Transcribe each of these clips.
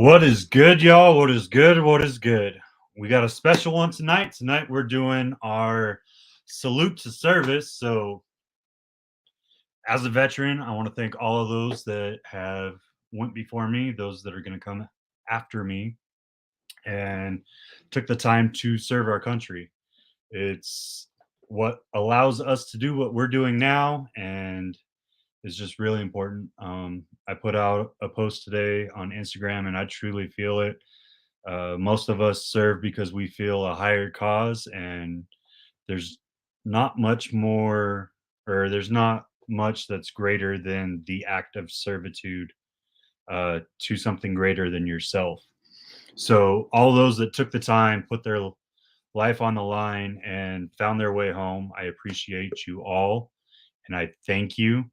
What is good, y'all? What is good? What is good? We got a special one tonight. Tonight we're doing our salute to service. So, as a veteran, I want to thank all of those that have went before me, those that are going to come after me, and took the time to serve our country. It's what allows us to do what we're doing now, and is just really important. I put out a post today on Instagram, and I truly feel it. Most of us serve because we feel a higher cause, and there's not much more, or there's not much that's greater than the act of servitude to something greater than yourself. So, all those that took the time, put their life on the line, and found their way home, I appreciate you all, and I thank you.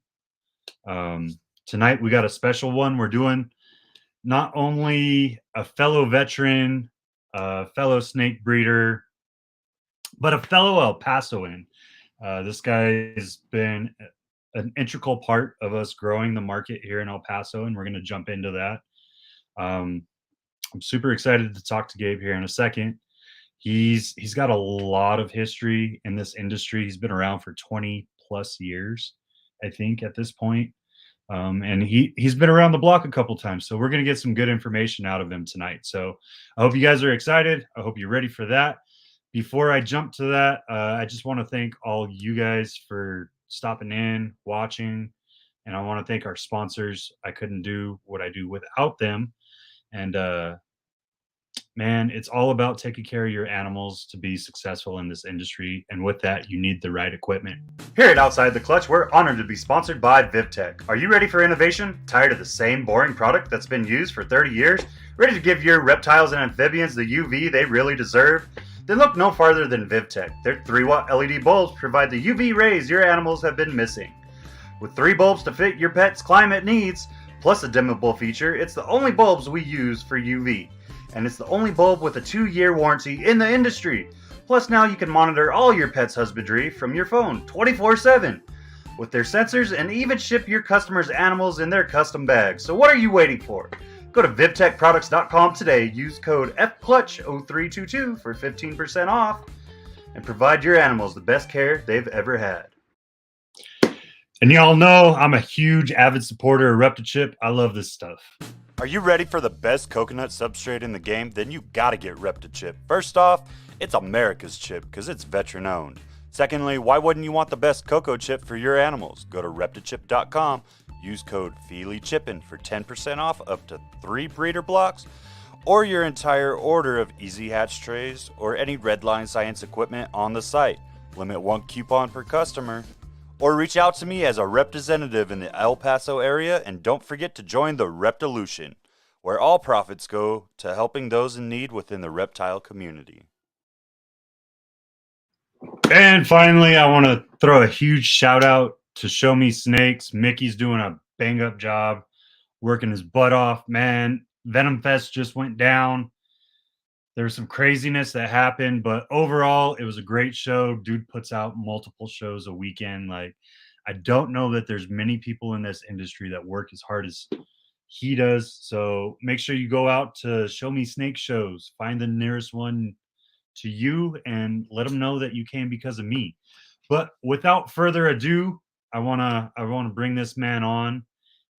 Um, Tonight, we got a special one. We're doing not only a fellow veteran, a fellow snake breeder, but a fellow El Pasoan. This guy has been an integral part of us growing the market here in El Paso, and we're going to jump into that. Um, I'm super excited to talk to Gabe here in a second. He's got a lot of history in this industry. He's been around for 20 plus years, I think, at this point. And he's been around the block a couple times, so we're going to get some good information out of him tonight. So I hope you guys are excited. I hope you're ready for that. Before I jump to that, I just want to thank all you guys for stopping in, watching, and I want to thank our sponsors. I couldn't do what I do without them. And man, it's all about taking care of your animals to be successful in this industry. And with that, you need the right equipment. Here at Outside the Clutch, we're honored to be sponsored by VivTech. Are you ready for innovation? Tired of the same boring product that's been used for 30 years? Ready to give your reptiles and amphibians the UV they really deserve? Then look no farther than VivTech. Their 3-watt LED bulbs provide the UV rays your animals have been missing. With 3 bulbs to fit your pet's climate needs, plus a dimmable feature, it's the only bulbs we use for UV. And it's the only bulb with a 2-year warranty in the industry. Plus now you can monitor all your pet's husbandry from your phone 24/7 with their sensors, and even ship your customers' animals in their custom bags. So what are you waiting for? Go to vivtechproducts.com today, use code FCLUTCH0322 for 15% off, and provide your animals the best care they've ever had. And y'all know I'm a huge avid supporter of ReptiChip. I love this stuff. Are you ready for the best coconut substrate in the game? Then you gotta get ReptiChip. First off, it's America's chip because it's veteran owned. Secondly, why wouldn't you want the best cocoa chip for your animals? Go to reptichip.com, use code FEELYCHIPPIN for 10% off up to 3 breeder blocks, or your entire order of Easy Hatch trays or any Redline Science equipment on the site. Limit 1 coupon per customer. Or reach out to me as a representative in the El Paso area, and don't forget to join the Reptilution, where all profits go to helping those in need within the reptile community. And finally, I want to throw a huge shout out to Show Me Snakes. Mickey's doing a bang up job, working his butt off. Man, Venom Fest just went down. There was some craziness that happened, but overall, it was a great show. Dude puts out multiple shows a weekend. Like, I don't know that there's many people in this industry that work as hard as he does. So make sure you go out to Show Me Snake shows, find the nearest one to you, and let them know that you came because of me. But without further ado, I wanna bring this man on,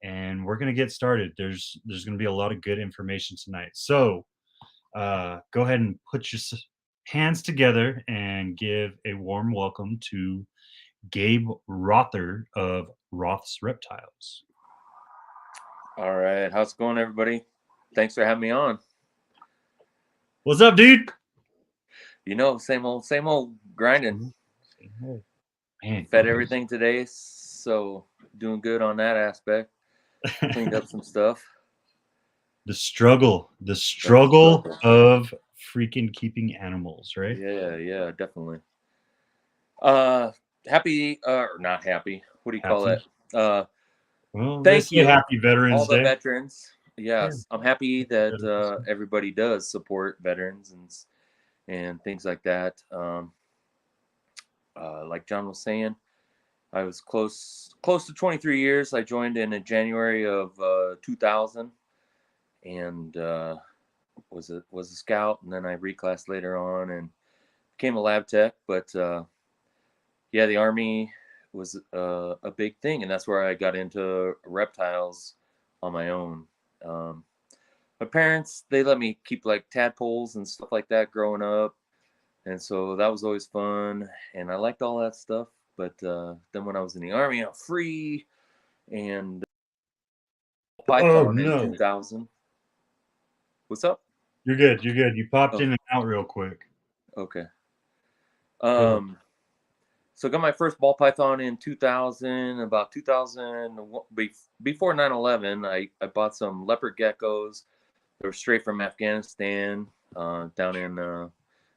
and we're gonna get started. There's gonna be a lot of good information tonight. So go ahead and put your hands together and give a warm welcome to Gabe Rother of Roths Reptiles. All right. How's it going, everybody? Thanks for having me on. What's up, dude? You know, same old grinding. Man, Fed everything today, so doing good on that aspect. Cleaned up some stuff. The struggle of freaking keeping animals, right? Yeah, definitely. Happy or not happy? What do you call it? Well, thank you, Happy Veterans all the Day. Veterans. Yes, yeah. I'm happy that everybody does support veterans and things like that. Like John was saying, I was close to 23 years. I joined in January of 2000, and was a scout, and then I reclassed later on and became a lab tech. But yeah, the Army was a big thing, and that's where I got into reptiles on my own. My parents, they let me keep like tadpoles and stuff like that growing up, and so that was always fun, and I liked all that stuff. But then when I was in the Army, I'm free, and Oh Python in no, 2000. What's up? you're good. You're good. You popped Oh, in and out real quick. okay. Go ahead. So I got my first ball python in 2000, about 2000, before 9/11. I bought some leopard geckos. They were straight from Afghanistan, down in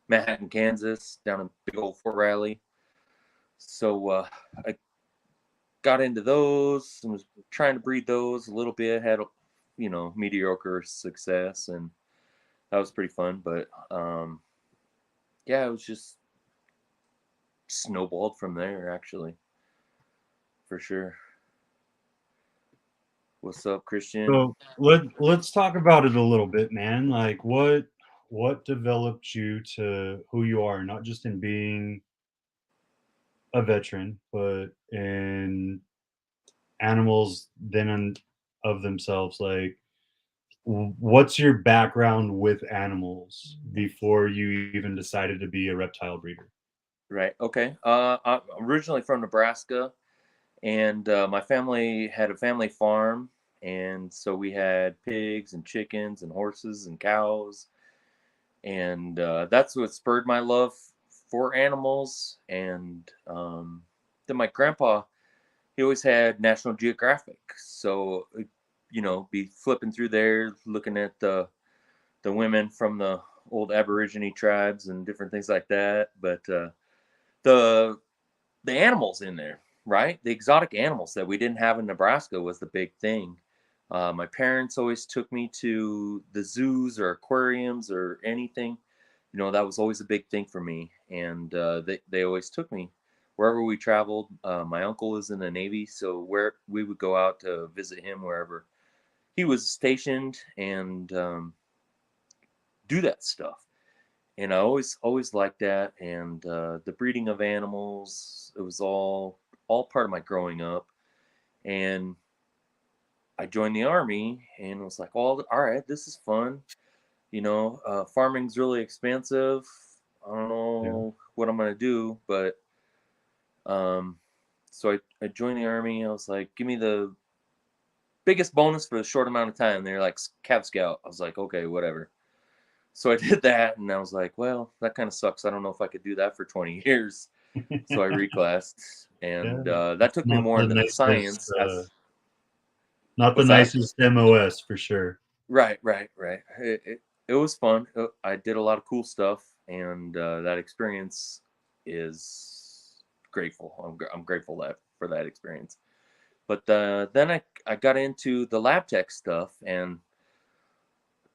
Manhattan, Kansas, down in big old Fort Riley. So I got into those and was trying to breed those a little bit. Had, mediocre success, and that was pretty fun. But yeah, it was just snowballed from there, actually, for sure. What's up, Christian? So let's talk about it a little bit, man. Like what developed you to who you are, not just in being a veteran, but in animals then and of themselves. Like what's your background with animals before you even decided to be a reptile breeder? Right. Okay. I'm originally from Nebraska, and my family had a family farm, and so we had pigs and chickens and horses and cows, and that's what spurred my love for animals. And then my grandpa, he always had National Geographic, so be flipping through there, looking at the women from the old Aborigine tribes and different things like that. But the animals in there, right? The exotic animals that we didn't have in Nebraska was the big thing. My parents always took me to the zoos or aquariums or anything. That was always a big thing for me, and they always took me wherever we traveled. My uncle is in the Navy, so where we would go out to visit him wherever he was stationed, and do that stuff. And I always liked that, and the breeding of animals, it was all part of my growing up. And I joined the Army and was like, all right, this is fun. Farming's really expensive. I don't Yeah. know what I'm gonna do, but um, so I joined the Army. I was like, give me the biggest bonus for a short amount of time. They're like Cav Scout. I was like, okay, whatever. So I did that, and I was like, well, that kind of sucks. I don't know if I could do that for 20 years. So I reclassed, Yeah. and that took me Not more the into the nicest science. As not the what's that? nicest MOS for sure. Right, right, right. It was fun. I did a lot of cool stuff, and that experience is grateful. I'm grateful for that experience. But then I got into the lab tech stuff, and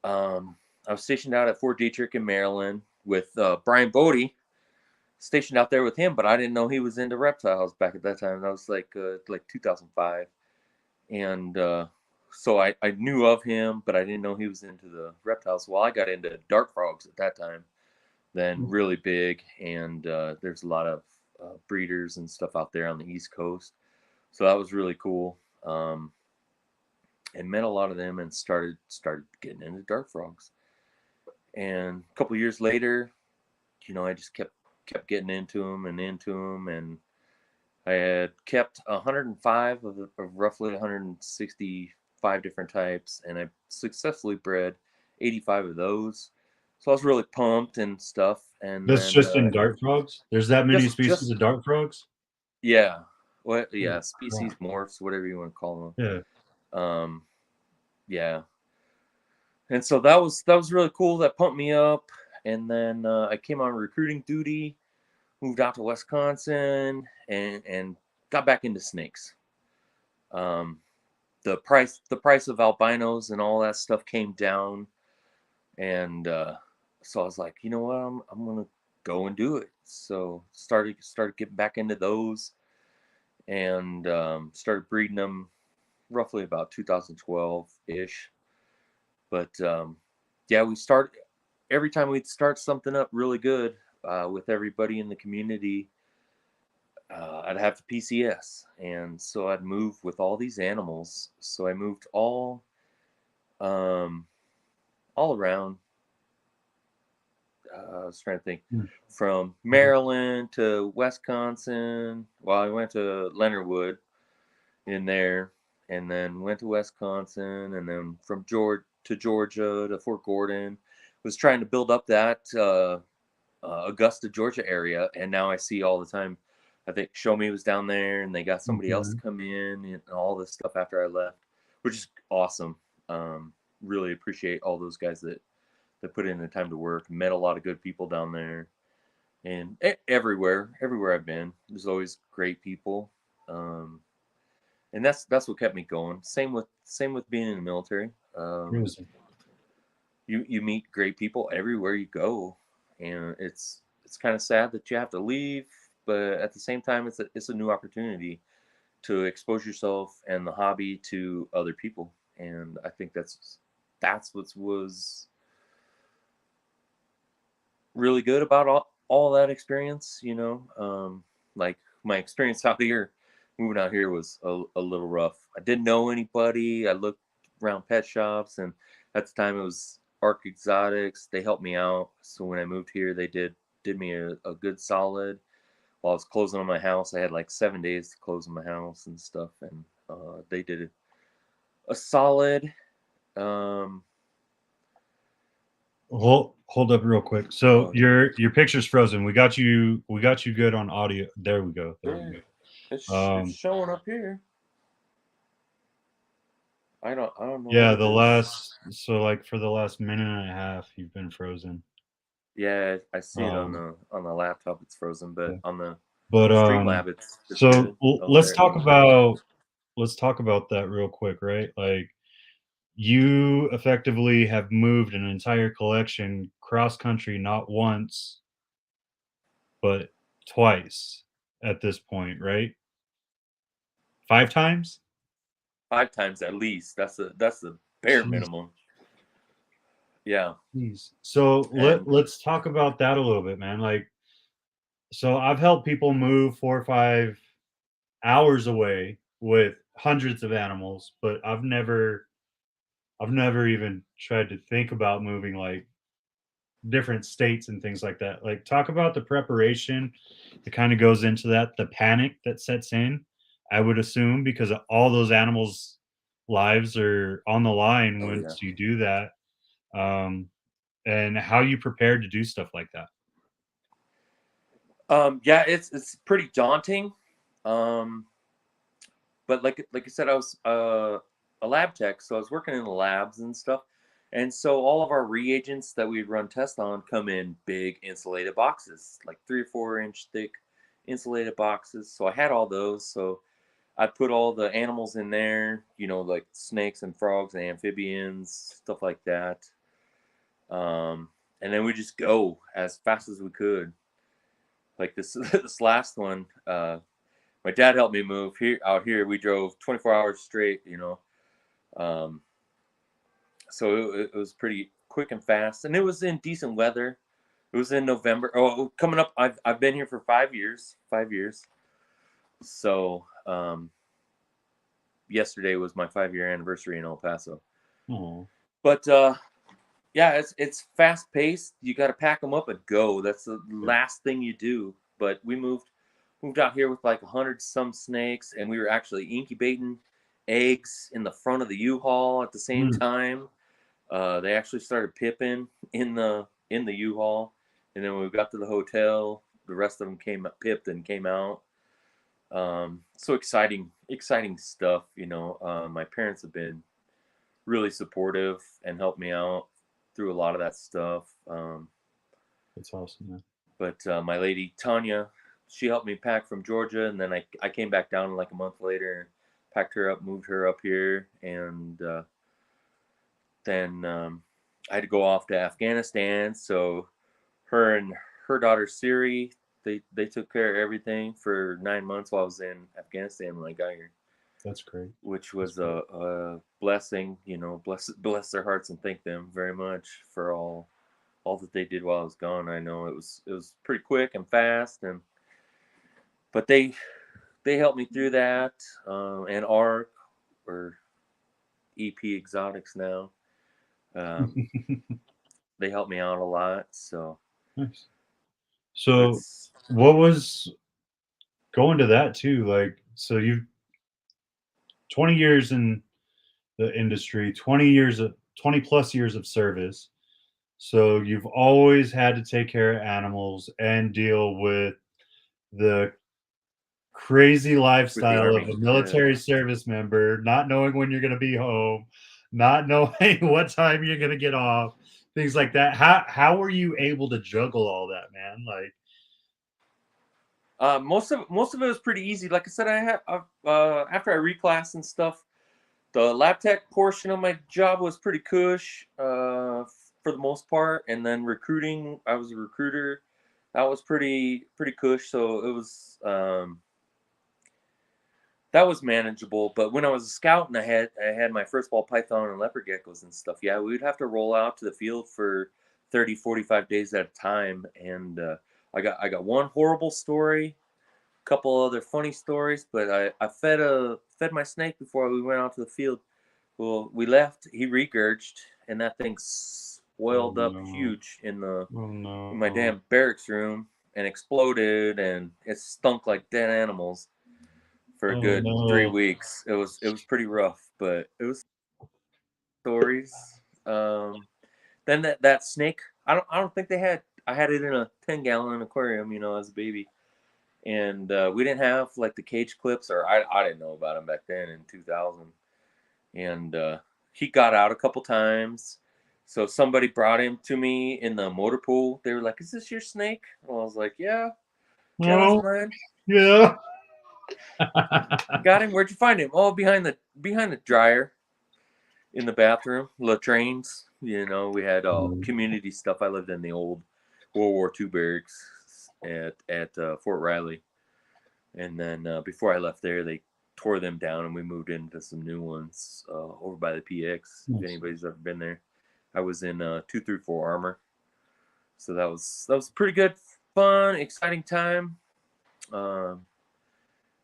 I was stationed out at Fort Detrick in Maryland with Brian Bodie, stationed out there with him, but I didn't know he was into reptiles back at that time. That was like 2005, and so I knew of him, but I didn't know he was into the reptiles. Well, I got into dart frogs at that time, then really big, and there's a lot of breeders and stuff out there on the East Coast, so that was really cool. And met a lot of them and started getting into dart frogs. And a couple years later, I just kept getting into them and into them, and I had kept 105 of roughly 165 different types, and I successfully bred 85 of those. So I was really pumped and stuff. And That's then just in dart frogs? There's that many species just of dart frogs? yeah, what Holy yeah, species crap. morphs, whatever you want to call Yeah. them. Yeah, and so that was really cool. That pumped me up. And then I came on recruiting duty, moved out to Wisconsin, and got back into snakes. Um, the price of albinos and all that stuff came down, and so I was like, you know what, I'm gonna go and do it. So started getting back into those, and started breeding them roughly about 2012 ish. But yeah, we start every time we'd start something up really good with everybody in the community. I'd have to PCS, and so I'd move with all these animals. So I moved um, all around. I was trying to think, from Maryland to Wisconsin. Well, I went to Leonardwood in there, and then went to Wisconsin, and then from Georgia to Fort Gordon. Was trying to build up that Augusta, Georgia area, and now I see all the time. I think Show Me was down there, and they got somebody else to come in and all this stuff after I left, which is awesome. Really appreciate all those guys that put in the time to work. Met a lot of good people down there, and everywhere I've been, there's always great people, and that's what kept me going. Same with being in the military. You meet great people everywhere you go, and it's kind of sad that you have to leave, but at the same time, it's a new opportunity to expose yourself and the hobby to other people, and I think that's what was really good about all that experience. Like my experience out here, moving out here was a little rough. I didn't know anybody. I looked around pet shops, and at the time it was Arc Exotics. They helped me out. So when I moved here, they did me a good solid. While I was closing on my house, I had like 7 days to close on my house and stuff, and they did a solid. Hold up real quick. So your picture's frozen. We got you good on audio. There we go. It's showing up here. I don't know. Yeah, for the last minute and a half, you've been frozen. Yeah, I see it on the laptop. It's frozen, but on the Streamlab, it's so good. let's talk about that real quick, right? Like, you effectively have moved an entire collection cross country, not once, but twice at this point, right? 5 times? 5 times at least. That's the bare minimum. Yeah. Jeez. So let's talk about that a little bit, man. Like, so I've helped people move 4 or 5 hours away with hundreds of animals, but I've never even tried to think about moving like different states and things like that. Like, talk about the preparation that kind of goes into that, the panic that sets in, I would assume, because all those animals' lives are on the line once you do that. And how you prepared to do stuff like that. Yeah, it's pretty daunting. But like I said, I was a lab tech, so I was working in the labs and stuff. And so all of our reagents that we run tests on come in big insulated boxes, like 3 or 4 inch thick insulated boxes. So I had all those. So I put all the animals in there, like snakes and frogs and amphibians, stuff like that. And then we just go as fast as we could. Like this last one, my dad helped me move out here. We drove 24 hours straight, so it was pretty quick and fast, and it was in decent weather. It was in November. Oh, coming up, I've been here for 5 years. 5 years. So yesterday was my 5-year anniversary in El Paso. Oh. But yeah, it's fast paced. You got to pack them up and go. That's the last thing you do. But we moved out here with like 100 some snakes, and we were actually incubating eggs in the front of the U-Haul at the same time. They actually started pipping in the U-Haul, and then when we got to the hotel, the rest of them pipped and came out. So exciting stuff. My parents have been really supportive and helped me out through a lot of that stuff. That's awesome, man. But my lady Tanya, she helped me pack from Georgia, and then I came back down like a month later and packed her up, moved her up here, and then I had to go off to Afghanistan. So her and her daughter Siri, they took care of everything for 9 months while I was in Afghanistan when I got here. That's great. which was a blessing. You know, bless their hearts and thank them very much for all that they did while I was gone. I know it was pretty quick and fast, but they helped me through that. And ARC, or EP Exotics now, they helped me out a lot. So Nice. So, it's what was going to that too? Like, so you've 20 years in the industry, 20 plus years of service. So you've always had to take care of animals and deal with the crazy with the lifestyle of Army. a Yeah. military service member, not knowing when you're going to be home, not knowing what time you're going to get off, things like that. How were you able to juggle all that, man? Like, Most of it was pretty easy. Like I said, I had after I reclassed and stuff, the lab tech portion of my job was pretty cush for the most part, and then recruiting, I was a recruiter. That was pretty cush. So it was that was manageable. But when I was a scout and I had my first ball python and leopard geckos and stuff, yeah, we would have to roll out to the field for 30, 45 days at a time. And I got one horrible story, a couple other funny stories, but I fed my snake before we went out to the field. Well, we left, he regurged, and that thing oh swelled up no, huge in the oh in my no, damn barracks room and exploded, and it stunk like dead animals for a oh good 3 no. weeks. It was pretty rough, but it was stories. Then that snake, I don't think they had. I had it in a 10-gallon aquarium, as a baby, and we didn't have like the cage clips, or I didn't know about them back then in 2000. And he got out a couple times. So somebody brought him to me in the motor pool. They were like, "Is this your snake?" And I was like, "Yeah, that's No, mine." yeah. Got him. Where'd you find him? Oh, behind the dryer in the bathroom, latrines. We had community stuff. I lived in the old World War II barracks at Fort Riley, and then before I left there, they tore them down and we moved into some new ones over by the PX. If anybody's ever been there, I was in 234 Armor, so that was pretty good, fun, exciting time. Um,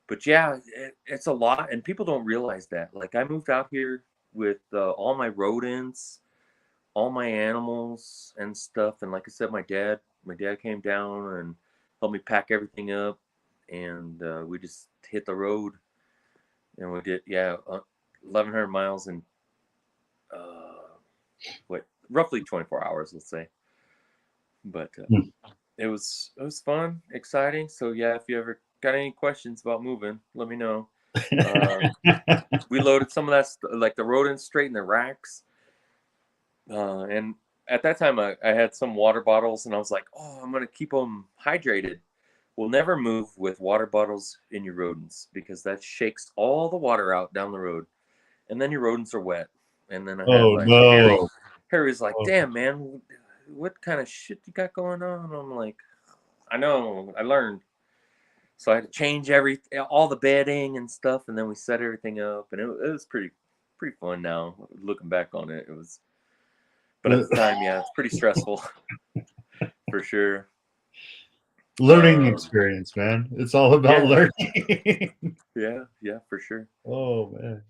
but yeah, it's a lot, and people don't realize that. Like, I moved out here with all my rodents, all my animals and stuff, and like I said, my dad came down and helped me pack everything up, and we just hit the road, and we did 1,100 miles in roughly 24 hours, let's say. But it was fun, exciting. So yeah, if you ever got any questions about moving, let me know. We loaded some of that, like the rodents, straight in the racks. And at that time, I had some water bottles, and I was like, "Oh, I'm gonna keep them hydrated." We'll never move with water bottles in your rodents because that shakes all the water out down the road, and then your rodents are wet. And then I had Oh like Harry. no. Harry's like, Oh, "Damn, man, what kind of shit you got going on?" And I'm like, "I know, I learned." So I had to change all the bedding and stuff, and then we set everything up, and it was pretty fun. Now looking back on it, it was. But at the time, yeah, it's pretty stressful for sure. learning Um, experience, man. It's all about yeah, learning. yeah, for sure. Oh man.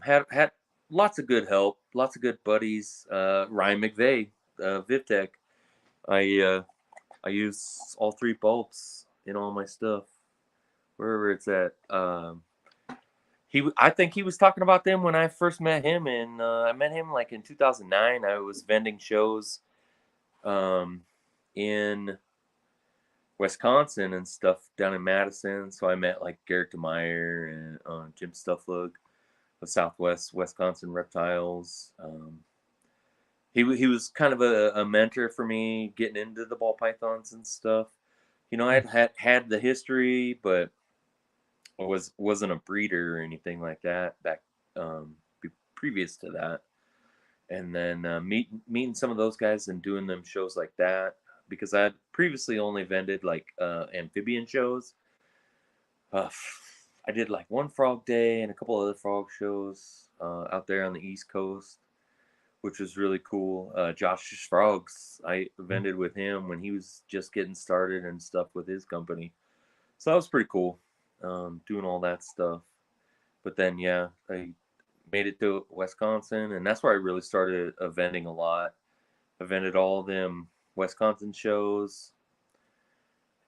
Had lots of good help, lots of good buddies. Ryan McVeigh, VivTech. I I use all three bulbs in all my stuff, wherever it's at. I think he was talking about them when I first met him, and I met him like in 2009. I was vending shows in Wisconsin and stuff down in Madison. So I met like Garrett DeMeyer and Jim Stufflug of Southwest Wisconsin Reptiles. He was kind of a mentor for me getting into the ball pythons and stuff. I had the history, but I wasn't a breeder or anything like that back previous to that. And then meeting some of those guys and doing them shows like that, because I had previously only vended like amphibian shows. I did like one frog day and a couple other frog shows out there on the East Coast, which was really cool. Josh's Frogs, I vended with him when he was just getting started and stuff with his company. So that was pretty cool, doing all that stuff. But then, yeah, I made it to Wisconsin, and that's where I really started vending a lot. I vended all them Wisconsin shows,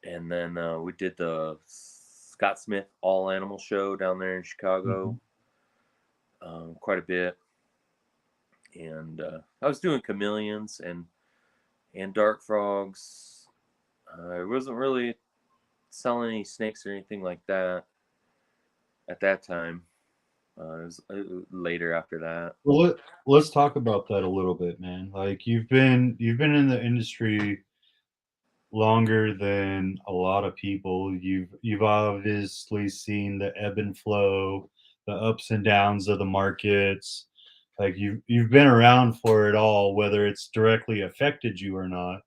and then we did the Scott Smith All Animal Show down there in Chicago, quite a bit. And I was doing chameleons and dart frogs. I wasn't really selling any snakes or anything like that at that time. It was later after that. Well, let's talk about that a little bit, man. Like you've been in the industry longer than a lot of people. You've obviously seen the ebb and flow, the ups and downs of the markets. Like you've been around for it all, whether it's directly affected you or not.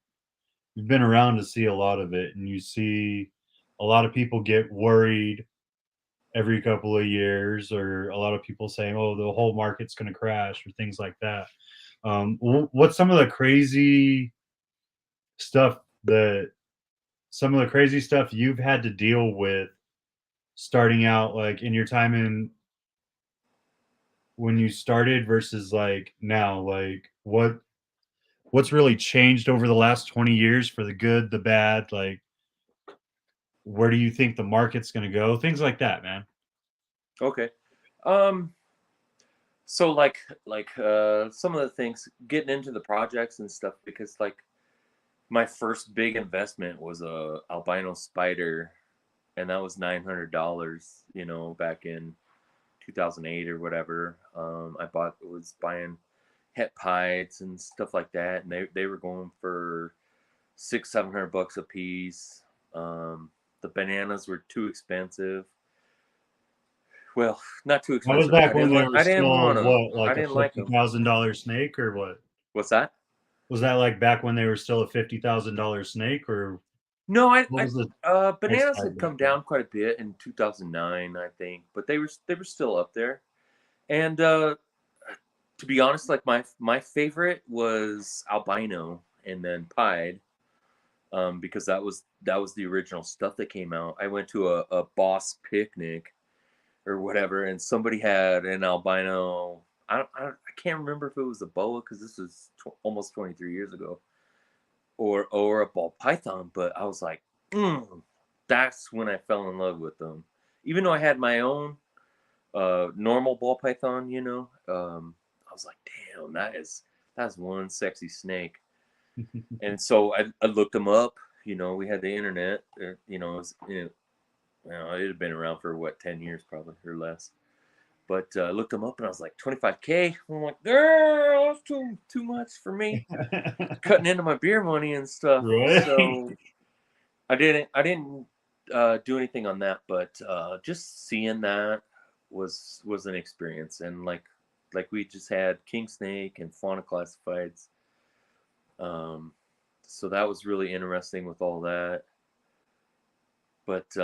You've been around to see a lot of it, and you see a lot of people get worried every couple of years, or a lot of people saying, "Oh, the whole market's going to crash," or things like that. What's some of the crazy stuff that some of the crazy stuff you've had to deal with starting out, like in your time in when you started versus like now? Like what's really changed over the last 20 years for the good, the bad? Like where do you think the market's going to go? Things like that, man. Okay. So some of the things getting into the projects and stuff, because like my first big investment was a albino spider, and that was $900, back in 2008 or whatever. I was buying het pieds and stuff like that, and they were going for $600-700 a piece. The bananas were too expensive. Well, not too That was expensive. back when they were I didn't still want them. what, I like a didn't like them. $50,000 snake, or what? What's that? Was that like back when they were still a $50,000 snake, or No, what was the price bananas tag had back come then? down quite a bit in 2009, I think, but they were still up there. And to be honest, like my favorite was albino and then pied, because that was the original stuff that came out. I went to a boss picnic or whatever, and somebody had an albino. I can't remember if it was a boa, because this was almost 23 years ago, or a ball python. But I was like, that's when I fell in love with them. Even though I had my own normal ball python, I was like, damn, that's one sexy snake. And so I looked them up. We had the internet. It had been around for what, 10 years probably, or less. But I looked them up, and I was like, 25K. I'm like, girl, that's too much for me. Cutting into my beer money and stuff. Right? So I didn't do anything on that, but just seeing that was an experience. And like we just had king snake and fauna classifieds. So that was really interesting with all that. But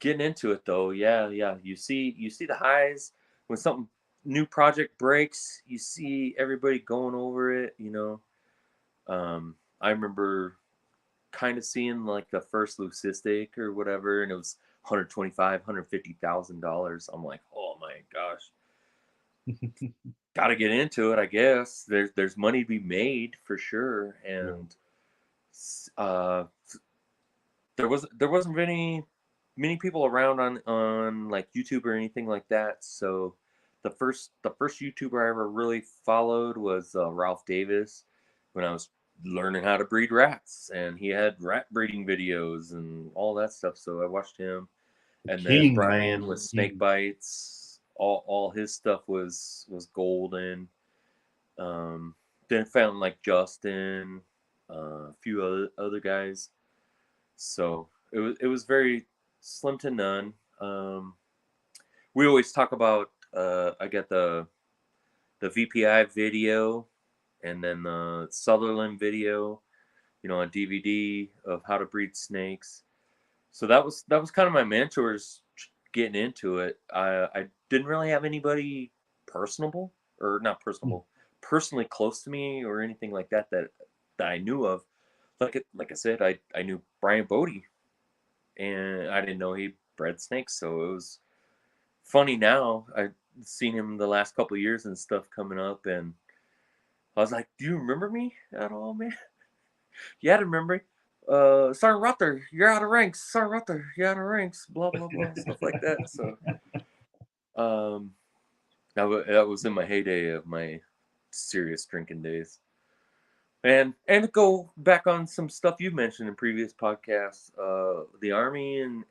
getting into it though, yeah, you see the highs when something new project breaks. You see everybody going over it. I remember kind of seeing like the first leucistic or whatever, and it was $150,000. I'm like, oh my gosh, gotta get into it. I guess there's money to be made for sure. And there wasn't many people around on like YouTube or anything like that. So the first YouTuber I ever really followed was Ralph Davis, when I was learning how to breed rats, and he had rat breeding videos and all that stuff. So I watched him. And then King, Brian man. with snake bites, all his stuff was golden. Then found like Justin, a few other guys. So it was very slim to none. We always talk about I got the VPI video, and then the Sutherland video, on DVD of how to breed snakes. So that was kind of my mentors, getting into it, I didn't really have anybody personable, or not personable, personally close to me or anything like that that I knew of. Like I said, I knew Brian Bodie, and I didn't know he bred snakes, so it was funny. Now I've seen him the last couple of years and stuff coming up, and I was like, "Do you remember me at all, man?" Yeah, I remember. Sergeant Rother, you're out of ranks. Sergeant Rother, you're out of ranks. Blah blah blah, stuff like that. So, that was in my heyday of my serious drinking days. And to go back on some stuff you mentioned in previous podcasts, the Army and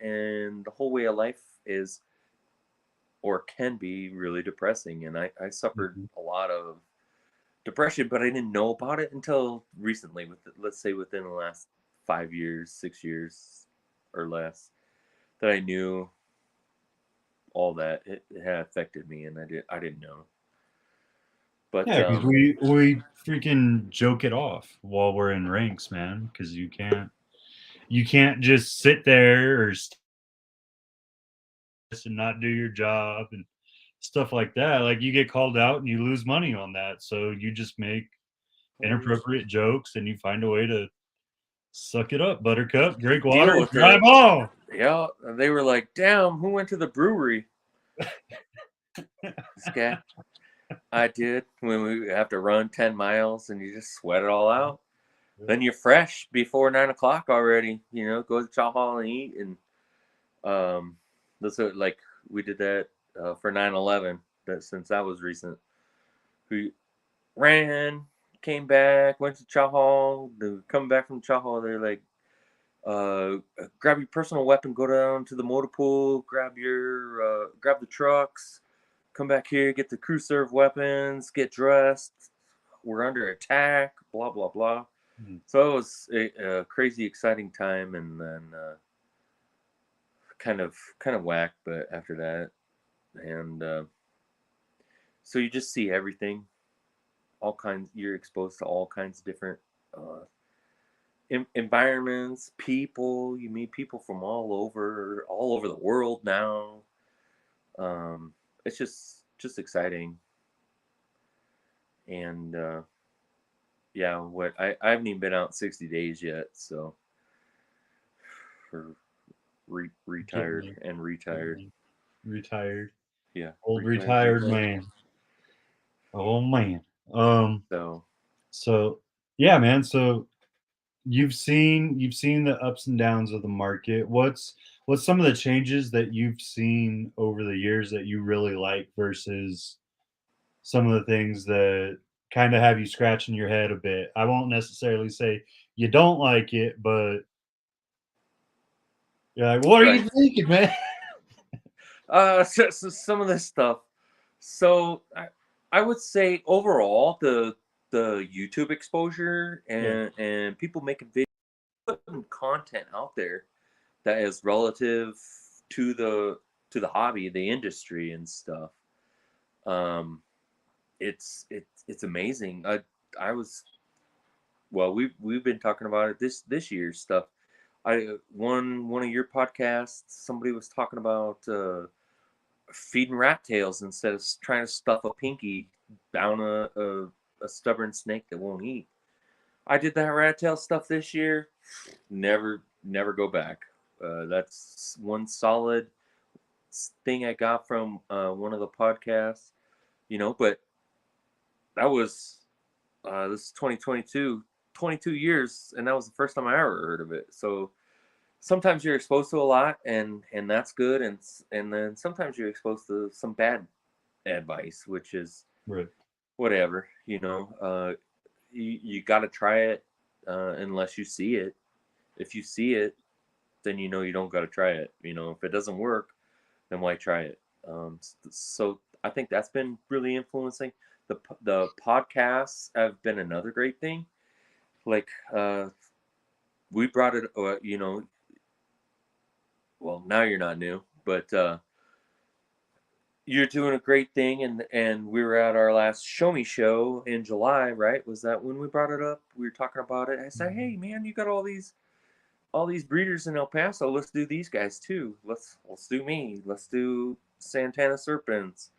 the whole way of life is, or can be, really depressing. And I suffered a lot of depression, but I didn't know about it until recently, let's say within the last 5 years, 6 years or less, that I knew all that it had affected me, and I didn't know. But Yeah, because we freaking joke it off while we're in ranks, man. Because you can't just sit there or and not do your job and stuff like that. Like, you get called out and you lose money on that, so you just make inappropriate jokes and you find a way to suck it up, buttercup, drink water, deal and with drive it. on. Yeah, they were like, "Damn, who went to the brewery?" This guy. I did, when we have to run 10 miles and you just sweat it all out. Then you're fresh before 9 o'clock already. Go to chow hall and eat. And that's like we did that for 9/11. Since that was recent, we ran, came back, went to chow hall. Coming back from chow hall, they're like, grab your personal weapon, go down to the motor pool, grab the trucks, come back here, get the crew serve weapons, get dressed. We're under attack, blah blah blah. So it was a crazy, exciting time, and then kind of whack. But after that, and so you just see everything, all kinds. You're exposed to all kinds of different environments, people. You meet people from all over the world now. It's just exciting, and yeah, I haven't even been out 60 days yet, so for retired. Yeah, Old retired man. Oh man. So yeah, man. So you've seen the ups and downs of the market. What's some of the changes that you've seen over the years that you really like versus some of the things that kind of have you scratching your head a bit? I won't necessarily say you don't like it, but you're like, what are you thinking, man? So some of this stuff. So I would say overall the YouTube exposure and people making videos, putting content out there that is relative to the hobby, the industry and stuff. It's amazing. I was well, we've been talking about it this year's stuff. One of your podcasts, somebody was talking about feeding rat tails instead of trying to stuff a pinky down a stubborn snake that won't eat. I did that rat tail stuff this year. Never go back. That's one solid thing I got from one of the podcasts. But that was this is 2022, 22 years, and that was the first time I ever heard of it. So sometimes you're exposed to a lot, and that's good, and then sometimes you're exposed to some bad advice, which is whatever. You got to try it unless you see it. If you see it, then you don't got to try it. If it doesn't work, then why try it? So I think that's been really influencing. The podcasts have been another great thing. Like we brought it, well, now you're not new, but you're doing a great thing, and we were at our last Show Me show in July, right? Was that when we brought it up? We were talking about it. I said, "Hey, man, you got all these all these breeders in El Paso. Let's do these guys too. Let's do me. Let's do Santana Serpents,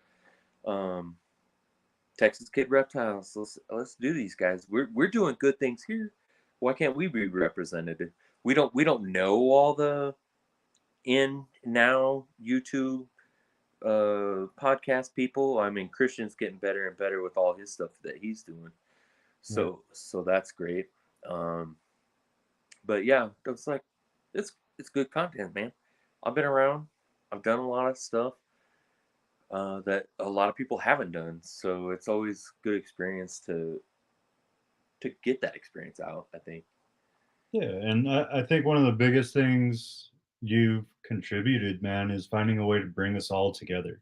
Texas Kid Reptiles. Let's do these guys. We're doing good things here. Why can't we be represented? We don't know all the in now YouTube podcast people. I mean, Christian's getting better and better with all his stuff that he's doing. So that's great. But yeah, it's like it's good content, man. I've been around. I've done a lot of stuff that a lot of people haven't done. So it's always good experience to get that experience out, I think. Yeah, and I think one of the biggest things you've contributed, man, is finding a way to bring us all together.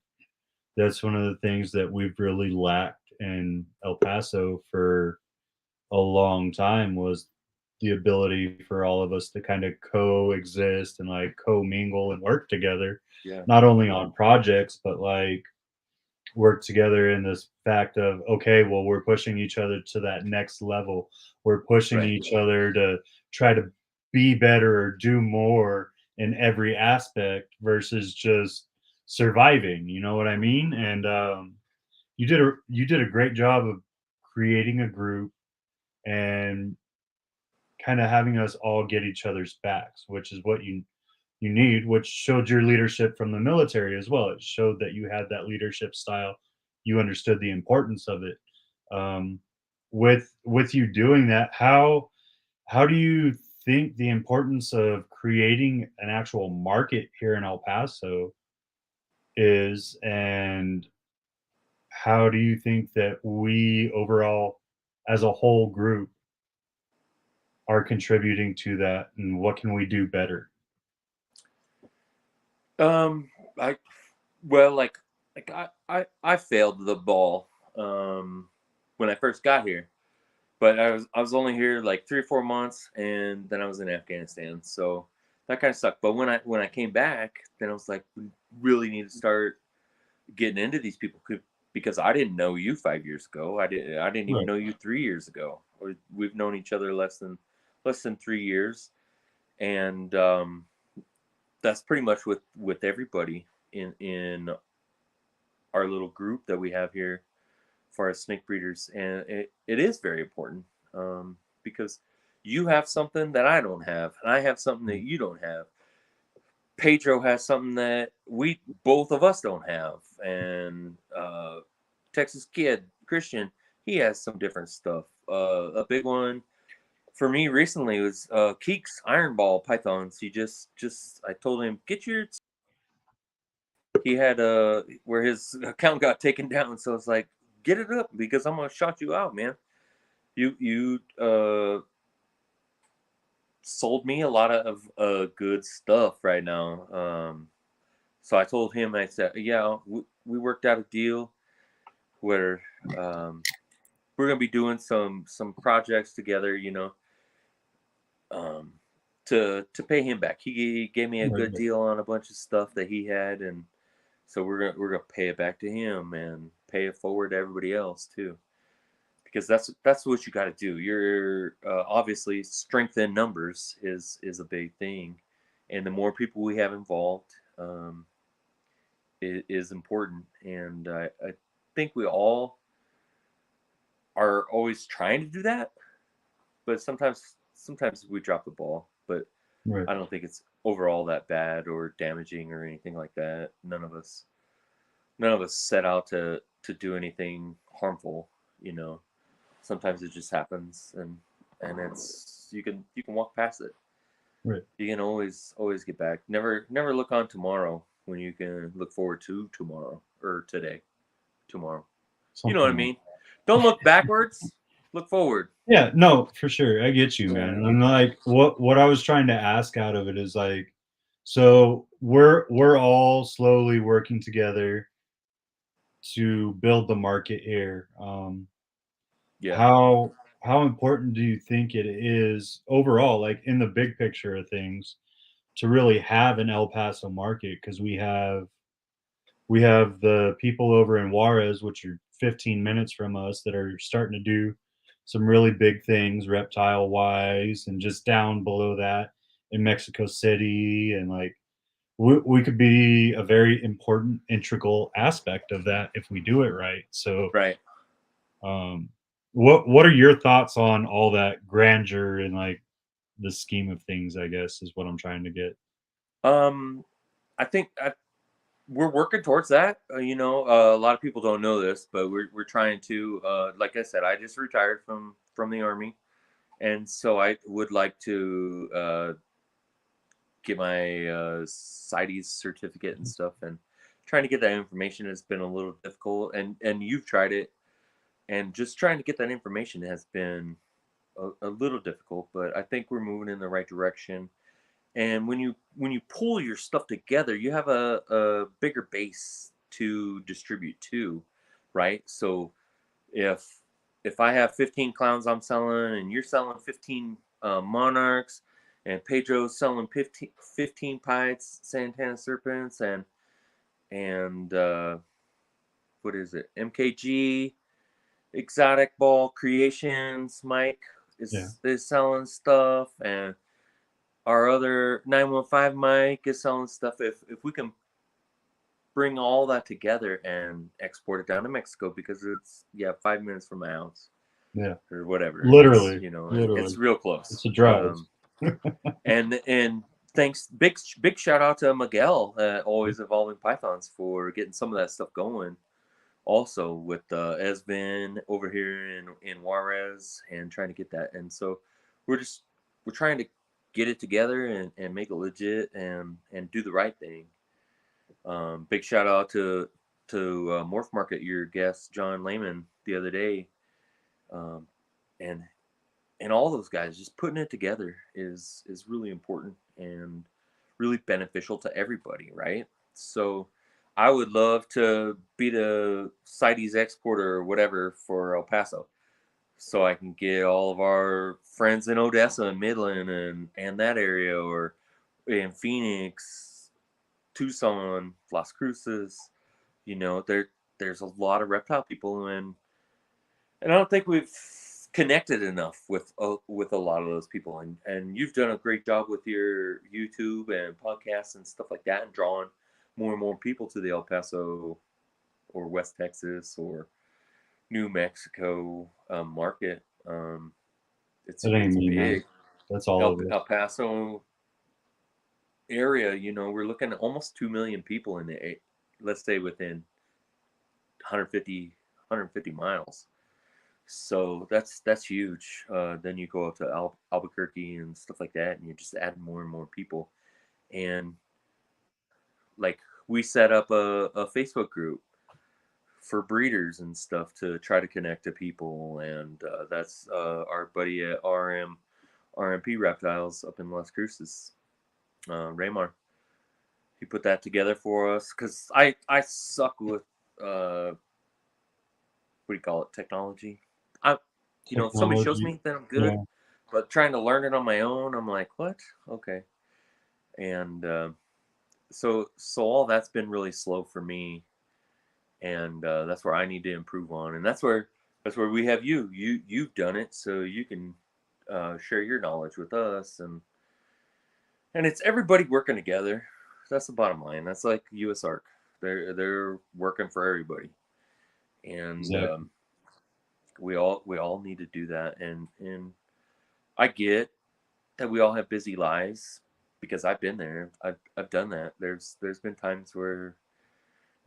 That's one of the things that we've really lacked in El Paso for a long time, was the ability for all of us to kind of coexist and like co-mingle and work together. Yeah. Not only on projects, but like work together in this fact of, okay, well, we're pushing each other to that next level. We're pushing Right. each other to try to be better or do more in every aspect versus just surviving. You know what I mean? And you did a great job of creating a group and kind of having us all get each other's backs, which is what you need, which showed your leadership from the military as well. It showed that you had that leadership style. You understood the importance of it. With you doing that, how do you think the importance of creating an actual market here in El Paso is, and how do you think that we overall as a whole group are contributing to that, and what can we do better? I well, like I failed the ball when I first got here, but I was only here like 3 or 4 months, and then I was in Afghanistan, so that kind of sucked. But when I came back, then I was like, we really need to start getting into these people, because I didn't know you 5 years ago. I didn't even Right. know you 3 years ago. We've known each other less than 3 years, and that's pretty much with everybody in our little group that we have here for our snake breeders. And it is very important, because you have something that I don't have, and I have something that you don't have. Pedro has something that we both of us don't have, and Texas Kid Christian, he has some different stuff. A big one for me recently was Keek's iron ball pythons. He just I told him, get your. He had where his account got taken down, so it's like, get it up, because I'm gonna shout you out, man. You sold me a lot of good stuff right now. So I told him, I said, yeah, we worked out a deal where we're gonna be doing some projects together, to pay him back. He gave me a good deal on a bunch of stuff that he had, and so we're gonna pay it back to him and pay it forward to everybody else too, because that's what you got to do. You're obviously, strength in numbers is a big thing, and the more people we have involved, is important. And I think we all are always trying to do that, but sometimes we drop the ball. But Right. I don't think it's overall that bad or damaging or anything like that. None of us set out to do anything harmful. Sometimes it just happens, and it's you can walk past it. Right. You can always get back. Never look on tomorrow when you can look forward to tomorrow, or today, tomorrow. You know what I mean? Don't look backwards. Look forward. Yeah, no, for sure. I get you, man. And I'm like, what I was trying to ask out of it is like, so we're all slowly working together to build the market here. Yeah. How important do you think it is overall, like in the big picture of things, to really have an El Paso market? Because we have the people over in Juarez, which are 15 minutes from us, that are starting to do some really big things reptile wise, and just down below that in Mexico City, and like we could be a very important integral aspect of that if we do it right. So Right. what are your thoughts on all that grandeur and like the scheme of things, I guess, is what I'm trying to get. I think we're working towards that. A lot of people don't know this, but we're trying to. Like I said, I just retired from the army, and so I would like to get my CITES certificate and stuff. And trying to get that information has been a little difficult. And you've tried it, and just trying to get that information has been a little difficult. But I think we're moving in the right direction. And when you pull your stuff together, you have a bigger base to distribute to, right? So if I have 15 clowns I'm selling, and you're selling 15 monarchs, and Pedro's selling 15 pites, Santana serpents, and what is it, MKG exotic ball creations, Mike is selling stuff, and our other 915 Mike is selling stuff. If we can bring all that together and export it down to Mexico, because it's 5 minutes from my house, or whatever. Literally, it's real close. It's a drive. And thanks, big shout out to Miguel, Always Evolving Pythons, for getting some of that stuff going. Also with Esvin over here in Juarez, and trying to get that. And so we're trying to get it together and make it legit and do the right thing. Big shout out to MORPHMARKET, your guest John Lehman the other day, and all those guys. Just putting it together is really important and really beneficial to everybody, right? So I would love to be the CITES exporter or whatever for El Paso, so I can get all of our friends in Odessa and Midland and that area, or in Phoenix, Tucson, Las Cruces. There's a lot of reptile people, and I don't think we've connected enough with a lot of those people. And you've done a great job with your YouTube and podcasts and stuff like that, and drawing more and more people to the El Paso or West Texas or New Mexico market. It's big. That's all El Paso area. We're looking at almost 2 million people in the, let's say, within 150 miles. So that's huge. Then you go up to Albuquerque and stuff like that, and you just add more and more people. And like, we set up a Facebook group for breeders and stuff to try to connect to people, and that's our buddy at RMP Reptiles up in Las Cruces, Raymar. He put that together for us, because I suck with what do you call it, technology. Somebody shows me that I'm good, but trying to learn it on my own, I'm like, what? Okay. And so all that's been really slow for me, and that's where I need to improve on. And that's where we have you've done it, so you can share your knowledge with us, and it's everybody working together. That's the bottom line. That's like USARK. They're working for everybody, and exactly. we all need to do that. And I get that we all have busy lives, because I've been there. I've done that. There's been times where,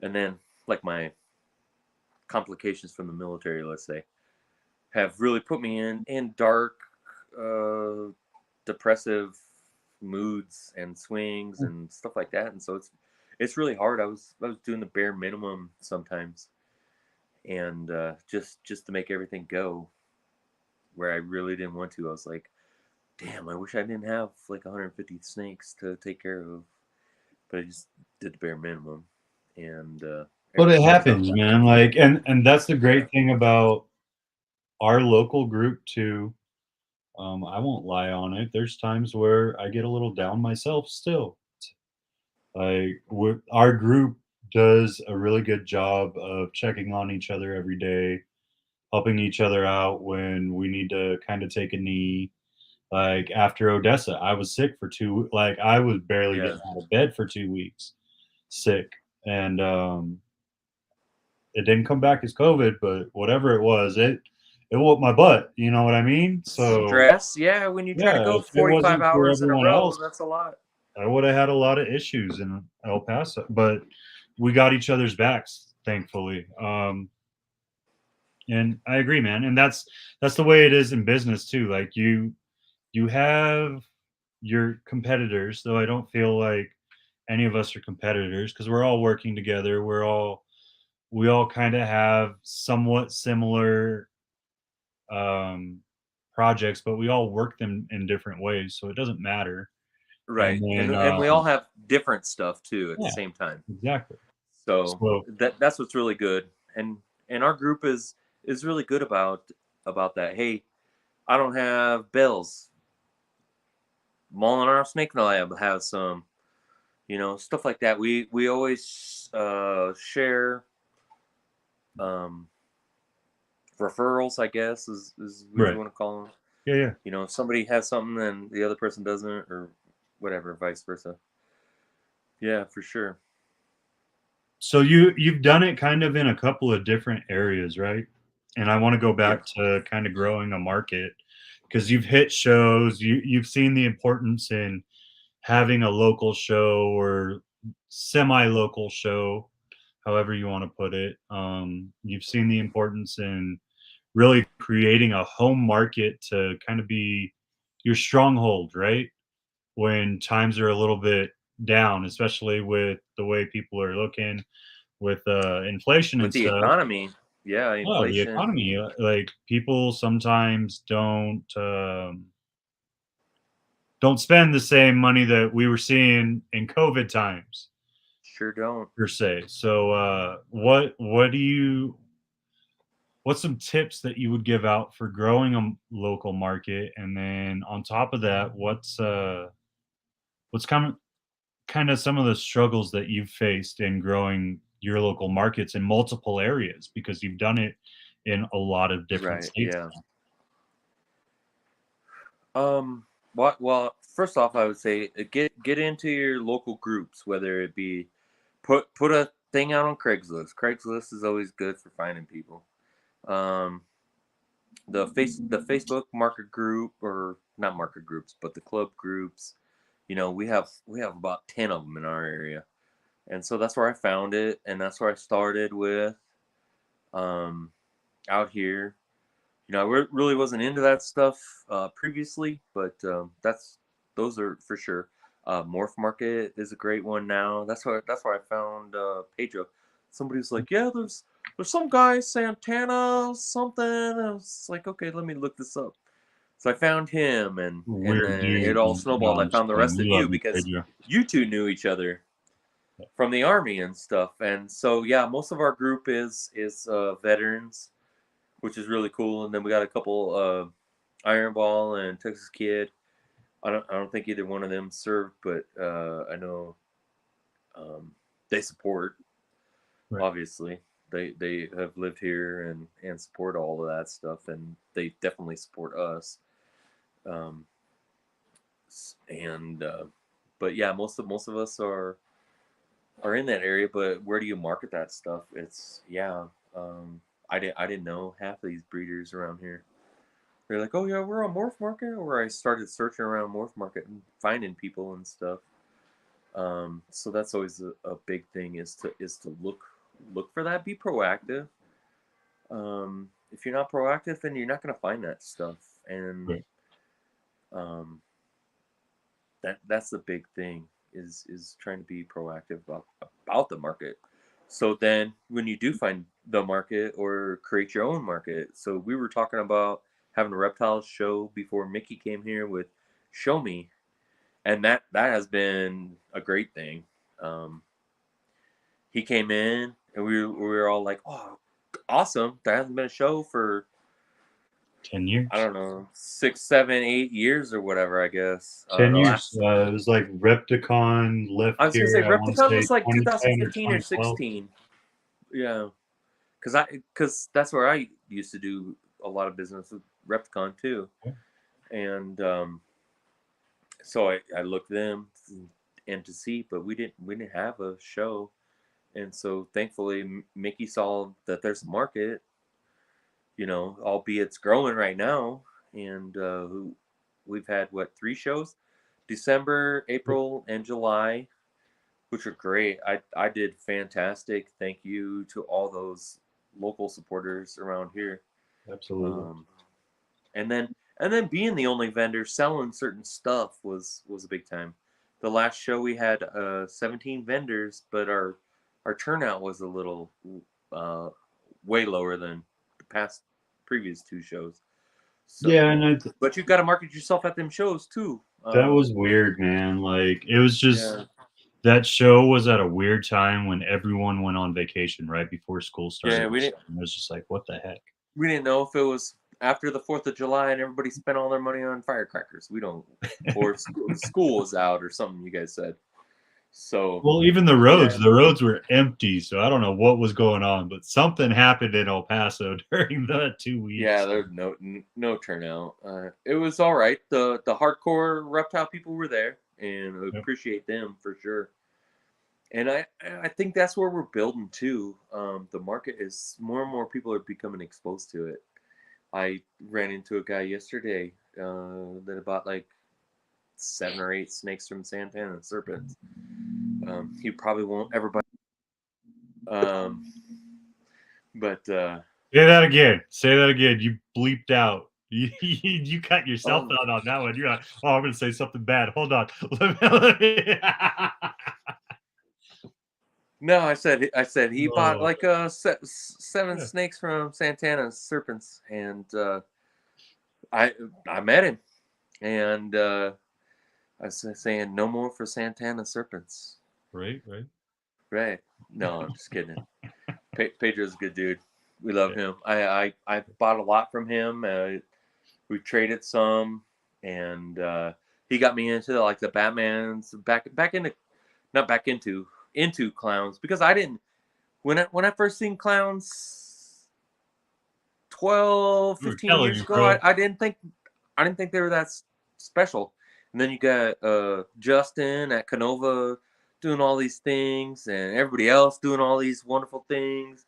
and then, like, my complications from the military, let's say, have really put me in dark, depressive moods and swings and stuff like that. And so it's really hard. I was doing the bare minimum sometimes, and just to make everything go, where I really didn't want to. I was like, damn, I wish I didn't have like 150 snakes to take care of, but I just did the bare minimum. And but it happens, man. Like, and that's the great thing about our local group too. I won't lie on it. There's times where I get a little down myself still. Like, our group does a really good job of checking on each other every day, helping each other out when we need to kind of take a knee. Like after Odessa, I was sick for like I was barely Yeah. getting out of bed for 2 weeks, sick, and it didn't come back as COVID, but whatever it was, it whooped my butt. You know what I mean? So Stress, yeah. When you try to yeah, go if it 45 wasn't for hours in a everyone row, else, that's a lot. I would have had a lot of issues in El Paso, but we got each other's backs, thankfully. And I agree, man. And that's the way it is in business too. Like you have your competitors, though I don't feel like any of us are competitors because we're all working together. We all kind of have somewhat similar um projects, but we all work them in different ways, so it doesn't matter. And Right. then And we all have different stuff too at the yeah, same time. exactly. So So that's what's really good. And our group is really good about that. Hey, I don't have bells. Molinar Snake Lab has some, stuff like that. We always share um, referrals, I guess is what you right. want to call them. Yeah, yeah. If somebody has something and the other person doesn't, or whatever, vice versa. Yeah, for sure. So you've done it kind of in a couple of different areas, right? And I want to go back Yes. to kind of growing a market because you've hit shows, you've seen the importance in having a local show or semi-local show, however you want to put it. You've seen the importance in really creating a home market to kind of be your stronghold, right? When times are a little bit down, especially with the way people are looking with inflation With and the stuff. economy, yeah, Oh, the inflation. economy, like people sometimes don't spend the same money that we were seeing in COVID times Sure don't. per se. So, what's some tips that you would give out for growing a local market? And then on top of that, what's kind of some of the struggles that you've faced in growing your local markets in multiple areas because you've done it in a lot of different Right. states. Yeah. Well, first off, I would say get into your local groups, whether it be put a thing out on Craigslist. Craigslist is always good for finding people. Um, the Facebook market group, or not market groups, but the club groups. We have about 10 of them in our area, and so that's where I found it, and that's where I started with. Um, Out here, I really wasn't into that stuff previously, but those are for sure. Morph Market is a great one now. That's where I found Pedro. Somebody's like, yeah, there's some guy Santana something. I was like, okay, let me look this up. So I found him, and Weird then it dude. all No, snowballed. I I'm just found the kidding. rest of We you love you, because Pedro. you two knew each other from the army and stuff. And so yeah, most of our group is veterans, which is really cool. And then we got a couple Iron Ball and Texas Kid. I don't think either one of them served, but I know they support. Right. Obviously, they have lived here and support all of that stuff, and they definitely support us. Um, and But yeah, most of us are in that area. But where do you market that stuff? It's yeah. I didn't know half of these breeders around here. They're like, oh yeah, we're on Morph Market, or I started searching around Morph Market and finding people and stuff. So that's always a big thing is to look for that. Be proactive. If you're not proactive, then you're not gonna find that stuff, and Right. um, that's the big thing is trying to be proactive about the market. So then when you do find the market or create your own market, so we were talking about having a reptiles show before Mickey came here with Show Me, and that has been a great thing. Um, he came in and we were all like, oh, awesome! There hasn't been a show for 10 years. I don't know 6, 7, 8 years or whatever. I guess 10 the years. last It was like Repticon left I was gonna say here, I want to Repticon say was like 2010 or 2015 or 2012. 16. Yeah, because that's where I used to do a lot of business with Repticon too, and so I looked them and to see, but we didn't have a show, and so thankfully Mickey saw that there's a market, albeit it's growing right now, and we've had 3 shows, December, April, and July, which are great. I did fantastic. Thank you to all those local supporters around here. Absolutely. And then being the only vendor selling certain stuff was a big time. The last show we had 17 vendors, but our turnout was a little way lower than the previous 2 shows. So, Yeah, and but you've got to market yourself at them shows too. that was weird, man. Like it was just Yeah. that show was at a weird time when everyone went on vacation right before school started. Yeah, we didn't. It was just like, what the heck? We didn't know if it was after the 4th of July and everybody spent all their money on firecrackers. We don't, or school was out or something. You guys said. So well, even the roads were empty, so I don't know what was going on, but something happened in El Paso during the 2 weeks. Yeah, there's no turnout. It was all right. The hardcore reptile people were there, and I appreciate them for sure. And I think that's where we're building too. The market is more and more people are becoming exposed to it. I ran into a guy yesterday that bought like 7 or 8 snakes from Santana Serpents. He probably won't ever buy. But say that again. Say that again. You bleeped out. You cut yourself out on that one. You're like, oh, I'm going to say something bad. Hold on. No, I said he bought like 7 snakes from Santana Serpents, and I met him, and I was saying no more for Santana Serpents. Right. No, I'm just kidding. Pedro's a good dude. We love him. I bought a lot from him. We traded some, and he got me into like the Batmans into clowns, because I didn't when I first seen clowns 12, 15 years ago, I didn't think they were that special. And then you got Justin at Canova doing all these things, and everybody else doing all these wonderful things.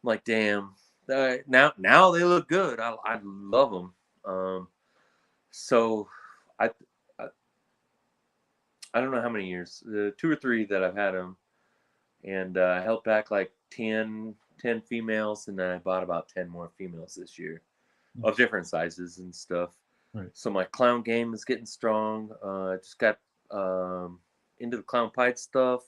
I'm like, damn, now they look good. I love them. So I don't know how many years, 2 or 3 that I've had them, and I held back like 10 females, and then I bought about 10 more females this year of different sizes and stuff. Right. So my clown game is getting strong. I just got into the clown pied stuff.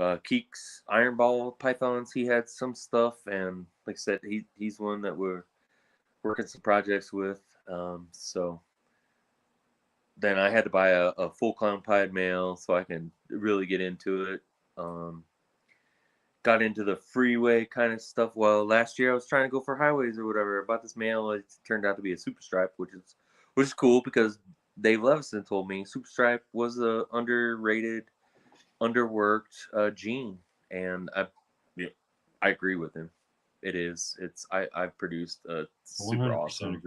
Keeks iron ball pythons, he had some stuff, and like I said, he's one that we're working some projects with. So then I had to buy a full clown pied male so I can really get into it. Got into the freeway kind of stuff. Well, last year I was trying to go for highways or whatever. I bought this male. It turned out to be a super stripe, which is cool, because Dave Levison told me super stripe was a underrated, underworked gene, and I agree with him. It is. I've produced a super awesome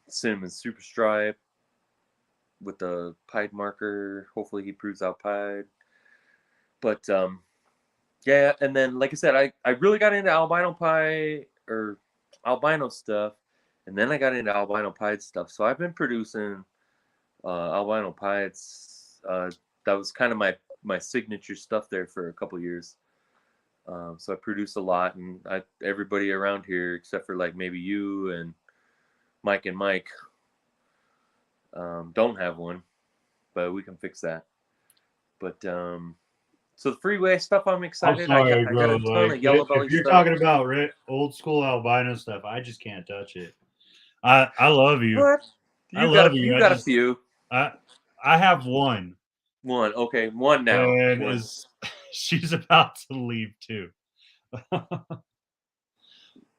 cinnamon super stripe with the pied marker. Hopefully he proves out pied. But yeah, and then like I said, I really got into albino pie or albino stuff, and then I got into albino pied stuff. So I've been producing albino pieds. That was kind of my signature stuff there for a couple years. So I produced a lot, and everybody around here, except for like maybe you and Mike, don't have one, but we can fix that. But so the freeway stuff, I'm excited. I'm sorry, I got a ton of yellow belly if you're stuff. talking about old school albino stuff, I just can't touch it. I love you. What? You got a few. I have one. One, okay, one now. And she's about to leave too. And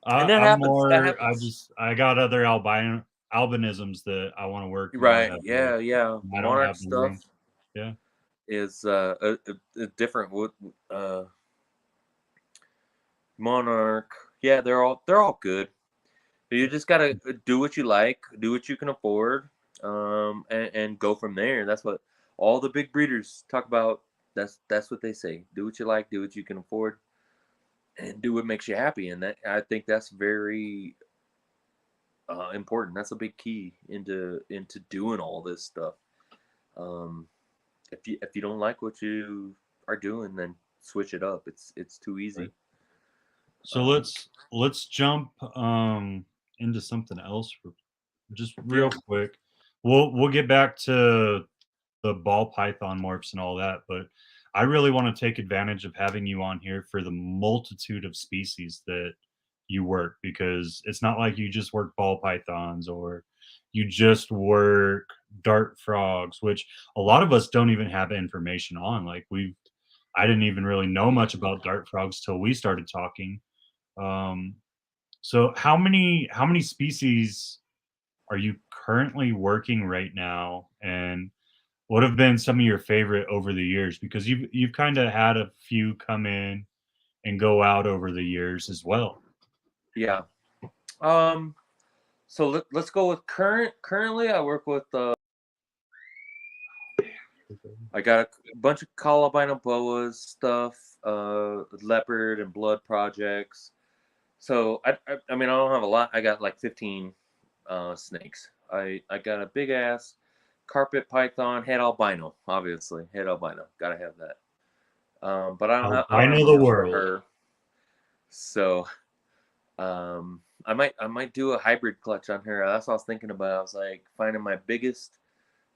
that happens. I got other albinisms that I want to work. Right. Yeah. Monarch stuff. Yeah. Is a different Monarch. Yeah, they're all good. You just gotta do what you like, do what you can afford, and go from there. That's what all the big breeders talk about. That's what they say. Do what you like, do what you can afford, and do what makes you happy. And that, I think that's very important. That's a big key into doing all this stuff. If you don't like what you are doing, then switch it up. It's too easy. So let's jump into something else just real quick. We'll get back to the ball python morphs and all that, but I really want to take advantage of having you on here for the multitude of species that you work, because it's not like you just work ball pythons or you just work dart frogs, which a lot of us don't even have information on. Like I didn't even really know much about dart frogs till we started talking. Um, so how many species are you currently working right now, and what have been some of your favorite over the years? Because you've kind of had a few come in and go out over the years as well. Yeah. So let's go with currently I work with I got a bunch of albino boas stuff, leopard and blood projects. So I mean I don't have a lot. I got like 15 snakes. I got a big ass carpet python, head albino, obviously. Head albino. Gotta have that. But I don't Albino have the enough for world. her. So I might do a hybrid clutch on her. That's what I was thinking about. I was like finding my biggest,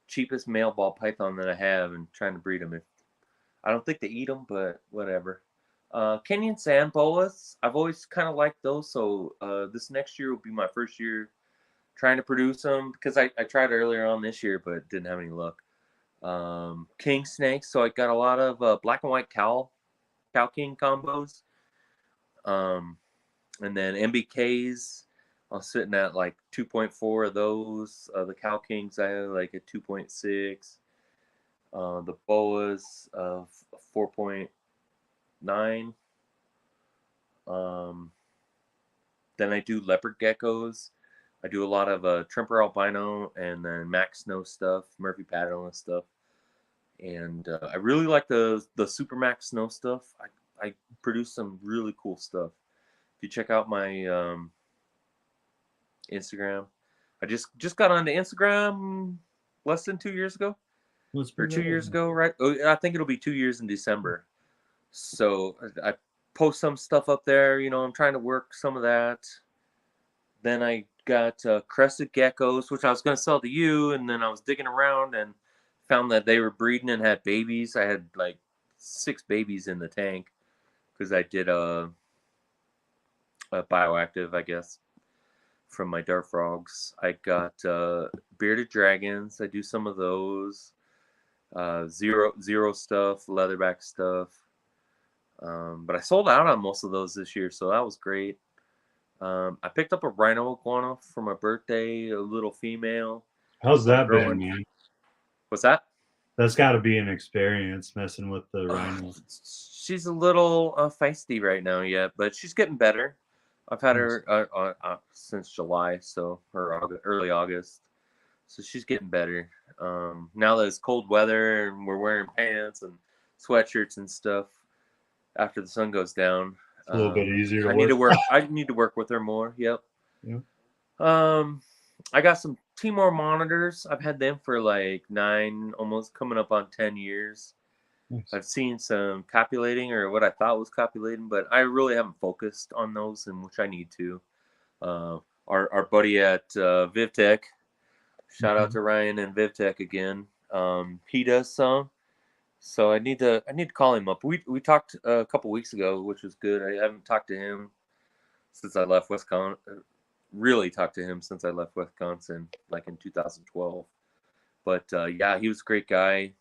cheapest male ball python that I have and trying to breed them. I don't think they eat them, but whatever. Kenyan sand boas, I've always kind of liked those. So this next year will be my first year trying to produce them, because I tried earlier on this year but didn't have any luck. King snakes, so I got a lot of black and white cow king combos. And then MBKs, I was sitting at like 2.4 of those. The Cow Kings, I had like a 2.6. The Boas of 4.9. Then I do leopard geckos. I do a lot of Trimper albino and then Max Snow stuff, Murphy pattern stuff. And I really like the Super Max Snow stuff. I produce some really cool stuff. If you check out my Instagram, I just got onto Instagram less than 2 years ago, or 2 years ago, right? I think it'll be 2 years in December. So I post some stuff up there. You know, I'm trying to work some of that. Then I got crested geckos, which I was going to sell to you, and then I was digging around and found that they were breeding and had babies. I had like 6 babies in the tank because I did a bioactive, I guess, from my dart frogs. I got bearded dragons. I do some of those. Zero stuff, leatherback stuff. But I sold out on most of those this year, so that was great. I picked up a rhino iguana for my birthday, a little female. How's that been, man? What's that? That's got to be an experience messing with the rhino. She's a little feisty right now yet, but she's getting better. I've had her since July, so early August. So she's getting better. Now that it's cold weather and we're wearing pants and sweatshirts and stuff after the sun goes down, it's a little bit easier to I need to work with her more. Yep. Yeah. I got some Timor monitors. I've had them for like 9, almost coming up on 10 years. Nice. I've seen some copulating, or what I thought was copulating, but I really haven't focused on those, and which I need to. Our buddy at VivTech, shout out to Ryan and VivTech again. He does some, so I need to call him up. We talked a couple weeks ago, which was good. I haven't talked to him since I left Wisconsin. Really talked to him since I left Wisconsin, like in 2012. But yeah, he was a great guy.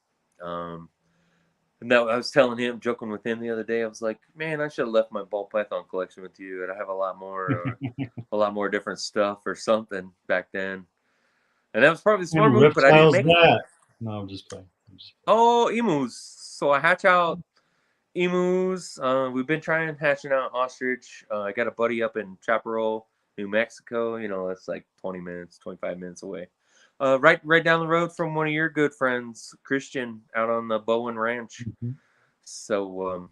And that I was telling him, joking with him the other day. I was like, man, I should have left my ball python collection with you, and I have a lot more, different stuff or something back then. And that was probably a smart move, but I didn't make it. No, I'm just playing. Oh, emus. So I hatch out emus. We've been hatching out ostrich. I got a buddy up in Chaparral New Mexico, you know, that's like 20 minutes, 25 minutes away. Right down the road from one of your good friends, Christian, out on the Bowen Ranch. Mhm. So,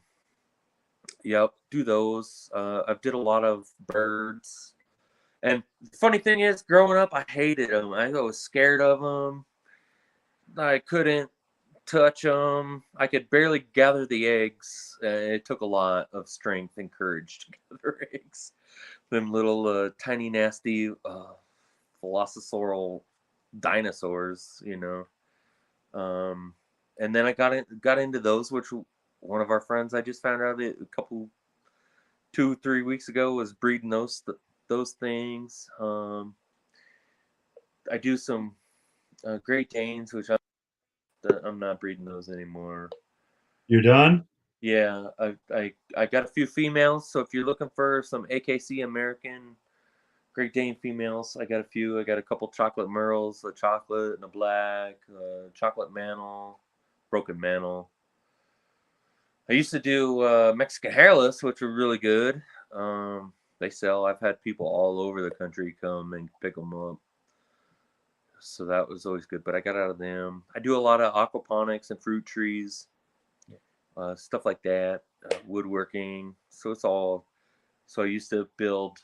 yep, do those. I did a lot of birds. And the funny thing is, growing up, I hated them. I was scared of them. I couldn't touch them. I could barely gather the eggs. It took a lot of strength and courage to gather eggs. Them little tiny, nasty velociraptor dinosaurs, you know. And then I got into those, which one of our friends I just found out a couple 2-3 weeks ago was breeding those things. I do some Great Danes, which I'm not breeding those anymore. You're done? Yeah, I got a few females. So if you're looking for some AKC American Great Dane females, I got a few. I got a couple chocolate merles, a chocolate and a black, chocolate mantle, broken mantle. I used to do Mexican hairless, which were really good. They sell. I've had people all over the country come and pick them up. So that was always good. But I got out of them. I do a lot of aquaponics and fruit trees, stuff like that, woodworking. So it's all. So I used to build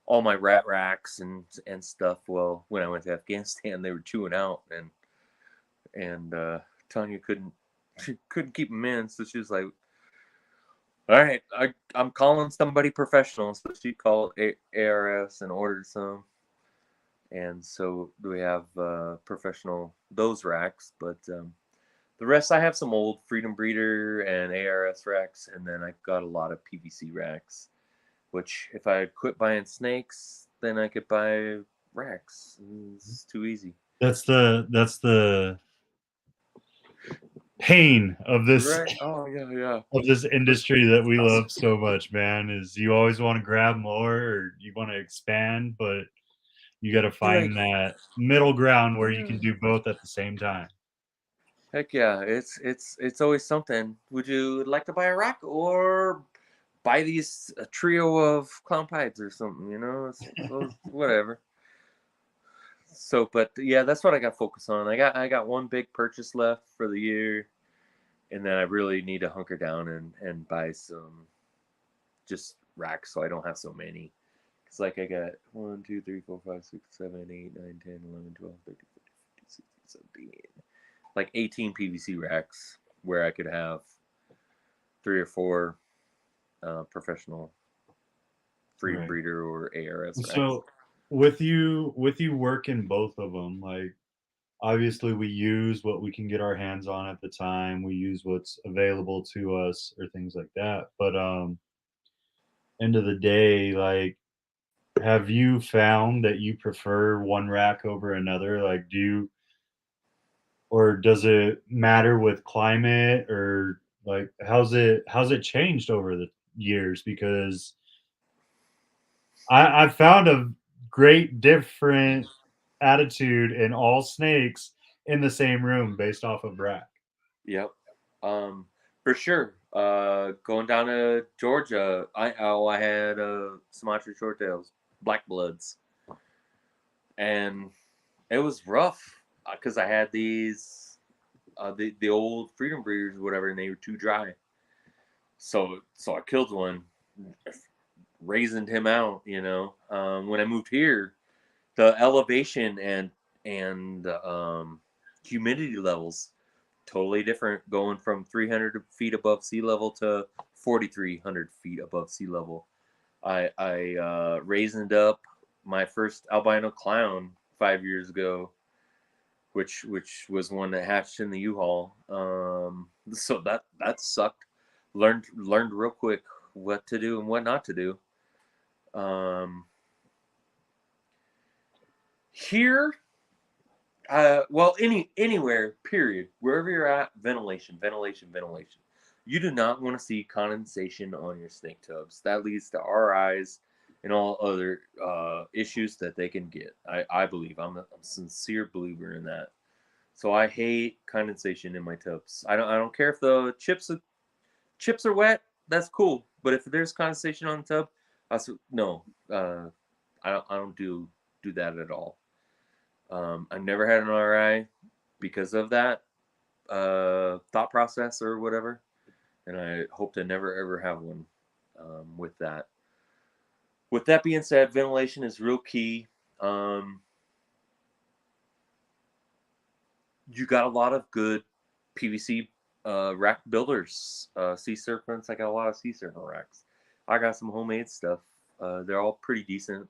all my rat racks and stuff. Well, when I went to Afghanistan, they were chewing out, and Tanya couldn't keep them in, so she was like, "All right, I'm calling somebody professional." So she called ARS and ordered some, and so we have professional those racks. But the rest, I have some old Freedom Breeder and ARS racks, and then I've got a lot of PVC racks. Which, if I had quit buying snakes, then I could buy racks. It's too easy. That's the pain of this Right? Oh yeah. of this industry that we love so much, man, is you always want to grab more or you want to expand, but you got to You're like, find that middle ground where you yeah. can do both at the same time. Heck yeah, it's always something. Would you like to buy a rack or buy these a trio of clown pieds or something? You know, whatever. So, but yeah, that's what I got focused on. I got one big purchase left for the year, and then I really need to hunker down and buy some just racks so I don't have so many. It's like I got 1, 2, 3, 4, 5, 6, 7, 8, 9, 10, 11, 12, 13, 14, 15, 16, 17, like 18 PVC racks where I could have 3 or 4 professional Freedom Right. Breeder or ARS racks. So with you working both of them, like obviously we use what we can get our hands on at the time. We use what's available to us or things like that. But end of the day, like have you found that you prefer one rack over another? Like do you or does it matter with climate or like how's it changed over the years? Because I've found a great different attitude in all snakes in the same room based off of rack. Yep. For sure. Going down to Georgia, I had Sumatra shorttails, black bloods, and it was rough because I had these the old Freedom Breeders or whatever, and they were too dry. So I killed one, raisined him out. You know, when I moved here, the elevation and humidity levels totally different, going from 300 feet above sea level to 4,300 feet above sea level. I raisined up my first albino clown 5 years ago, which was one that hatched in the U-Haul. So that sucked. Learned real quick what to do and what not to do. Here, well, anywhere, period, wherever you're at, ventilation. You do not want to see condensation on your snake tubs. That leads to RIs and all other issues that they can get. I believe I'm a sincere believer in that. So I hate condensation in my tubs. I don't care if the chips are wet. That's cool. But if there's condensation on the tub, No, I don't do that at all. I never had an RI because of that thought process or whatever, and I hope to never ever have one with that. With that being said, ventilation is real key. You got a lot of good PVC rack builders. Sea serpents. I got a lot of sea serpent racks. I got some homemade stuff. They're all pretty decent.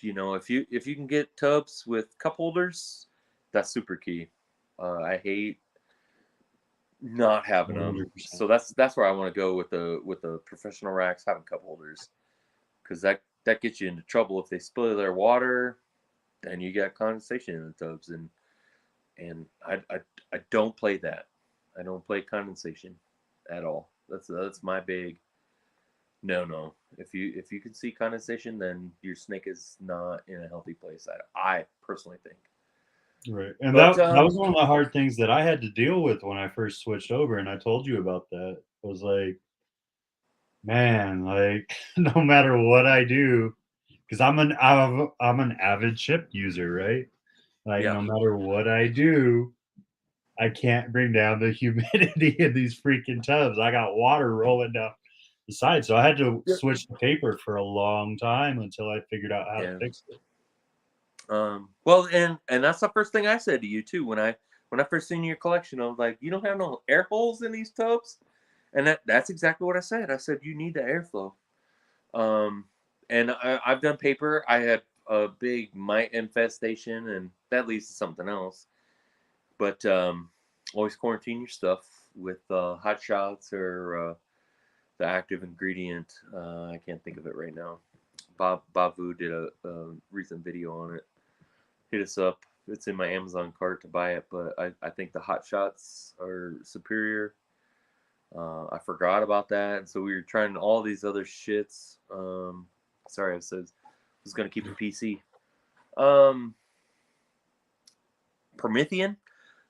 If you can get tubs with cup holders, that's super key. I hate not having them, 100%. so that's where I want to go with the professional racks, having cup holders, because that gets you into trouble if they spill their water, then you got condensation in the tubs, and I don't play that. I don't play condensation at all. That's my big no. If you can see condensation, then your snake is not in a healthy place. I personally think. Right. And But that was one of the hard things that I had to deal with when I first switched over, and I told you about that. I was like, man, like no matter what I do, because I'm an avid chip user, right? Like yeah, no matter what I do, I can't bring down the humidity in these freaking tubs. I got water rolling down the side, so I had to yeah, switch the paper for a long time until I figured out how to yeah. fix it. Well, and that's the first thing I said to you too when I first seen your collection. I was like, you don't have no air holes in these tubs, and that's exactly what I said. I said you need the airflow. Um, and I've done paper. I had a big mite infestation, and that leads to something else. But always quarantine your stuff with hot shots or the active ingredient. I can't think of it right now. Babu did a recent video on it. Hit us up. It's in my Amazon cart to buy it, but I think the hot shots are superior. I forgot about that, and so we were trying all these other shits. Sorry, I was gonna keep it PC. Promethean.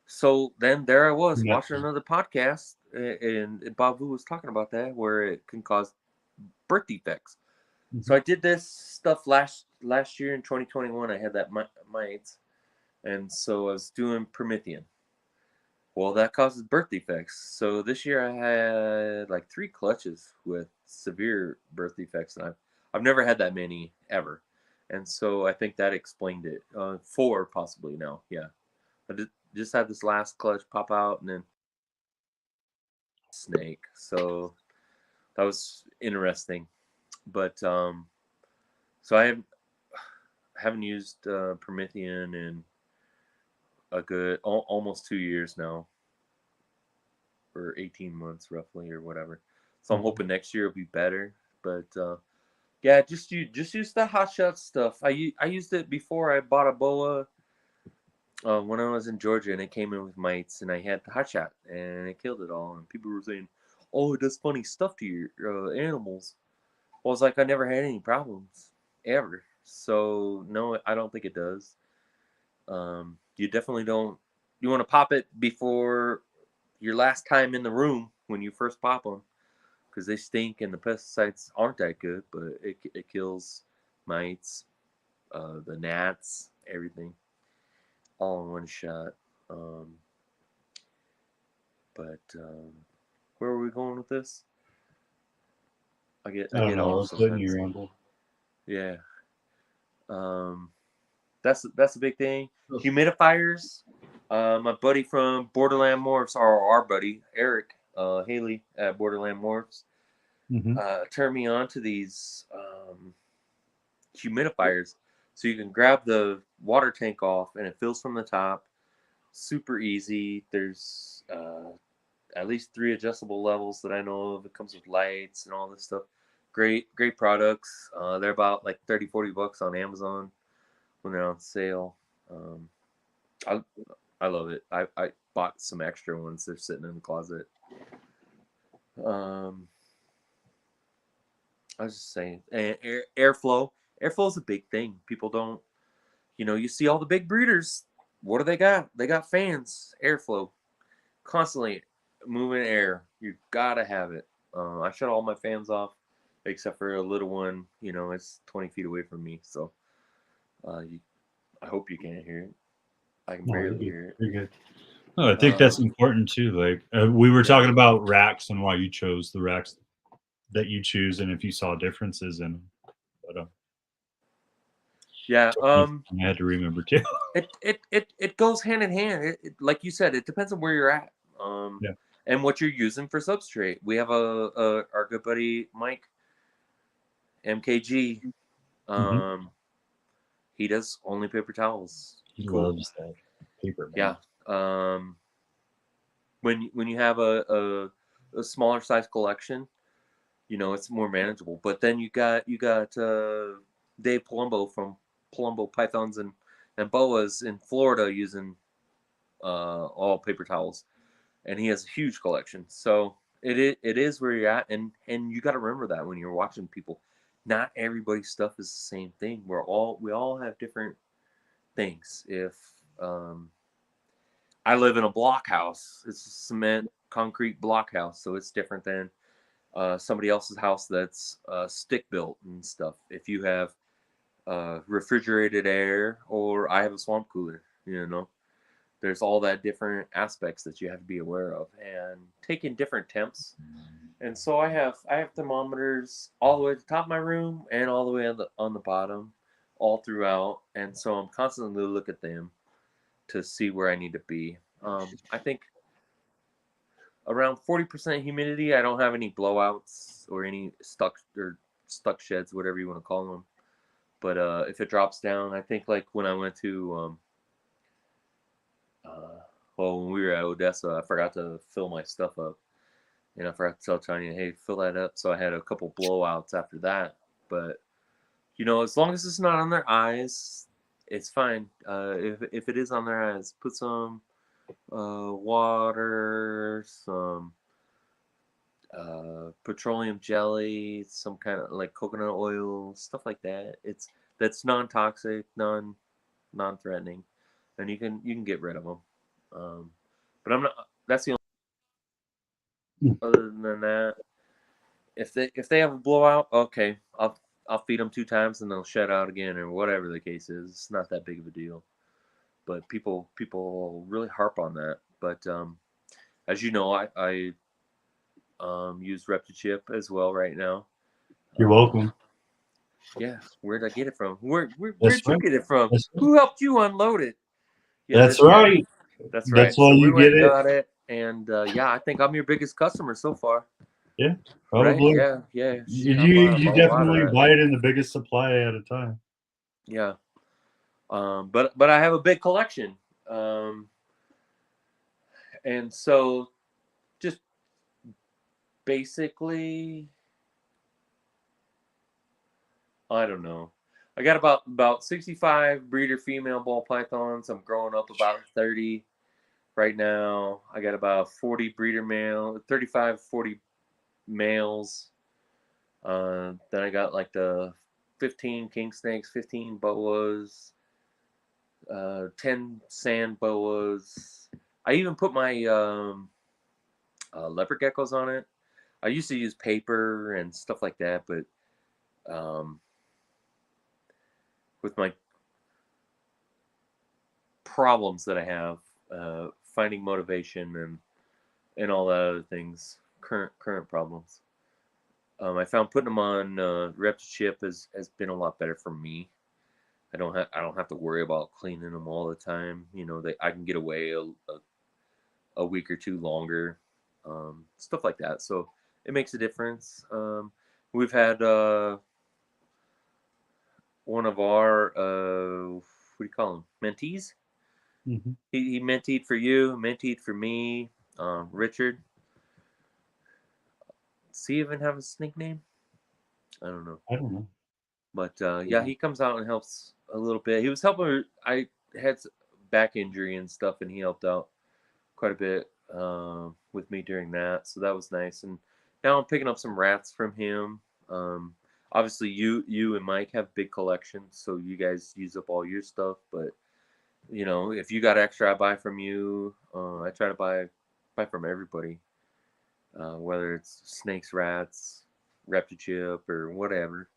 So then there I was watching another podcast, and Babu was talking about that where it can cause birth defects. So I did this stuff last year in 2021. I had that mites, and so I was doing Promethean. Well, that causes birth defects. So this year I had like 3 clutches with severe birth defects, and I've never had that many ever, and so I think that explained it. 4 possibly now. Yeah, I just had this last clutch pop out, and then snake. So that was interesting, but so I haven't used Promethean in a good almost 2 years now, or 18 months roughly, or whatever. So I'm hoping next year will be better. But yeah, just use the hot shot stuff. I used it before I bought a boa when I was in Georgia, and it came in with mites, and I had the hot shot, and it killed it all. And people were saying, "Oh, it does funny stuff to your animals." Well, I was like, I never had any problems ever. So no, I don't think it does. You definitely don't. You want to pop it before your last time in the room when you first pop them, because they stink and the pesticides aren't that good. But it kills mites, the gnats, everything, all in one shot. But where are we going with this? I get I don't know. off Let's let sometimes. you ramble. Yeah. That's a big thing. Humidifiers. My buddy from Borderland Morphs, or our buddy Eric Haley at Borderland Morphs, turned me on to these humidifiers. So you can grab the water tank off, and it fills from the top. Super easy. There's at least 3 adjustable levels that I know of. It comes with lights and all this stuff. Great products. They're about like $30-40 on Amazon when they're on sale. I love it. I bought some extra ones. They're sitting in the closet. I was just saying, and airflow. Airflow is a big thing. People don't, you see all the big breeders. What do they got? They got fans, airflow, constantly moving air. You gotta have it. I shut all my fans off except for a little one. You know, it's 20 feet away from me, so I hope you can't hear it. I can barely hear it. Pretty good. Oh, I think that's important too. Like we were talking about racks and why you chose the racks that you choose, and if you saw differences in them. But yeah, I had to remember too. it goes hand in hand. Like you said, it depends on where you're at. Yeah. And what you're using for substrate. We have our good buddy Mike, MKG. He does only paper towels. He loves that paper, man. Yeah. When you have a smaller size collection, you know, it's more manageable. But then you got Dave Palumbo from Palumbo Pythons and Boas in Florida using all paper towels, and he has a huge collection. So it is where you're at, and you got to remember that when you're watching people. Not everybody's stuff is the same thing. We all have different things. If I live in a block house, it's a cement concrete block house, so it's different than somebody else's house that's stick built and stuff. If you have refrigerated air, or I have a swamp cooler, you know, there's all that different aspects that you have to be aware of and taking different temps. And so I have thermometers all the way to the top of my room and all the way on the bottom, all throughout. And so I'm constantly looking at them to see where I need to be. I think around 40% humidity. I don't have any blowouts or any stuck sheds, whatever you want to call them. But if it drops down, I think like when I went to when we were at Odessa, I forgot to fill my stuff up. And I forgot to tell Tanya, hey, fill that up. So I had a couple blowouts after that. But, you know, as long as it's not on their eyes, it's fine. If it is on their eyes, put some water, some petroleum jelly, some kind of like coconut oil, stuff like that. That's non-toxic, non-threatening, and you can get rid of them. But I'm not. That's the only. Other than that, if they have a blowout, okay, I'll feed them 2 times and they'll shed out again or whatever the case is. It's not that big of a deal. But people really harp on that. But as you know, I use ReptiChip as well right now. You're welcome. Yeah, where'd I get it from? Where'd you get it from? That's Who helped you unload it? Yeah, That's right. That's right. That's why So you we went get and it. got it, and yeah, I think I'm your biggest customer so far. Yeah, probably. Right? Yeah. You definitely buy it in the biggest supply at a time. Yeah. But I have a big collection, and so just basically, I don't know. I got about 65 breeder female ball pythons. I'm growing up about 30 right now. I got about 40 breeder male, 35, 40 males. Then I got like the 15 king snakes, 15 boas, 10 sand boas. I even put my leopard geckos on it. I used to use paper and stuff like that, but with my problems that I have, finding motivation and all the other things, current problems. I found putting them on ReptiChip has been a lot better for me. I don't have to worry about cleaning them all the time. You know, I can get away a week or 2 longer, stuff like that. So it makes a difference. We've had one of our what do you call them, mentees? Mm-hmm. He menteed for you, menteed for me, Richard. Does he even have a snake name? I don't know. But yeah, he comes out and helps a little bit. He was helping. I had back injury and stuff, and he helped out quite a bit with me during that. So that was nice. And now I'm picking up some rats from him. Obviously, you and Mike have big collections, so you guys use up all your stuff. But you know, if you got extra, I buy from you. I try to buy from everybody. whether it's snakes, rats, REPTILE, or whatever.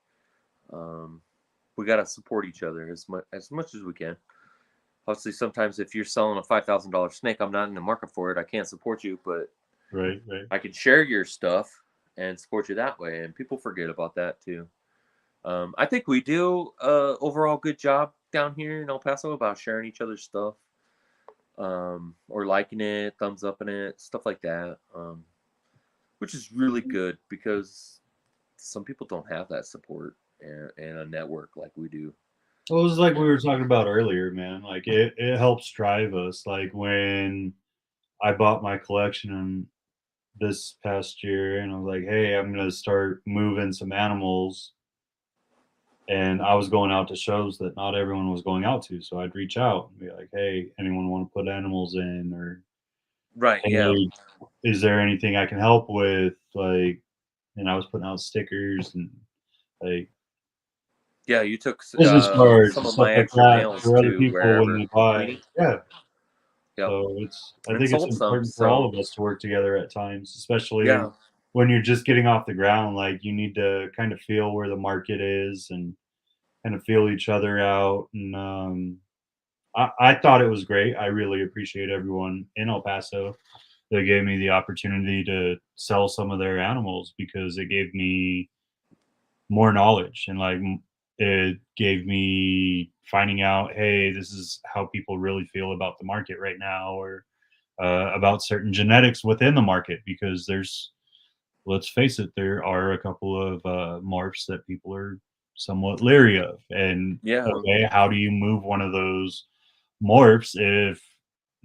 We got to support each other as much as we can. Obviously, sometimes if you're selling a $5,000 snake, I'm not in the market for it. I can't support you, but Right. I can share your stuff and support you that way. And people forget about that too. I think we do overall good job down here in El Paso about sharing each other's stuff, or liking it, thumbs up in it, stuff like that, which is really good because some people don't have that support and a network like we do. Well, it was like we were talking about earlier, man. Like it helps drive us. Like when I bought my collection this past year, and I was like, hey, I'm gonna start moving some animals. And I was going out to shows that not everyone was going out to, so I'd reach out and be like, hey, anyone want to put animals in, or Right. Yeah. hey, is there anything I can help with? Like, and I was putting out stickers and like Yeah. You took business cards some and of stuff my like extra that mails for other to people when wherever they buy. meeting. Yeah. Yep. So I And think it's sold some. important for all So of us to work together at times, especially yeah. when you're just getting off the ground. Like you need to kind of feel where the market is and kind of feel each other out. And I thought it was great. I really appreciate everyone in El Paso that gave me the opportunity to sell some of their animals because it gave me more knowledge and like it gave me finding out, hey, this is how people really feel about the market right now, or about certain genetics within the market, because there's, let's face it, there are a couple of morphs that people are somewhat leery of. And Yeah. okay, how do you move one of those morphs if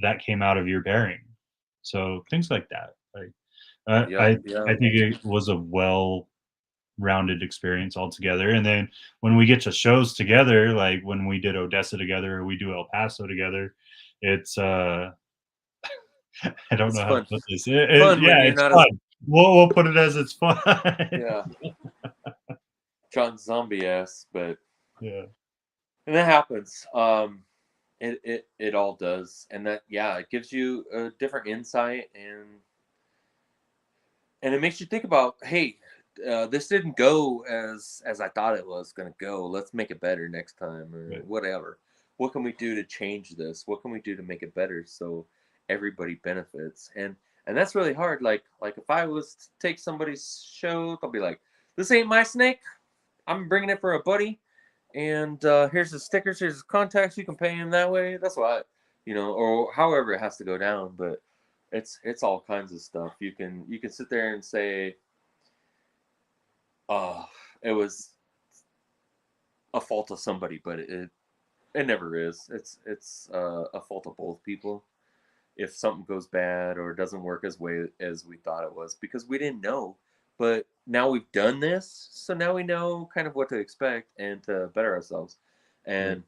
that came out of your pairing? So things like that. Like Yep. I Yeah. think it was a well rounded experience altogether. And then when we get to shows together, like when we did Odessa together or we do El Paso together, it's I don't It's know how to fun. put this. Fun when Yeah, you're it's not as fun. We'll put it as it's fun. yeah John Zombie ass, but Yeah. and that happens. It all does, and that it gives you a different insight and it makes you think about, hey, this didn't go as I thought it was going to go. Let's make it better next time, or Right. whatever. What can we do to change this? What can we do to make it better so everybody benefits? And that's really hard. Like if I was to take somebody's show, I'll be like, this ain't my snake. I'm bringing it for a buddy, and here's the stickers, here's his contacts. You can pay him that way. That's what or however it has to go down. But it's all kinds of stuff. You can sit there and say, oh, it was a fault of somebody, but it never is. It's a fault of both people if something goes bad or doesn't work as way as we thought it was, because we didn't know. But now we've done this, so now we know kind of what to expect and to better ourselves. Right.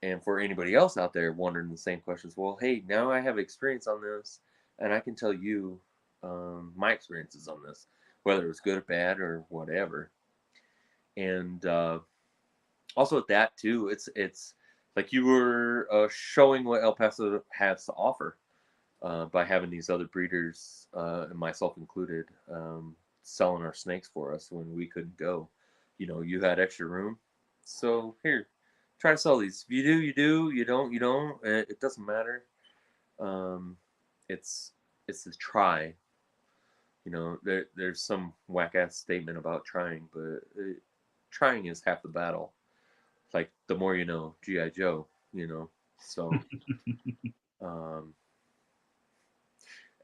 And for anybody else out there wondering the same questions, well, hey, now I have experience on this, and I can tell you my experiences on this, whether it was good or bad or whatever. And also with that too, it's like you were showing what El Paso has to offer by having these other breeders, and myself included, selling our snakes for us when we couldn't go. You had extra room, so here, try to sell these. If you do, you do. You don't, you don't. It doesn't matter. Um, it's it's a try. There's some whack ass statement about trying, but trying is half the battle. Like the more you know, GI Joe. So. Um,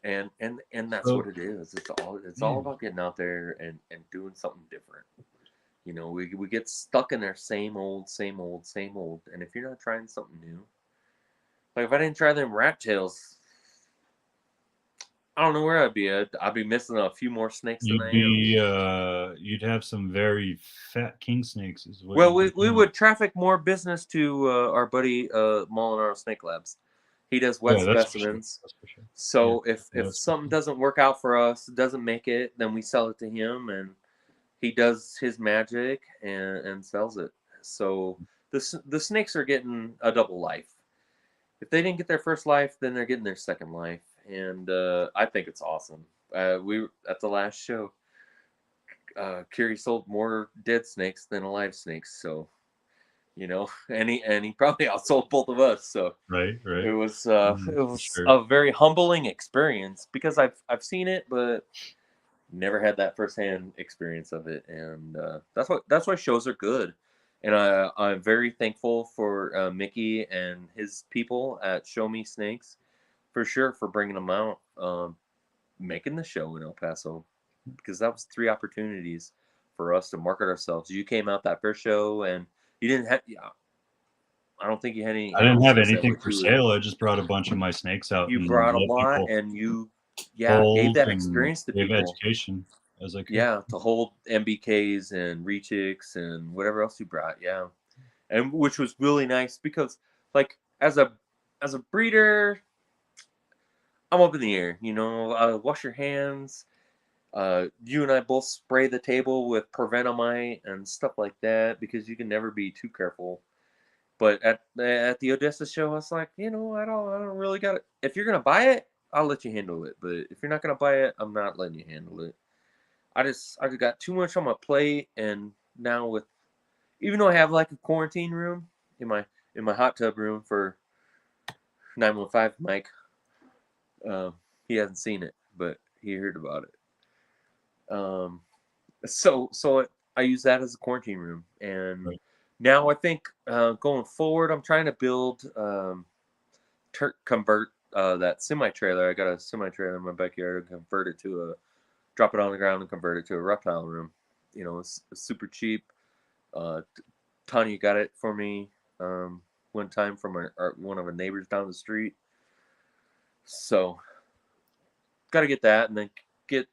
and that's So what it is. It's all yeah. about getting out there and doing something different. We get stuck in our same old, same old, same old. And if you're not trying something new, like if I didn't try them rat tails, I don't know where I'd be at. I'd be missing a few more snakes than You'd I am. be you'd have some very fat king snakes is what Well, you'd we, be we doing. would traffic more business to our buddy Molinaro Snake Labs. He does wet Yeah, that's for sure. specimens. That's for sure. Yeah, So if that's for something sure. doesn't work out for us, doesn't make it, then we sell it to him, and he does his magic and sells it. So the snakes are getting a double life. If they didn't get their first life, then they're getting their second life, and I think it's awesome. We were at the last show. Kerry sold more dead snakes than alive snakes, so and he probably outsold both of us. So Right. it For was sure. a very humbling experience because I've seen it, but never had that firsthand experience of it, and that's why shows are good. And I'm very thankful for Mickey and his people at Show Me Snakes, for sure, for bringing them out, making the show in El Paso, because that was 3 opportunities for us to market ourselves. You came out that first show, and you didn't have. Yeah, I don't think you had any I didn't animals have to sell anything with for you. sale. I just brought a bunch of my snakes out You and brought a let lot, people and you, yeah, gave hold that and experience to gave people. education as I could. Yeah, to hold MBKs and rechicks and whatever else you brought. Yeah, and which was really nice because, like, as a breeder, I'm up in the air. Wash your hands. You and I both spray the table with Prevenamite and stuff like that because you can never be too careful. But at the Odessa show, I was like, I don't really got it. If you're gonna buy it, I'll let you handle it. But if you're not gonna buy it, I'm not letting you handle it. I got too much on my plate, and now with even though I have like a quarantine room in my hot tub room for 915 Mike, um, he hasn't seen it, but he heard about it. So I use that as a quarantine room, and Right. now I think going forward, I'm trying to build convert that semi trailer. I got a semi trailer in my backyard. Convert it to drop it on the ground and convert it to a reptile room. It's super cheap. Uh, Tanya got it for me one time from one of our neighbors down the street. So got to get that, and then get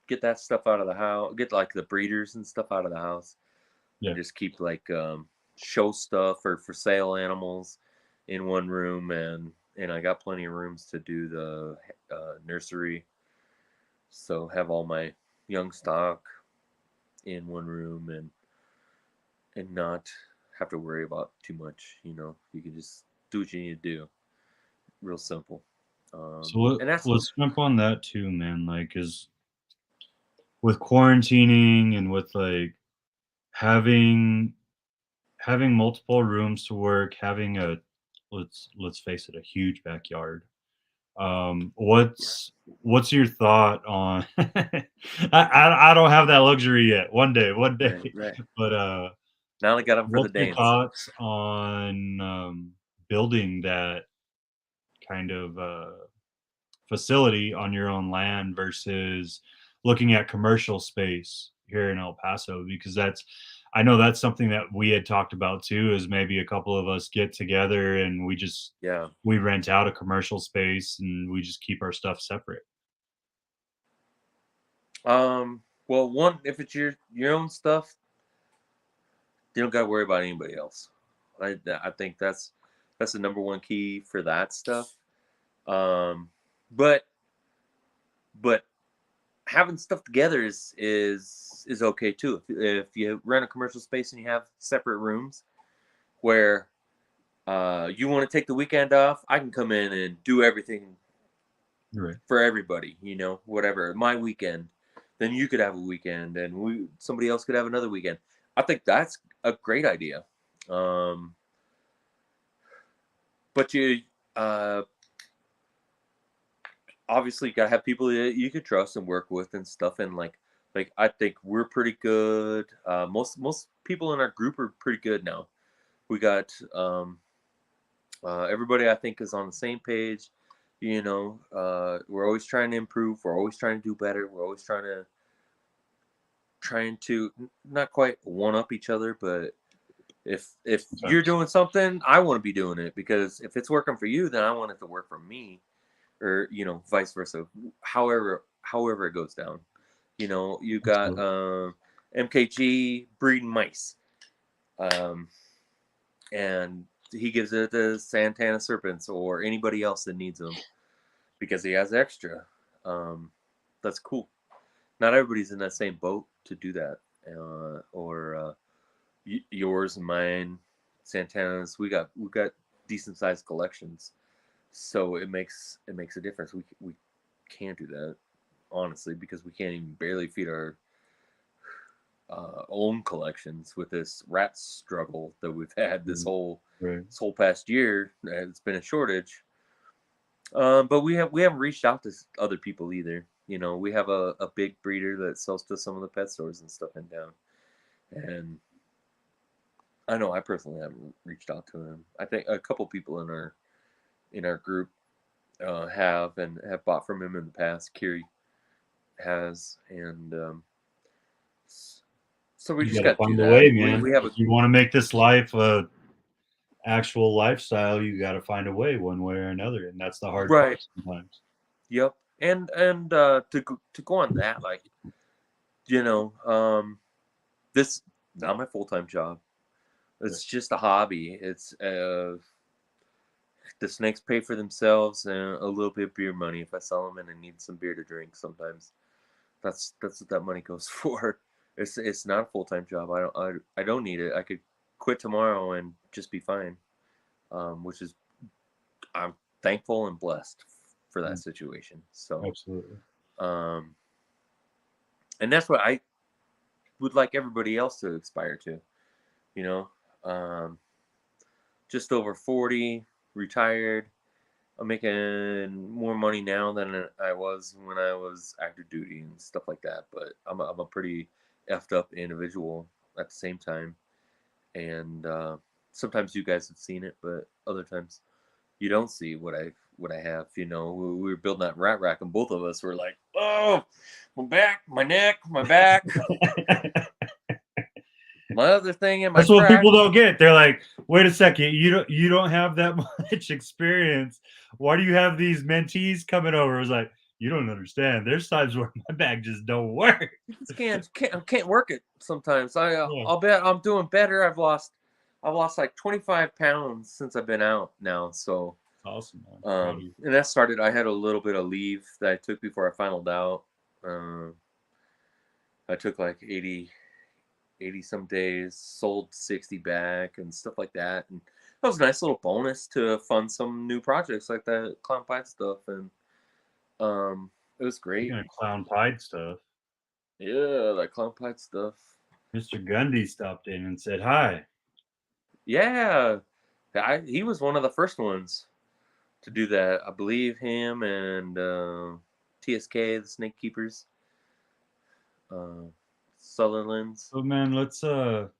get that stuff out of the house. Get like the breeders and stuff out of the house, Yeah. and just keep like show stuff or for sale animals in one room, and I got plenty of rooms to do the nursery. So have all my young stock in one room, and not have to worry about too much. You can just do what you need to do. Real simple. So And that's let's jump on that too, man. Like, is with quarantining and with like having having multiple rooms to work, having a let's face it, a huge backyard. What's your thought on I don't have that luxury yet. One day. right, right. But Now I got them for the what's your dance. thoughts on building that kind of facility on your own land versus looking at commercial space here in El Paso? Because I know that's something that we had talked about too, is maybe a couple of us get together and Yeah. we rent out a commercial space and we just keep our stuff separate. Well, one, if it's your own stuff, you don't got to worry about anybody else. I think that's the number one key for that stuff. Um, but but having stuff together is okay too. If you rent a commercial space and you have separate rooms where you want to take the weekend off, I can come in and do everything Right. for everybody. Whatever my weekend, then you could have a weekend, and somebody else could have another weekend. I think that's a great idea. Um, but you obviously got to have people that you could trust and work with and stuff. And like I think we're pretty good. Most people in our group are pretty good now. We got everybody I think is on the same page. We're always trying to improve. We're always trying to do better. We're always trying to not quite one up each other, but if you're doing something, I want to be doing it, because if it's working for you, then I want it to work for me, or vice versa. However it goes down. You got Absolutely. MKG breeding mice, um, and he gives it to Santana Serpents or anybody else that needs them because he has extra. That's cool. Not everybody's in that same boat to do that, or yours and mine, Santana's. We got decent sized collections, so it makes a difference. We can't do that. honestly, because we can't even barely feed our own collections with this rat struggle that we've had this whole past year. It's been a shortage. But we haven't reached out to other people either. You know, we have a big breeder that sells to some of the pet stores and stuff in town, and I know I personally haven't reached out to him. I think a couple people in our group have bought from him in the past. Kiri has, and so we You just got to got to do find a that. way, man. We have a If you want to make this life a actual lifestyle, you got to find a way one way or another, and that's the hard part sometimes. Yep, and to go on that, like, you know, this not my full-time job. It's just a hobby. It's the snakes pay for themselves and a little bit of beer money if I sell them and I need some beer to drink sometimes. That's what that money goes for. It's not a full-time job. I don't need it. I could quit tomorrow and just be fine. Which is I'm thankful and blessed for that situation. So absolutely. And that's what I would like everybody else to aspire to, you know. Just over 40, retired. I'm making more money now than I was when I was active duty and stuff like that. But I'm a pretty effed up individual at the same time. And sometimes you guys have seen it, but other times you don't see what I have. You know, we were building that rat rack, and both of us were like, "Oh, my back, my neck, my back, my other thing in my." That's what people don't get. They're like, "Wait a second, you don't have that much experience. Why do you have these mentees coming over?" It's like, you don't understand. There's times where my back just don't work. Can't work it sometimes. I'll bet I'm doing better. I've lost like 25 pounds since I've been out now. So awesome, man. And that started. I had a little bit of leave that I took before I finaled out. I took like 80 some days, sold 60 back and stuff like that. And that was a nice little bonus to fund some new projects like that Clown Pie stuff. And it was great. Clown Pied stuff. Yeah, that Clown Pie stuff. Mr. Gundy stopped in and said hi. Yeah, he was one of the first ones to do that. I believe him and TSK, the Snake Keepers, Sutherland's. So man, let's talk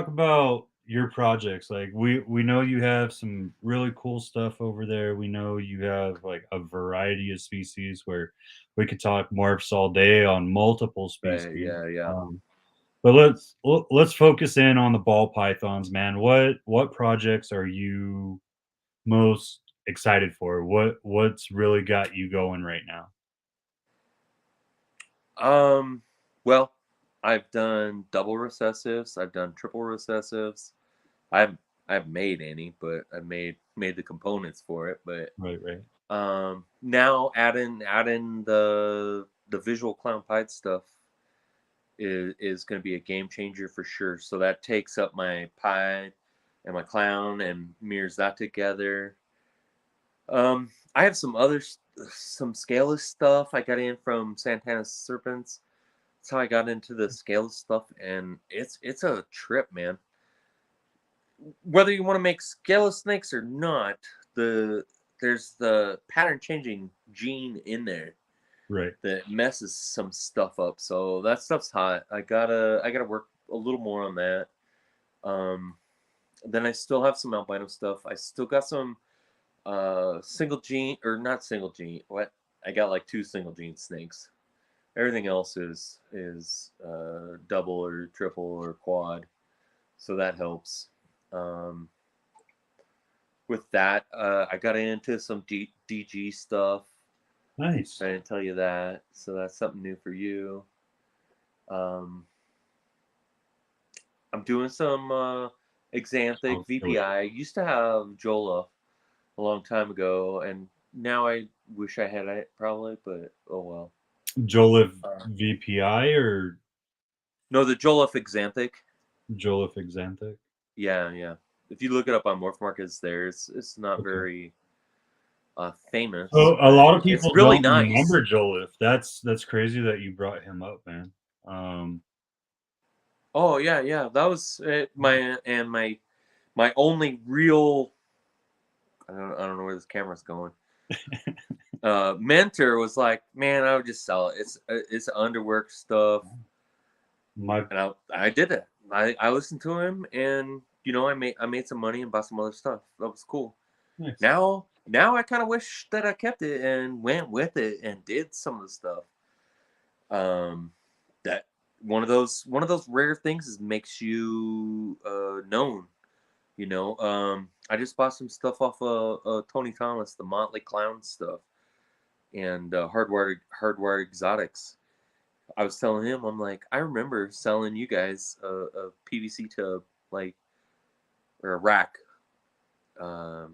about your projects. Like we know you have some really cool stuff over there. We know you have like a variety of species where we could talk morphs all day on multiple species. Yeah. But let's focus in on the ball pythons, man. What projects are you most excited for? What's really got you going right now? Well, I've done double recessives. I've done triple recessives. I haven't made any, but I've made the components for it. But right. Now adding the visual Clown Pied stuff is going to be a game changer for sure. So that takes up my Pied and my Clown and mirrors that together. I have some scaleless stuff I got in from Santana's Serpents. That's how I got into the scaleless stuff, and it's a trip, man. Whether you want to make scaleless snakes or not, there's the pattern changing gene in there, right, that messes some stuff up. So that stuff's hot. I gotta work a little more on that. Then I still have some albino stuff. I still got some single gene, or not single gene. What? I got like 2 single gene snakes. Everything else is double or triple or quad. So that helps. With that, I got into some DG stuff. Nice. I didn't tell you that, so that's something new for you. I'm doing some Xanthic VPI. I used to have Jola a long time ago, and now I wish I had it probably, but oh well. Jolif VPI or no, the Jolif Xanthic. Jolif Xanthic. Yeah. If you look it up on MorphMarket, it's there. It's not very famous. So a lot of It's people really don't nice. remember Joliffe. That's crazy that you brought him up, man. Oh yeah. That was my only real. I don't know where this camera's going. Mentor was like, man, I would just sell it. It's underwork stuff, and I did it. I listened to him, and I made some money and bought some other stuff. That was cool. Nice. Now I kind of wish that I kept it and went with it and did some of the stuff. That one of those rare things is makes you known. I just bought some stuff off of Tony Thomas, the Motley Clown stuff, and Hardwired Exotics. I was telling him, I'm like, I remember selling you guys a PVC tub, like, or a rack. Oh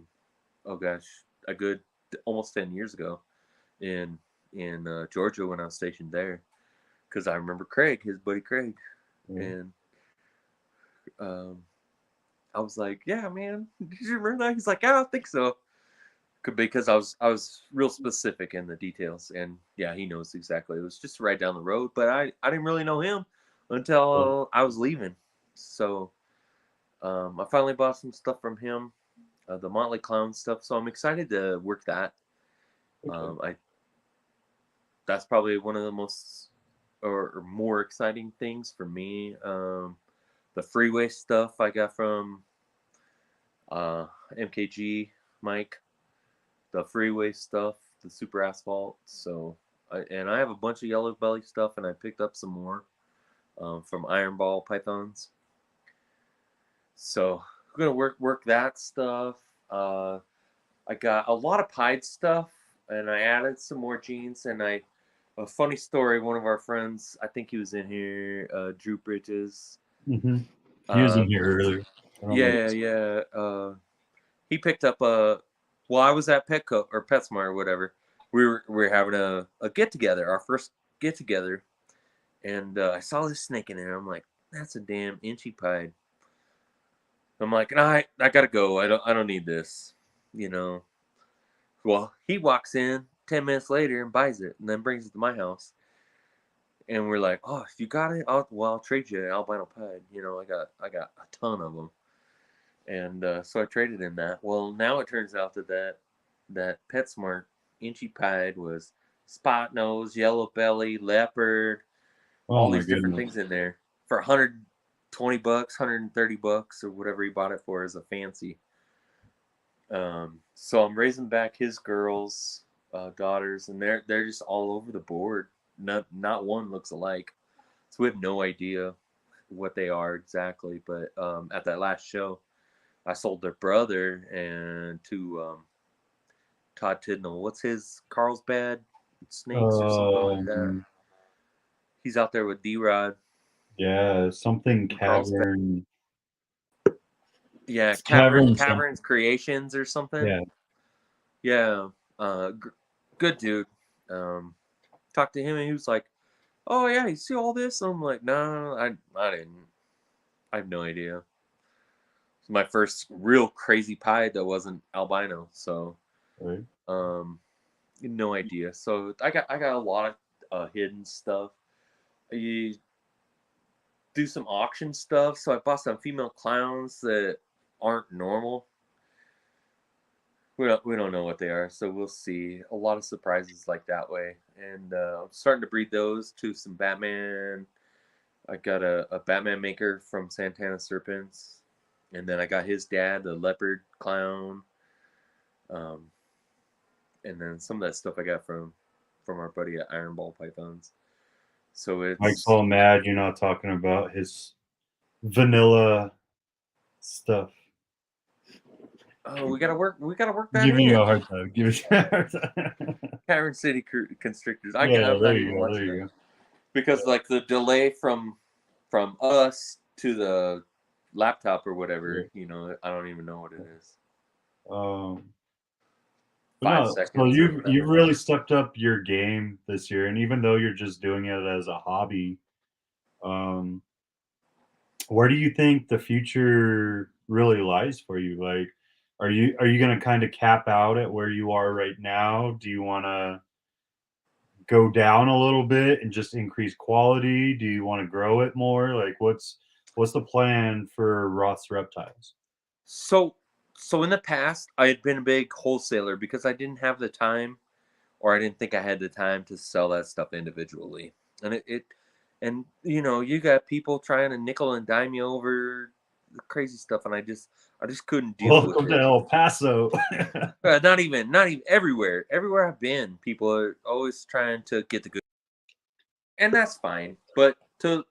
gosh, a good almost 10 years ago, in Georgia when I was stationed there, because I remember Craig, his buddy Craig, and I was like, yeah, man, did you remember that? He's like, I don't think so. Because I was real specific in the details, and yeah, he knows exactly. It was just right down the road, but I didn't really know him until I was leaving. So I finally bought some stuff from him, the Motley Clown stuff. So I'm excited to work that. That's probably one of the most or more exciting things for me. The freeway stuff I got from MKG Mike. The freeway stuff, the super asphalt. So, and I have a bunch of yellow belly stuff, and I picked up some more from Iron Ball pythons. So we're gonna work that stuff. I got a lot of pied stuff, and I added some more jeans. And a funny story. One of our friends, I think he was in here, Drew Bridges. Mm-hmm. He was in here earlier. Yeah. He picked up a. Well, I was at Petco or PetSmart or whatever. We were having a get together, our first get together, and I saw this snake in there. I'm like, that's a damn inchy pied. I'm like, I gotta go. I don't need this, Well, he walks in 10 minutes later and buys it, and then brings it to my house. And we're like, oh, if you got it, I'll trade you an albino pied. I got a ton of them. And so I traded him that. Well, now it turns out that PetSmart inchy pied was spot nose, yellow belly, leopard, all these different things in there for $120, $130, or whatever he bought it for as a fancy. So I'm raising back his girls, daughters, and they're just all over the board. Not one looks alike, so we have no idea what they are exactly. But at that last show, I sold their brother and to Todd Tidnall. What's his Carlsbad Snakes or something like that? He's out there with D-Rod. Yeah, something Cavern. Yeah, Caverns Creations or something. Yeah. Good dude. Talked to him and he was like, "Oh yeah, you see all this?" I'm like, "No, I didn't. I have no idea." It's my first real crazy pied that wasn't albino, so no idea. So I got a lot of hidden stuff. You do some auction stuff, so I bought some female clowns that aren't normal. We don't know what they are, so we'll see. A lot of surprises like that way, and I'm starting to breed those to some Batman. I got a Batman maker from Santana Serpents, and then I got his dad, the leopard clown, and then some of that stuff I got from our buddy at Iron Ball Pythons. So it's Mike's all mad you're not talking about his vanilla stuff. Oh, we gotta work that Giving in. you a hard time. Giving you a hard time. Cavern City Constrictors. I'm there not you even go. watching There you them. go. Because like the delay from us to the laptop or whatever, I don't even know what it is. 5 seconds. So you've really stepped up your game this year, and even though you're just doing it as a hobby, where do you think the future really lies for you? Like, Are you going to kind of cap out at where you are right now? Do you want to go down a little bit and just increase quality? Do you want to grow it more? Like what's the plan for Roths Reptiles? So in the past, I had been a big wholesaler because I didn't have the time, or I didn't think I had the time to sell that stuff individually. And and you got people trying to nickel and dime you over the crazy stuff, and I just couldn't deal with Welcome to it. El Paso. Not even everywhere. Everywhere I've been, people are always trying to get the good, and that's fine. But to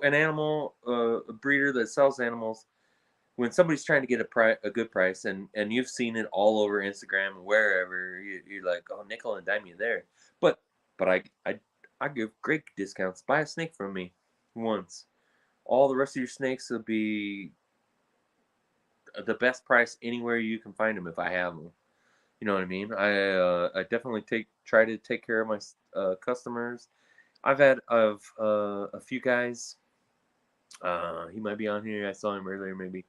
an animal, a breeder that sells animals, when somebody's trying to get a good price, and you've seen it all over Instagram and wherever, you're like, oh, nickel and dime you there. But I give great discounts. Buy a snake from me once. All the rest of your snakes will be the best price anywhere you can find them if I have them. You know what I mean? I definitely try to take care of my customers. I've had a few guys. He might be on here. I saw him earlier, maybe.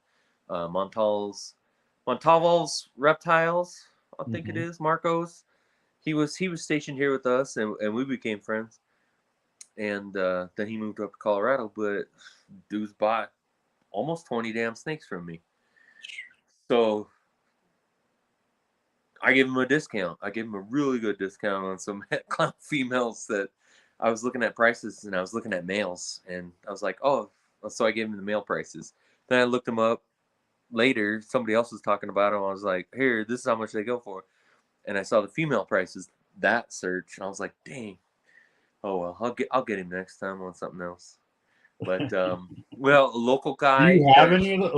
Montalvo's Reptiles, I think it is. Marcos. He was stationed here with us, and we became friends. And then he moved up to Colorado, but dude's bought almost 20 damn snakes from me. So I gave him a discount. I gave him a really good discount on some clown females that I was looking at prices, and I was looking at males, and I was like, oh, so I gave him the male prices. Then I looked them up later. Somebody else was talking about them. I was like, here, this is how much they go for. And I saw the female prices, that search, and I was like, dang. Oh well, I'll get him next time on something else. But well, a local guy. Do you have any of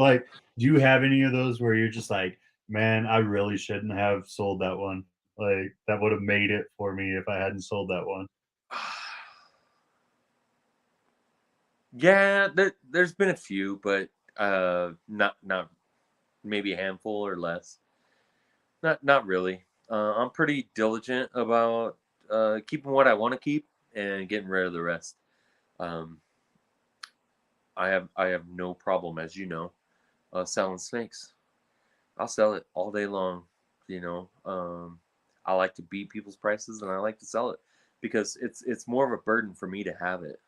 do you have any of those where you're just like, man, I really shouldn't have sold that one. Like that would have made it for me if I hadn't sold that one. Yeah, there's been a few, but not maybe a handful or less. Not really. I'm pretty diligent about keeping what I want to keep and getting rid of the rest. I have no problem, as you know, selling snakes. I'll sell it all day long. I like to beat people's prices, and I like to sell it because it's more of a burden for me to have it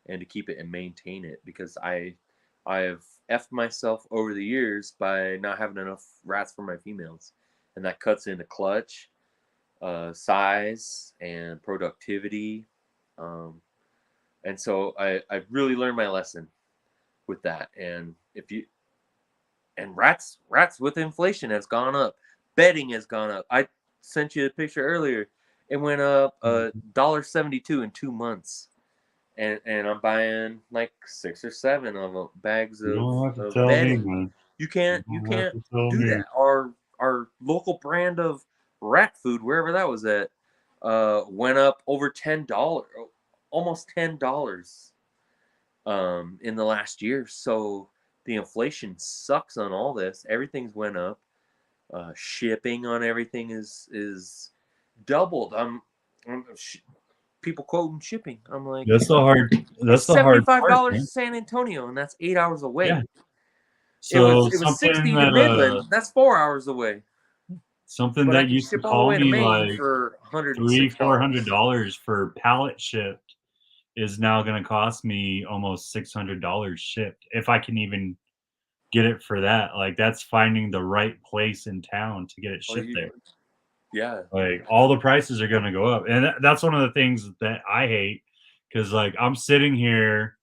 and to keep it and maintain it, because I have effed myself over the years by not having enough rats for my females, and that cuts into clutch, size, and productivity. And so I've really learned my lesson with that. And rats with inflation has gone up. Bedding has gone up. I sent you a picture earlier. It went up $1.72 in 2 months. And I'm buying like 6 or 7 of them, bags You don't have to of tell me, bedding. man. You can't do that. Our local brand of rat food, wherever that was at, went up over $10, almost $10 in the last year. So the inflation sucks on all this. Everything's went up. Shipping on everything is doubled. People quoting shipping. I'm like, That's the hard $75 part, to man. San Antonio, and that's 8 hours away. Yeah. It So was something 60 to that Midland. That's 4 hours away. something But I that can used to ship all the call way to me Maine like for $300-400 $106. for pallet shipped is now going to cost me almost $600 shipped if I can even get it for that. Like that's finding the right place in town to get it shipped there. Yeah. Like all the prices are going to go up, and that's one of the things that I hate, because like I'm sitting here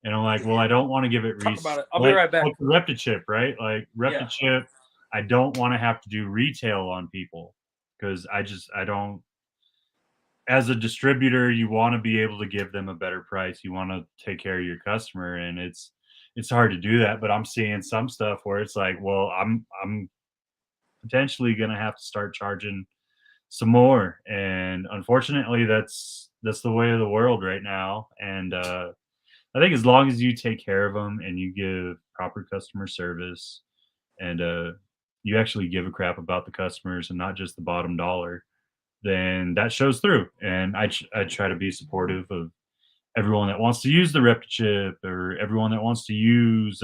and I'm like, well, I don't want to give it Talk about it. I'll like, be right back. like ReptiChip, right? Like ReptiChip, I don't want to have to do retail on people because I don't. As a distributor, you want to be able to give them a better price. You want to take care of your customer, and it's hard to do that. But I'm seeing some stuff where it's like, well, I'm potentially gonna have to start charging some more, and unfortunately, that's the way of the world right now. And I think as long as you take care of them and you give proper customer service, and you actually give a crap about the customers and not just the bottom dollar, then that shows through. And I try to be supportive of everyone that wants to use the ReptiChip, or everyone that wants to use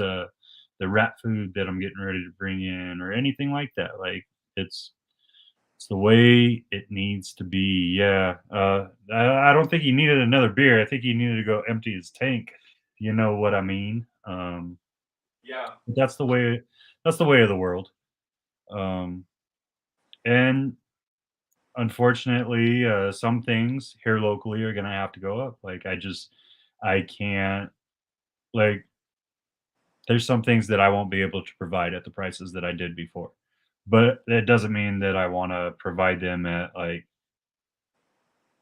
rat food that I'm getting ready to bring in or anything like that. Like it's it's the way it needs to be. Yeah. I don't think he needed another beer. I think he needed to go empty his tank. You know what I mean? Yeah. But that's the way of the world. Um, and unfortunately, some things here locally are gonna have to go up. Like I can't like there's some things that I won't be able to provide at the prices that I did before. But that doesn't mean that I want to provide them at like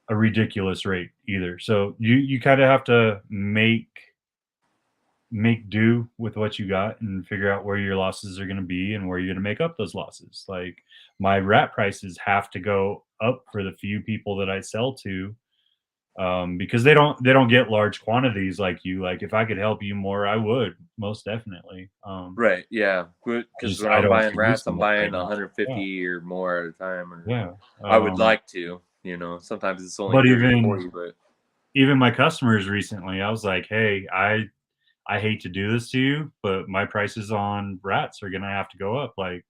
a ridiculous rate either. So you kind of have to make do with what you got and figure out where your losses are going to be and where you're going to make up those losses. Like my rat prices have to go up for the few people that I sell to, because they don't get large quantities like you. Like if I could help you more, I would most definitely. Right. Yeah. Because when I I'm don't buying produce rats, I'm enough buying right now. Yeah, 150 or more at a time. Or yeah. I would like to. Sometimes it's only But 30 or 40, but even my customers recently, I was like, hey, I hate to do this to you, but my prices on rats are gonna have to go up. Like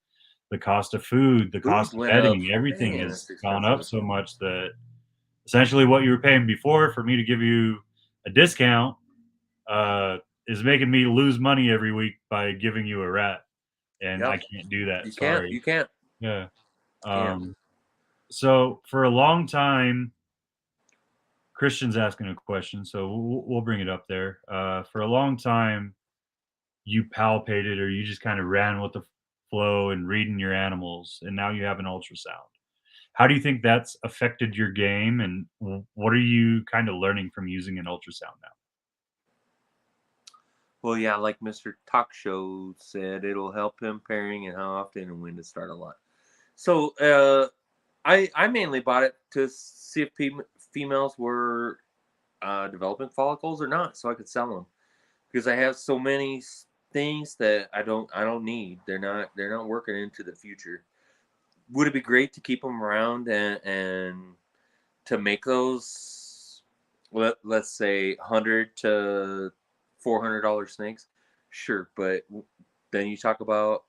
the cost of food, the food cost of went up. bedding, everything Man, has that's gone up expensive. so much that essentially what you were paying before for me to give you a discount uh, is making me lose money every week by giving you a rat, and I Yep. can't do that. You can't. Sorry. You can't. Yeah. Can't. Um, so for a long time, Christian's asking a question, so we'll bring it up there. For a long time, you palpated or you just kind of ran with the flow and reading your animals, and now you have an ultrasound. How do you think that's affected your game, and what are you kind of learning from using an ultrasound now? Well, yeah, like Mr. Talk Show said, it'll help him pairing and how often and when to start a lot. So, I mainly bought it to see if females were developing follicles or not, so I could sell them because I have so many things that I don't need. They're not working into the future. Would it be great to keep them around and to make those, let's say, $100 to $400 snakes? Sure, but then you talk about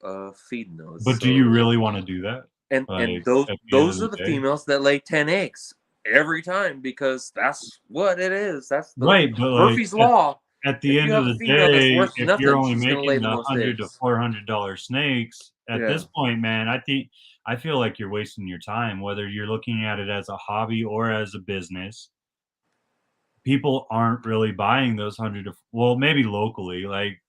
feeding those. But do you So really want to do that? and Like those at the end of those the are the day, females that lay 10 eggs every time because that's what it is. That's the right? But like Murphy's law. at the If you end of have a the female that's day, worth if you're nothing, only she's gonna lay making the the most $100 to $400 snakes, at Yeah. this point, man, I feel like you're wasting your time. Whether you're looking at it as a hobby or as a business, people aren't really buying those well, maybe locally. Like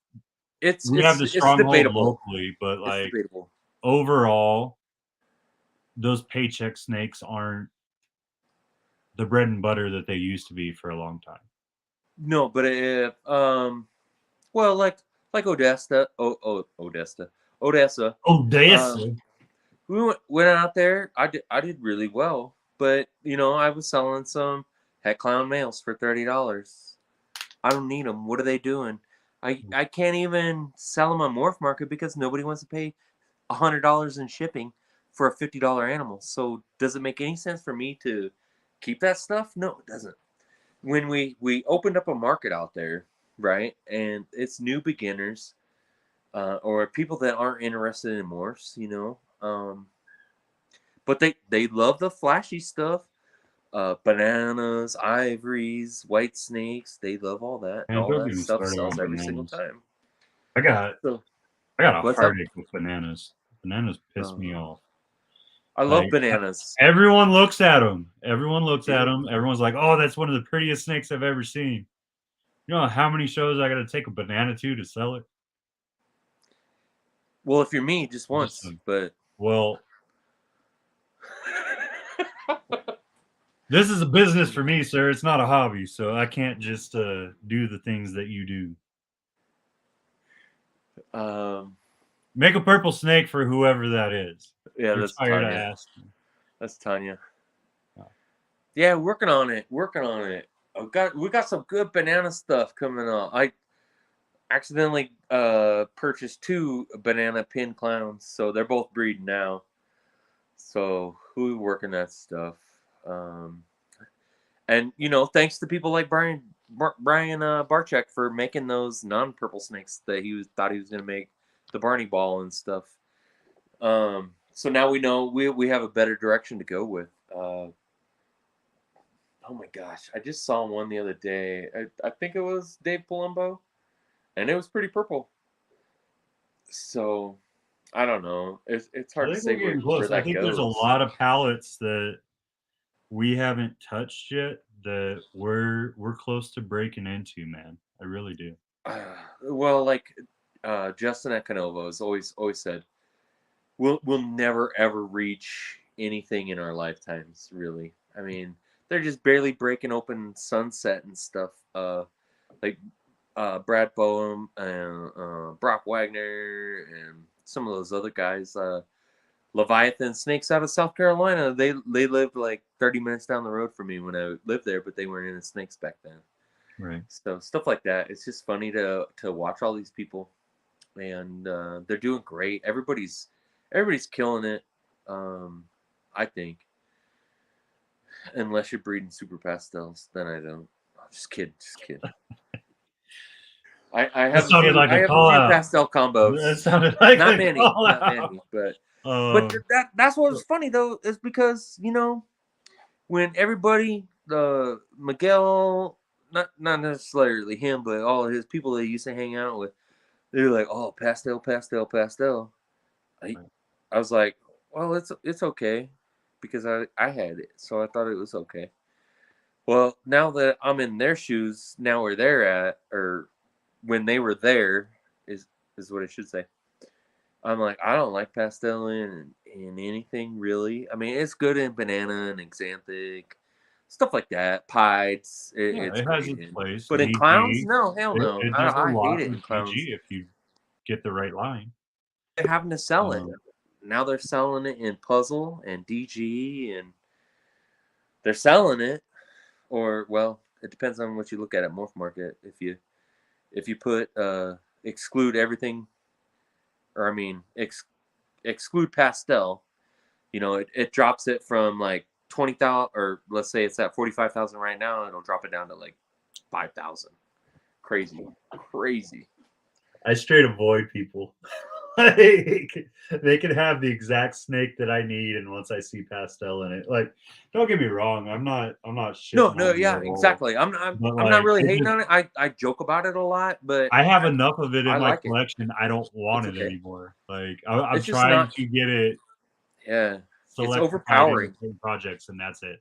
It's we have it's the it's stronghold debatable. locally, but It's like debatable. overall, those paycheck snakes aren't the bread and butter that they used to be for a long time. No, but if well, like Odessa. Odessa. Um, we went out there. I did really well, but I was selling some het clown males for $30. I don't need them. What are they doing? I can't even sell them on Morph Market because nobody wants to pay $100 in shipping for a $50 animal. So does it make any sense for me to keep that stuff? No, it doesn't. When we opened up a market out there, right, and it's new beginners, or people that aren't interested in morphs, but they love the flashy stuff, bananas, ivories, white snakes. They love all that, and Man, all don't that get me stuff started sells on every single bananas. time. I got So I got a what's up? heartache with bananas. Bananas piss me Uh, off. I love Like bananas. everyone looks at them. Everyone looks at Yeah. them. Everyone's like, "Oh, that's one of the prettiest snakes I've ever seen." You know how many shows I got to take a banana to sell it? Well, if you're me, just Just once, but well, this is a business for me, sir. It's not a hobby, so I can't just do the things that you do. um, Make a purple snake for whoever that is. yeah, You're that's tired of Tanya. asking. That's Tanya. Oh. Yeah, working on it. Working on it. We got some good banana stuff coming up. I accidentally purchased two banana pin clowns, so they're both breeding now. So who working that stuff? Um, and thanks to people like Brian Barchek for making those non-purple snakes that thought he was gonna make the Barney ball and stuff. So now we know we have a better direction to go with. Oh my gosh, I just saw one the other day. I think it was Dave Palumbo, and it was pretty purple. So I don't know. It's hard I to think say we're getting where close. I that think goes. there's a lot of pallets that we haven't touched yet that we're close to breaking into, man. I really do. Well, like Justin at Canova has always said, we'll never ever reach anything in our lifetimes. Really, I mean, they're just barely breaking open Sunset and stuff. Like Brad Boehm and Brock Wagner and some of those other guys. Leviathan Snakes out of South Carolina. They lived like 30 minutes down the road from me when I lived there, but they weren't into snakes back then. Right. So stuff like that. It's just funny to watch all these people, and they're doing great. Everybody's killing it. I think, unless you're breeding super pastels, then I don't. Just kidding. I have a sounded few, like I a have call a few out. pastel combos. That sounded like not a many, call not out. many, but that's what was funny though, is because when everybody, Miguel, not necessarily him, but all of his people they used to hang out with, they were like, "Oh, pastel." I was like, "Well, it's okay," because I had it, so I thought it was okay. Well, now that I'm in their shoes, now where they're at, or when they were there, is what I should say. I'm like, I don't like pastel in anything really. I mean, it's good in banana and xanthic, stuff like that. Pieds, it's It has great its in. place. But in clowns, DG, no, hell no. it does a I hate lot it with in clowns. DG if you get the right line. They're having to sell it. Now they're selling it in puzzle and DG, and they're selling it. Or well, it depends on what you look at MORPHMARKET. If you put exclude everything, or I mean exclude pastel, it drops it from like 20,000, or let's say it's at 45,000 right now, it'll drop it down to like 5,000. Crazy. I straight avoid people. Like, they can have the exact snake that I need, and once I see pastel in it, like, don't get me wrong, I'm not shitting No, on you yeah, at all. exactly. I'm But not like, really hating on it. I joke about it a lot, but I have enough of it in I my like it. collection. I don't want It's it okay. anymore. Like, I'm It's just trying not. to get it Yeah, it's selectified into overpowering. certain projects, and that's it.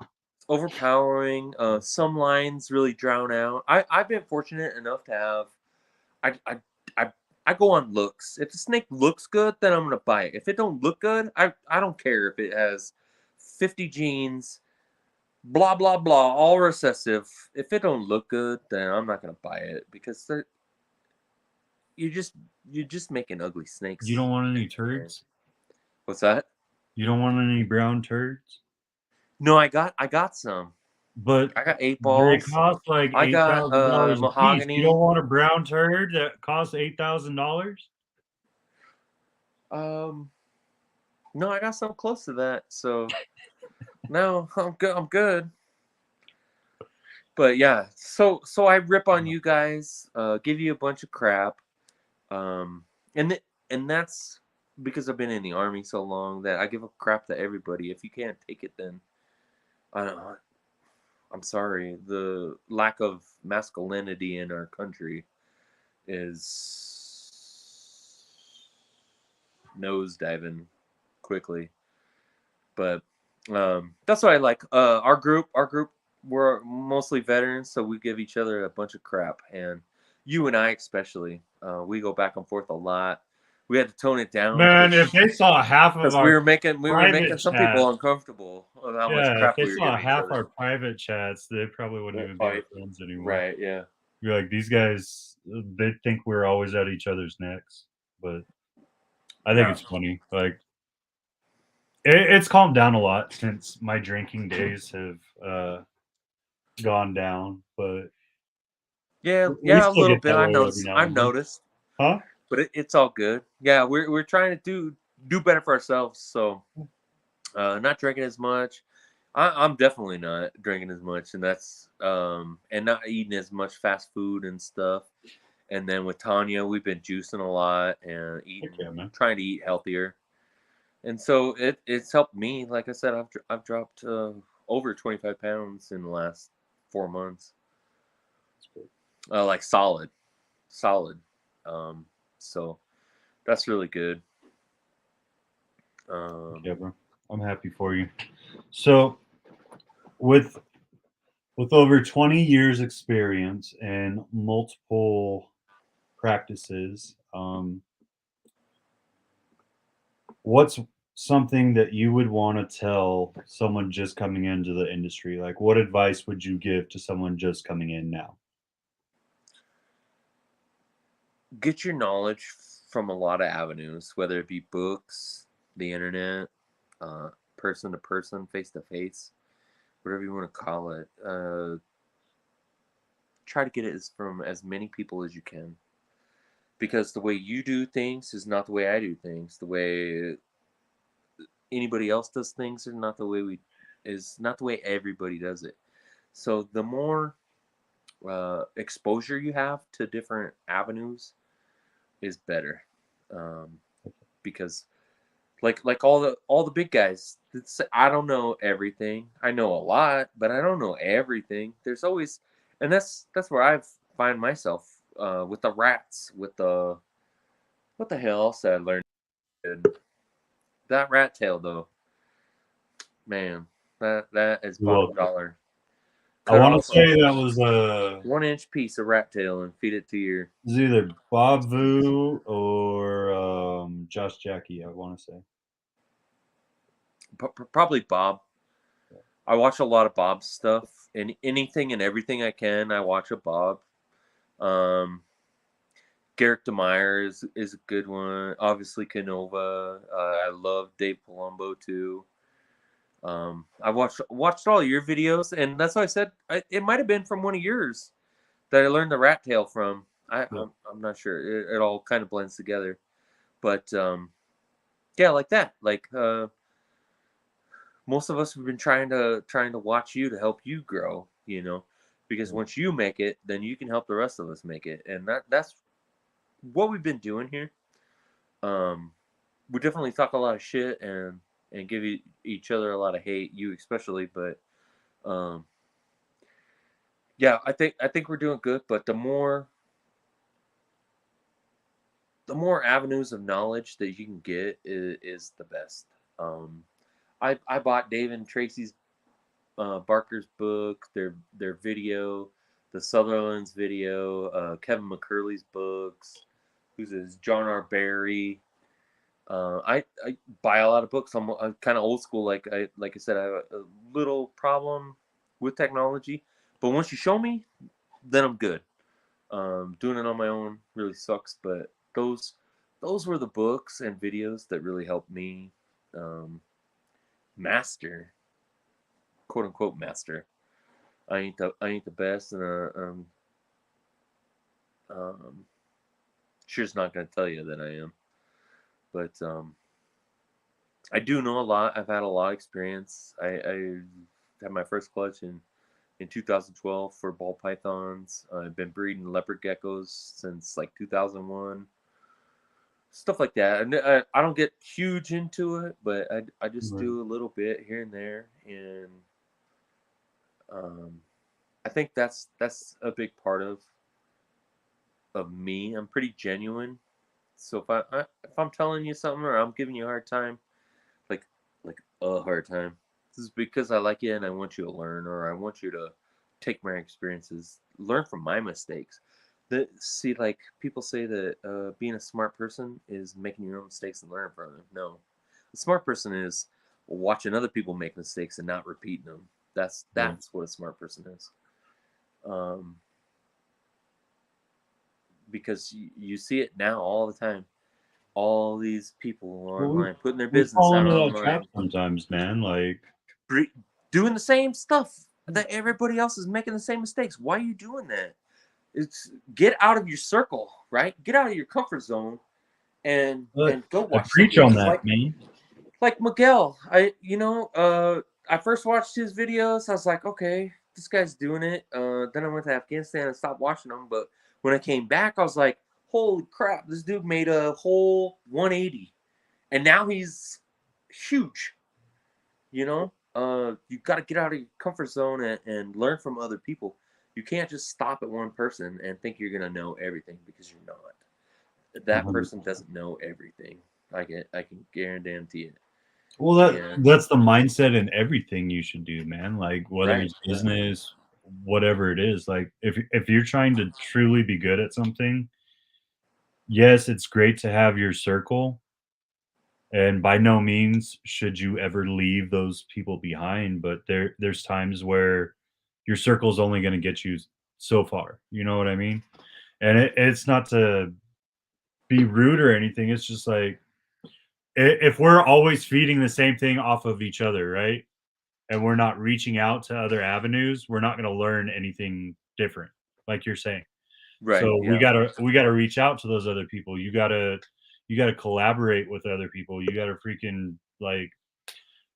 Overpowering. Some lines really drown out. I've been fortunate enough to have. I go on looks. If the snake looks good, then I'm gonna buy it. If it don't look good, I don't care if it has 50 genes, blah blah blah, all recessive. If it don't look good, then I'm not gonna buy it, because you're just making ugly snakes. You don't want any turds? What's that? You don't want any brown turds? No, I got some. But I got 8 they balls. cost like I got $8,000 a piece. mahogany. You don't want a brown turd that costs $8,000? No, I got something close to that. So no, I'm good. I'm good. But yeah, so I rip on you guys, give you a bunch of crap, and that's because I've been in the army so long that I give a crap to everybody. If you can't take it, then I don't know. I'm sorry. The lack of masculinity in our country is nosediving quickly. But that's what I like. Our group, we're mostly veterans, so we give each other a bunch of crap, and you and I especially, we go back and forth a lot. We had to tone it down. Man, if they saw half of because our we were making private some chat, people uncomfortable with how much yeah, if crap they we were saw giving each half other. our private chats, they probably wouldn't even be our Fight. friends anymore. Right? Yeah. Be like, these guys, they think we're always at each other's necks. But I think it's funny. Like, it's calmed down a lot since my drinking days have gone down. But Yeah, we a still little get bit. that I way every noticed. now I've and then. noticed. Huh? But it's all good. Yeah, we're trying to do better for ourselves. So, not drinking as much. I'm definitely not drinking as much, and that's and not eating as much fast food and stuff. And then with Tanya, we've been juicing a lot and eating, trying to eat healthier. And so it's helped me. Like I said, I've dropped over 25 pounds in the last 4 months. Like solid. So that's really good. Yeah, bro. I'm happy for you. So with over 20 years experience and multiple practices, what's something that you would want to tell someone just coming into the industry? Like, what advice would you give to someone just coming in now? Get your knowledge from a lot of avenues, whether it be books, the internet, person to person, face to face, whatever you want to call it. Try to get it from as many people as you can, because the way you do things is not the way I do things. The way anybody else does things is not the way everybody does it. So the more exposure you have to different avenues is better, because like all the big guys, I don't know everything. I know a lot, but I don't know everything. There's always, and that's where I find myself with the rats, with the what the hell else I learned. That rat tail though, man, that is bottom dollar. I want to say that was a 1-inch piece of rat tail and feed it to your. It's either Bob Vu or Josh Jackie, I want to say. Probably Bob. I watch a lot of Bob's stuff, and anything and everything I can, I watch a Bob. Garrick DeMeyer is a good one. Obviously, Canova. I love Dave Palumbo too. I watched all your videos, and that's why I said it might have been from one of yours that I learned the rat tail from. I'm not sure. It all kind of blends together, but yeah, like that. Like most of us have been trying to watch you to help you grow. Because once you make it, then you can help the rest of us make it, and that's what we've been doing here. We definitely talk a lot of shit and give each other a lot of hate, you especially, but yeah, I think we're doing good, but the more avenues of knowledge that you can get is the best. I bought Dave and Tracy's Barker's book, their video, the Sutherland's video, Kevin McCurley's books, who's this John R. Barry. I buy a lot of books. I'm kind of old school. Like I said, I have a little problem with technology, but once you show me, then I'm good. Doing it on my own really sucks, but those were the books and videos that really helped me master, quote unquote master. I ain't the best, and sure's not gonna tell you that I am, but I do know a lot. I've had a lot of experience. I had my first clutch in 2012 for ball pythons. I've been breeding leopard geckos since like 2001. Stuff like that. And I don't get huge into it, but I just do a little bit here and there. And I think that's a big part of me. I'm pretty genuine. So if I'm telling you something or I'm giving you a hard time, like a hard time, this is because I like you and I want you to learn, or I want you to take my experiences, learn from my mistakes. See, like people say that being a smart person is making your own mistakes and learning from them. No, a smart person is watching other people make mistakes and not repeating them. That's what a smart person is. Because you see it now all the time. All these people online putting their business out online. Sometimes, man, like doing the same stuff that everybody else is making the same mistakes. Why are you doing that? It's get out of your circle, right? Get out of your comfort zone, and go watch. Preach on that, man. Like Miguel, I first watched his videos. I was like, okay, this guy's doing it. Then I went to Afghanistan and stopped watching them. But When I came back, I was like, holy crap, this dude made a whole 180. And now he's huge. You know, you got to get out of your comfort zone and learn from other people. You can't just stop at one person and think you're gonna know everything, because you're not. That person doesn't know everything. I can guarantee it. Well, And that's the mindset in everything you should do, man. Like whether right, it's business, whatever it is. Like if you're trying to truly be good at something, yes, it's great to have your circle, and by no means should you ever leave those people behind. But there's times where your circle is only going to get you so far. You know what I mean? And it's not to be rude or anything. It's just like if we're always feeding the same thing off of each other, right? And we're not reaching out to other avenues, we're not going to learn anything different, like you're saying. right, So yeah, we gotta reach out to those other people. You gotta collaborate with other people. You gotta freaking like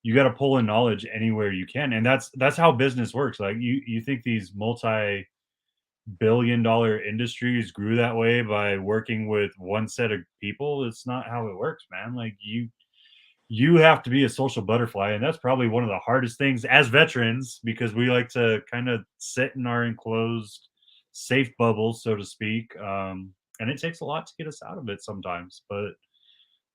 you gotta pull in knowledge anywhere you can, and that's how business works. Like you think these multi-billion-dollar industries grew that way by working with one set of people? It's not how it works, man. Like you have to be a social butterfly, and that's probably one of the hardest things as veterans, because we like to kind of sit in our enclosed safe bubbles, so to speak, and it takes a lot to get us out of it sometimes. But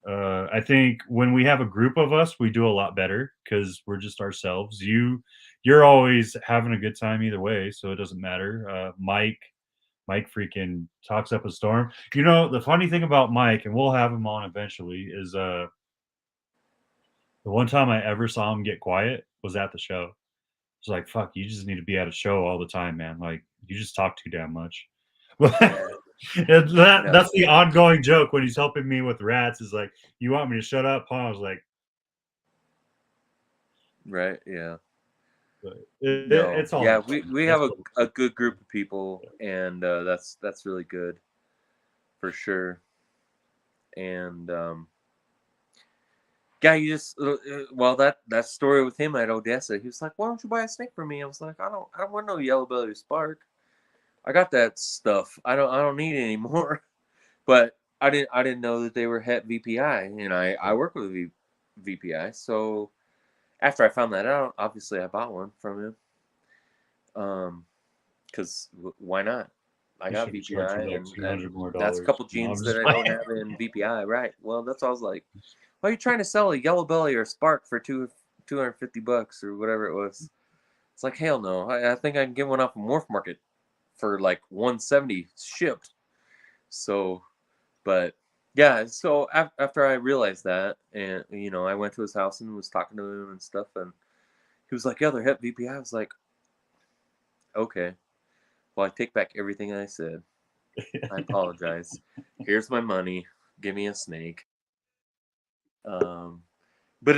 I think when we have a group of us, we do a lot better because we're just ourselves. You're always having a good time either way, so it doesn't matter. Mike freaking talks up a storm. You know, the funny thing about Mike, and we'll have him on eventually, is the one time I ever saw him get quiet was at the show. It's like, fuck, you just need to be at a show all the time, man. Like, you just talk too damn much. And no, that's the ongoing joke when he's helping me with rats. Is like, you want me to shut up? Huh? I was like, right, yeah, but no, it's all yeah. in fun. We have a good group of people, and that's really good for sure. And yeah, you just well, that story with him at Odessa, he was like, "Why don't you buy a snake for me?" I was like, I don't want no yellow belly or spark. I got that stuff. I don't need it anymore." But I didn't know that they were het VPI, and I work with VPI. So after I found that out, obviously I bought one from him. Because why not? I You got should charge you VPI, like and $200 more. that's a couple No, I'm genes that just I don't playing. have in VPI, right? Well, that's all I was like. Why are you trying to sell a yellow belly or a spark for $250 or whatever it was? It's like, hell no. I think I can get one off of MORPHMARKET for like 170 shipped. So, but yeah. So after I realized that, and I went to his house and was talking to him and stuff, and he was like, "Yeah, they're het VPI." I was like, "Okay, well, I take back everything I said. I apologize. Here's my money. Give me a snake." But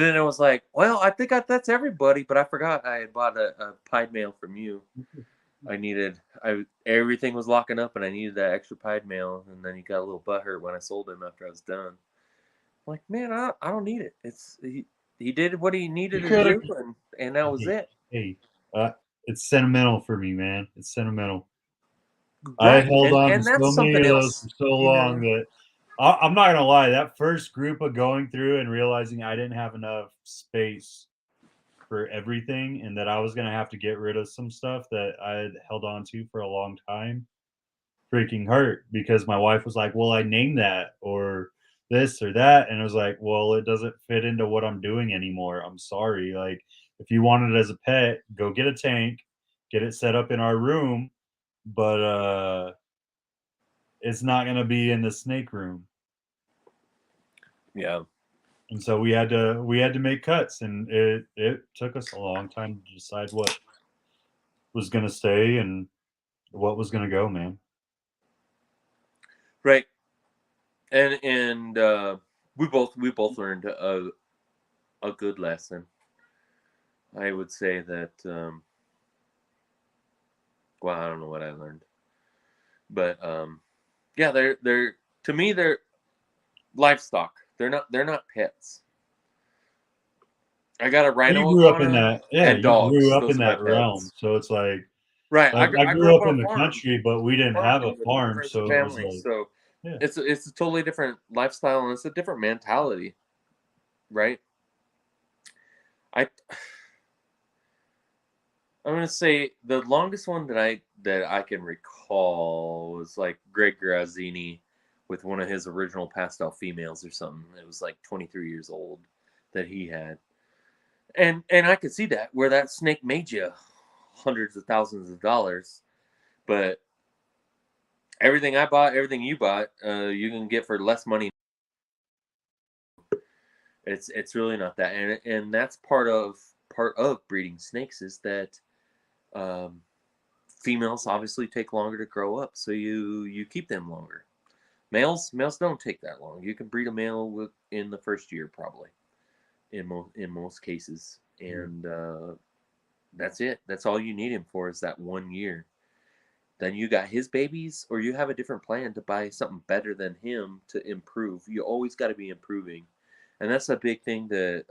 then it was like, well, I think that's everybody. But I forgot I had bought a pied male from you. Everything was locking up, and I needed that extra pied male. And then he got a little butthurt when I sold him after I was done. I'm like, man, I don't need it. He did what he needed to do, and that was it. Hey, it's sentimental for me, man. It's sentimental. I had Right, held on to and so that's many something of those else. for so long that I'm not gonna lie. That first group of going through and realizing I didn't have enough space for everything, and that I was gonna have to get rid of some stuff that I had held on to for a long time, freaking hurt, because my wife was like, "Well, I named that or this or that," and I was like, "Well, it doesn't fit into what I'm doing anymore. I'm sorry. Like, if you want it as a pet, go get a tank, get it set up in our room, but it's not gonna be in the snake room." Yeah. And so we had to make cuts, and it took us a long time to decide what was gonna stay and what was gonna go, man. Right. And we both learned a good lesson. I would say that well, I don't know what I learned. But yeah, they're to me they're livestock. They're not pets. I got a You rhino grew up in iguana that, yeah, and you grew dogs. up in Those are my that realm, pets. so it's like Right. I I grew up on in a the farm. country, but we didn't have a Farming with farm, friends and so it was family. like, So yeah. it's a totally different lifestyle and it's a different mentality, right? I I'm gonna say the longest one that I can recall was like Greg Grazzini with one of his original pastel females or something. It was like 23 years old that he had, and I could see that where that snake made you hundreds of thousands of dollars, but everything I bought, everything you bought, you can get for less money. It's really not that, and that's part of breeding snakes is that um, females obviously take longer to grow up, so you keep them longer. Males don't take that long. You can breed a male in the first year probably, in most cases, and that's it. That's all you need him for is that 1 year. Then you got his babies, or you have a different plan to buy something better than him to improve. You always got to be improving, and that's a big thing that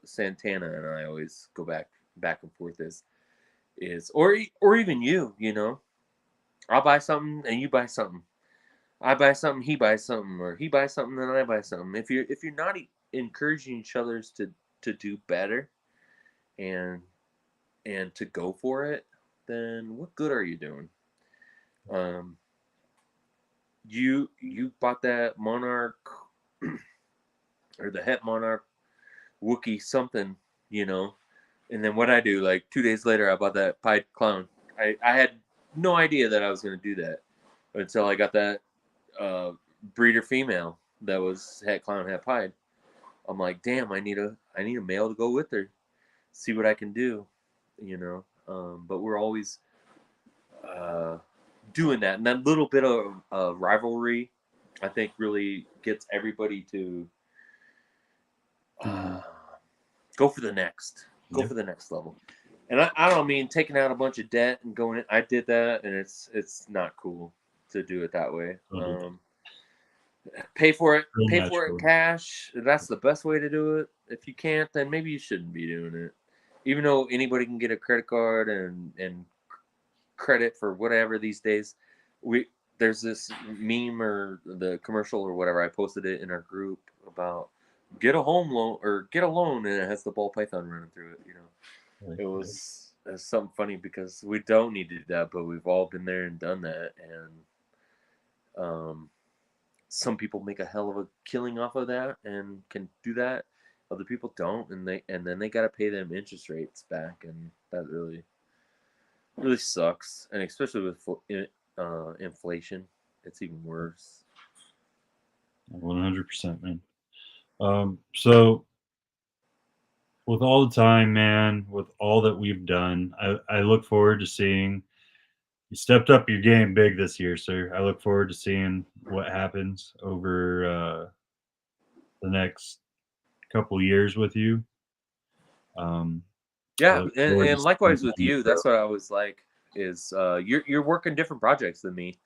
Santana and I always go back and forth is or even you know, I'll buy something and you buy something. I buy something, he buys something, or he buys something and I buy something. If you're not encouraging each other's to do better and to go for it, then what good are you doing? Um, you bought that Monarch or the Het Monarch Wookie something, you know, and then what I do like 2 days later, I bought that pied clown. I had no idea that I was going to do that until I got that uh, breeder female that was Het Clown Het Pied. I'm like, damn, I need a male to go with her, see what I can do, you know. But we're always doing that, and that little bit of rivalry, I think, really gets everybody to go for the next level. And I don't mean taking out a bunch of debt and going in. I did that, and it's not cool to do it that way. Pay for it in cash. That's the best way to do it. If you can't, then maybe you shouldn't be doing it. Even though anybody can get a credit card and credit for whatever these days, there's this meme or the commercial or whatever. I posted it in our group about get a home loan or get a loan, and it has the ball python running through it. You know, it was something funny because we don't need to do that, but we've all been there and done that, and some people make a hell of a killing off of that and can do that. Other people don't, and then they got to pay them interest rates back, and that really sucks. And especially with inflation, it's even worse. 100%, man. So with all the time, man, with all that we've done, I look forward to seeing you stepped up your game big this year, sir. I look forward to seeing what happens over the next couple years with you. Yeah, and likewise with you. That's what I was like. Is you're working different projects than me.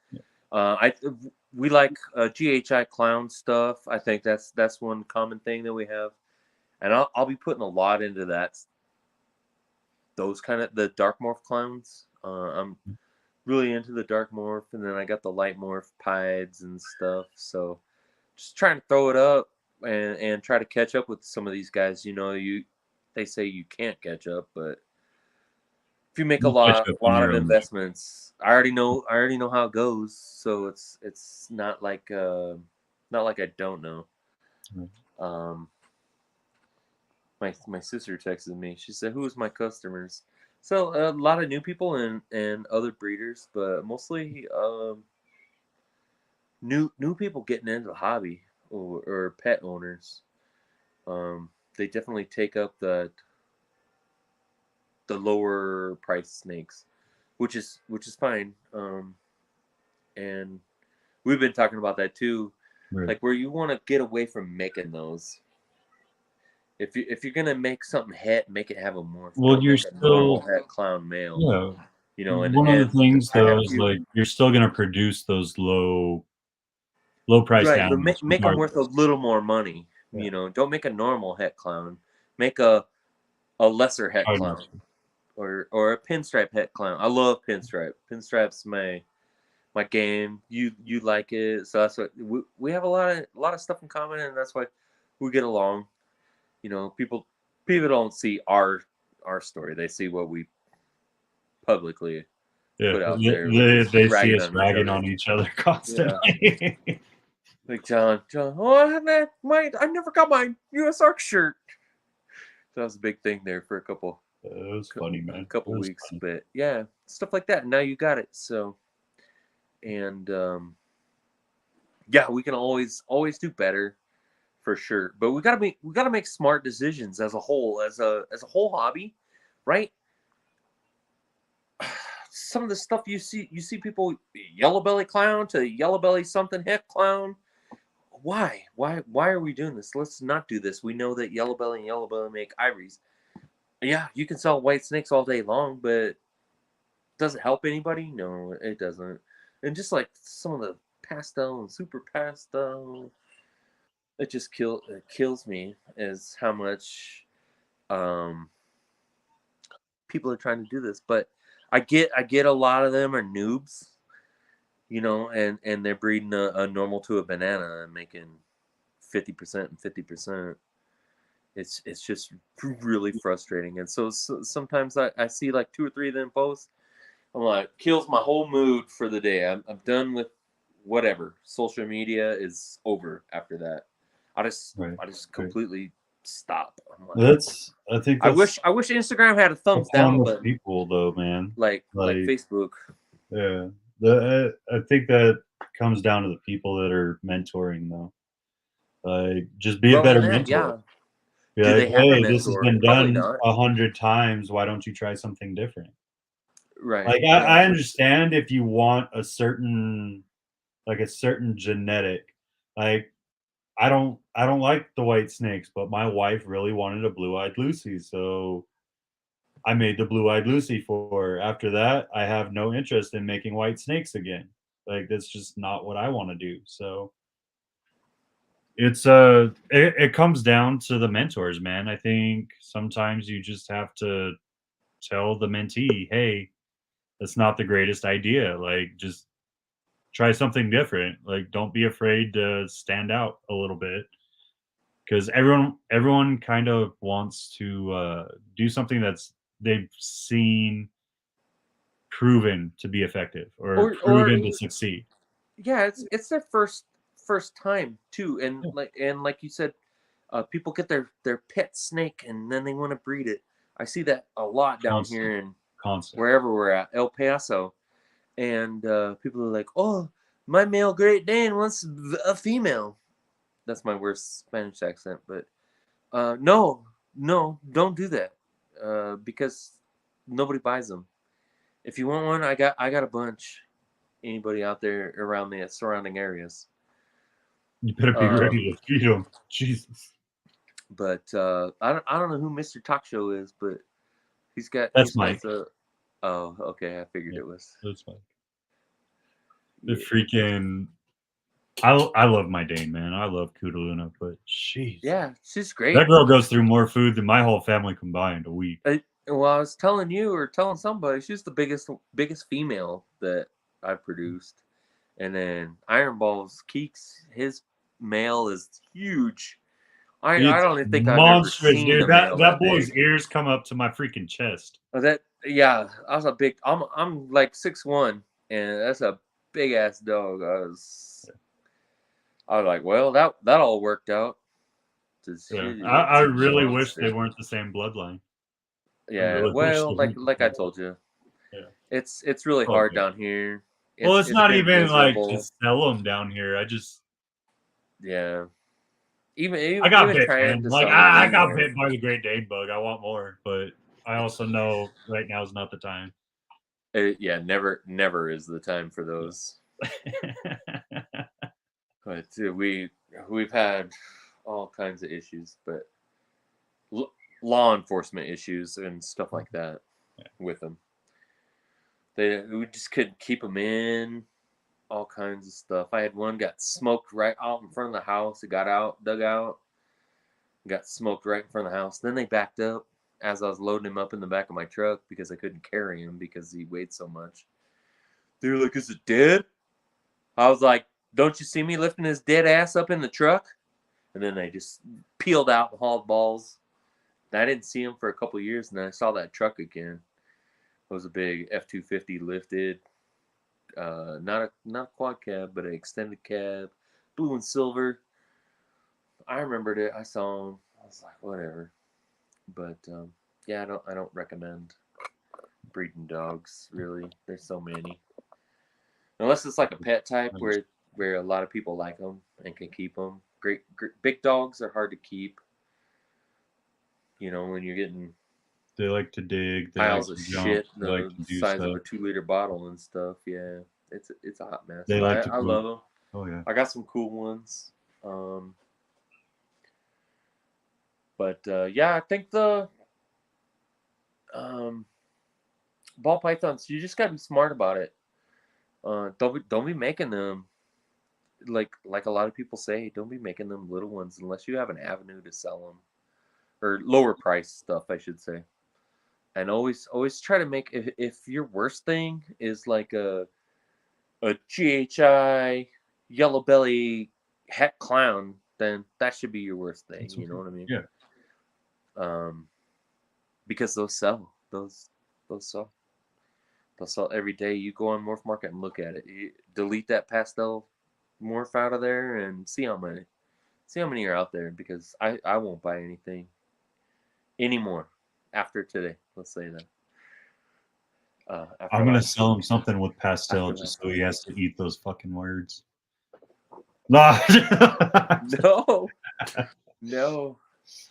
We like GHI clown stuff. I think that's one common thing that we have, and I'll be putting a lot into that. Those kind of the dark morph clowns. I'm really into the dark morph, and then I got the light morph pieds and stuff. So just trying to throw it up and try to catch up with some of these guys. You know, they say you can't catch up, but if you make a lot of investments, I already know how it goes. So it's not like I don't know. My sister texted me. She said, "Who is my customers?" So a lot of new people and other breeders, but mostly new people getting into the hobby or pet owners. They definitely take up the lower price snakes, which is fine. And we've been talking about that too, right. Like where you want to get away from making those. If you're gonna make something het, make it have a morph. Well, you're still normal het clown male. Yeah. You know, and one of the things though is like you're still gonna produce those low price right, animals. Make them worth a little more money. Yeah. You know, don't make a normal het clown. Make a lesser het clown. or a pinstripe het clown. I love pinstripe. Pinstripe's my game. You like it, so that's what we have a lot of stuff in common, and that's why we get along. You know, people don't see our story; they see what we publicly put out there. They see us ragging on each other constantly. Yeah. Like John, oh, I never got my USARK shirt. So that was a big thing there for a couple. It was funny, man. A couple weeks, funny. but yeah, stuff like that. Now you got it. So, and yeah, we can always do better, for sure. But we gotta make smart decisions as a whole, as a whole hobby, right? Some of the stuff you see people yellow belly clown to yellow belly something heck clown. Why are we doing this? Let's not do this. We know that yellow belly and yellow belly make ivories. Yeah, you can sell white snakes all day long, but does it help anybody? No, it doesn't. And just like some of the pastel and super pastel, it just kills me is how much people are trying to do this. But I get a lot of them are noobs, you know, and they're breeding a normal to a banana and making 50% and 50%. It's just really frustrating. And so sometimes I see like 2 or 3 of them posts. I'm like, kills my whole mood for the day. I'm done with whatever. Social media is over after that. I just completely stop. I'm like, I wish Instagram had a thumbs down button. People though, man. Like Facebook. Yeah. I think that comes down to the people that are mentoring though. Like, just be a better mentor. Yeah. Be Do like, they have a hey, this has mentor? been Probably done not. 100 times. Why don't you try something different? Right. Like, I understand if you want a certain genetic. Like, I don't like the white snakes, but my wife really wanted a blue-eyed Lucy, so I made the blue-eyed Lucy for her. After that, I have no interest in making white snakes again. Like, that's just not what I want to do. So it's it comes down to the mentors, man. I think sometimes you just have to tell the mentee, hey, that's not the greatest idea. Like, just try something different. Like, don't be afraid to stand out a little bit, because everyone kind of wants to do something that's they've seen proven to be effective or proven to succeed. Yeah, it's their first time too, and like you said, people get their pet snake and then they want to breed it. I see that a lot down here in wherever we're at, El Paso, and people are like, "Oh, my male Great Dane wants a female." That's my worst Spanish accent, but no, don't do that, because nobody buys them. If you want one, I got a bunch. Anybody out there around the surrounding areas? You better be ready to feed them. Jesus. But I don't know who Mr. Talk Show is, but that's Mike. Oh, okay. I figured it was. That's Mike. The freaking. I love my Dane, man. I love Kudaluna, but jeez. Yeah, she's great. That girl goes through more food than my whole family combined a week. Well, I was telling you or telling somebody, she's the biggest female that I've produced. And then Iron Balls Keeks, his male is huge. I don't even think monstrous, I've ever seen dude. That boy's ears come up to my freaking chest. Yeah, I was a big. I'm like 6'1", and that's a big ass dog. I was like, well, that all worked out. I really wish they weren't the same bloodline. Yeah, really well, like I told you, it's really hard down here. It's not even miserable. Like to sell them down here. I just even I got bit, man. Like I got bit by the Great Dane bug. I want more, but I also know right now is not the time. Never is the time for those. But we've had all kinds of issues, but law enforcement issues and stuff like that with them. We just couldn't keep them in. All kinds of stuff. I had one got smoked right out in front of the house. It got out, dug out, got smoked right in front of the house. Then they backed up. as I was loading him up in the back of my truck because I couldn't carry him because he weighed so much. They were like, "Is it dead?" I was like, "Don't you see me lifting his dead ass up in the truck?" And then they just peeled out and hauled balls. And I didn't see him for a couple of years, and then I saw that truck again. It was a big F-250 lifted, not a quad cab, but an extended cab, blue and silver. I remembered it. I saw him. I was like, whatever. But yeah, I don't recommend breeding dogs. Really, there's so many. Unless it's like a pet type where a lot of people like them and can keep them. Great big dogs are hard to keep. You know, when you're getting They like to dig. They piles like of to jump. shit They like the to do size of stuff. a 2-liter bottle and stuff. Yeah, it's a hot mess. They like to I love them. Oh yeah. I got some cool ones. But yeah, I think the ball pythons, you just gotta be smart about it. Don't be making them like a lot of people say. Don't be making them little ones unless you have an avenue to sell them, or lower price stuff, I should say. And always try to make, if your worst thing is like a GHI yellow belly het clown, then that should be your worst thing. That's You know okay. what I mean? Yeah. Because those sell. Those sell. They'll sell every day. You go on Morph Market and look at it. You delete that pastel morph out of there and see how many are out there, because I won't buy anything anymore after today. Let's say that. I'm gonna sell him something with pastel just so he has to eat those fucking words. No. No.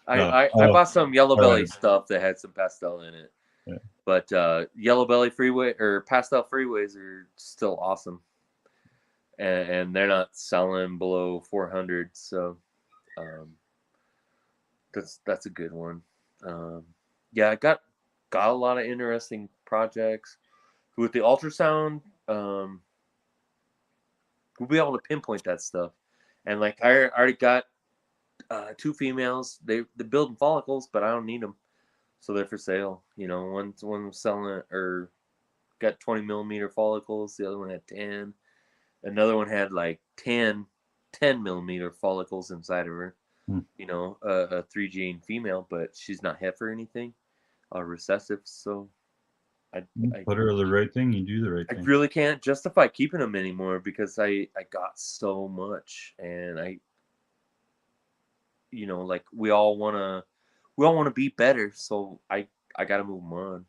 I bought some yellow belly stuff that had some pastel in it. Yeah. But yellow belly freeway or pastel freeways are still awesome. And they're not selling below 400, so that's a good one. Yeah, I got a lot of interesting projects with the ultrasound. We'll be able to pinpoint that stuff, and like I already got 2 females. They're building follicles, but I don't need them, so they're for sale. You know, one selling or got 20 millimeter follicles. The other one had 10. Another one had like 10 millimeter follicles inside of her. You know, a 3 gene female, but she's not het for anything, recessive. So I put her the right thing. You do the right thing. I really can't justify keeping them anymore because I got so much, and you know, like we all wanna be better. So I gotta move them on.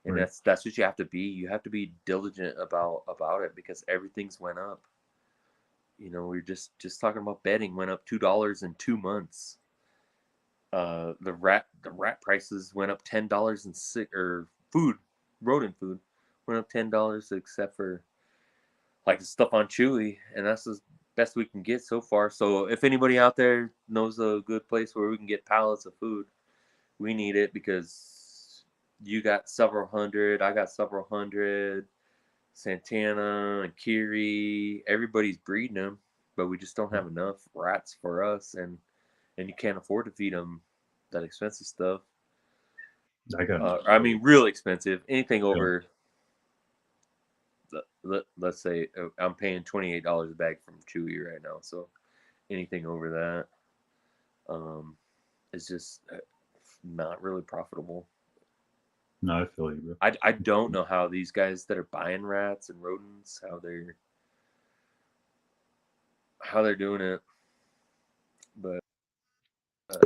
And Right. that's what you have to be. You have to be diligent about it because everything's went up. You know, we're just talking about bedding went up $2 in 2 months. The rat prices went up $10 and rodent food went up $10, except for like the stuff on Chewy, and that's the best we can get so far. So if anybody out there knows a good place where we can get pallets of food, we need it, because you got several hundred, I got several hundred. Santana and Kiri, everybody's breeding them, but we just don't have enough rats for us, and you can't afford to feed them that expensive stuff. I mean, real expensive. Anything over, let's say, I'm paying $28 a bag from Chewy right now, so anything over that is just not really profitable. No, I feel you, bro. I don't know how these guys that are buying rats and rodents, how they're doing it, but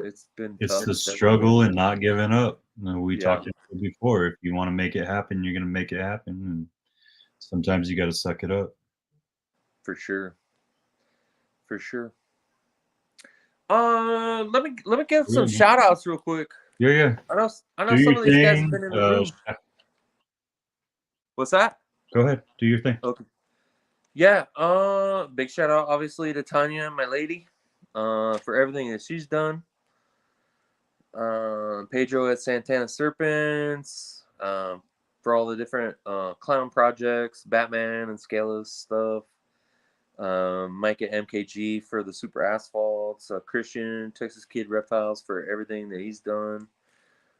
it's been It's tough. the struggle and not giving up. You know, we talked before. If you want to make it happen, you're gonna make it happen, and sometimes you got to suck it up. For sure. Let me give some shout outs real quick. Yeah. I know some of these guys have been in the room. What's that? Go ahead, do your thing. Okay. Yeah. Big shout out, obviously, to Tanya, my lady, for everything that she's done. Pedro at Santana Serpents, for all the different clown projects, Batman and Scaleless stuff. Mike at MKG for the Super Asphalts. Christian, Texas Kid Reptiles, for everything that he's done.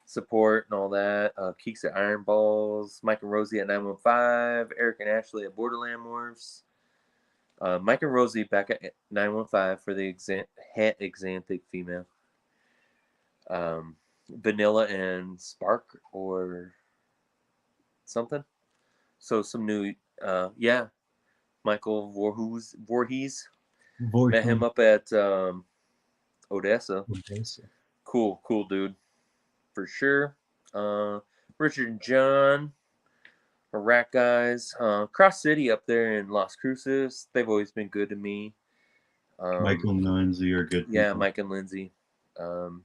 support and all that. Keeks at Iron Balls, Mike and Rosie at 915, Eric and Ashley at Borderland Morphs. Mike and Rosie back at 915 for the het exanthic female. Vanilla and Spark or something. So some new, Michael Voorhees. Met him up at Odessa. Cool dude. For sure. Richard and John, our rat guys. Cross City up there in Las Cruces. They've always been good to me. Michael and Lindsay are good people. Yeah, Mike and Lindsay. And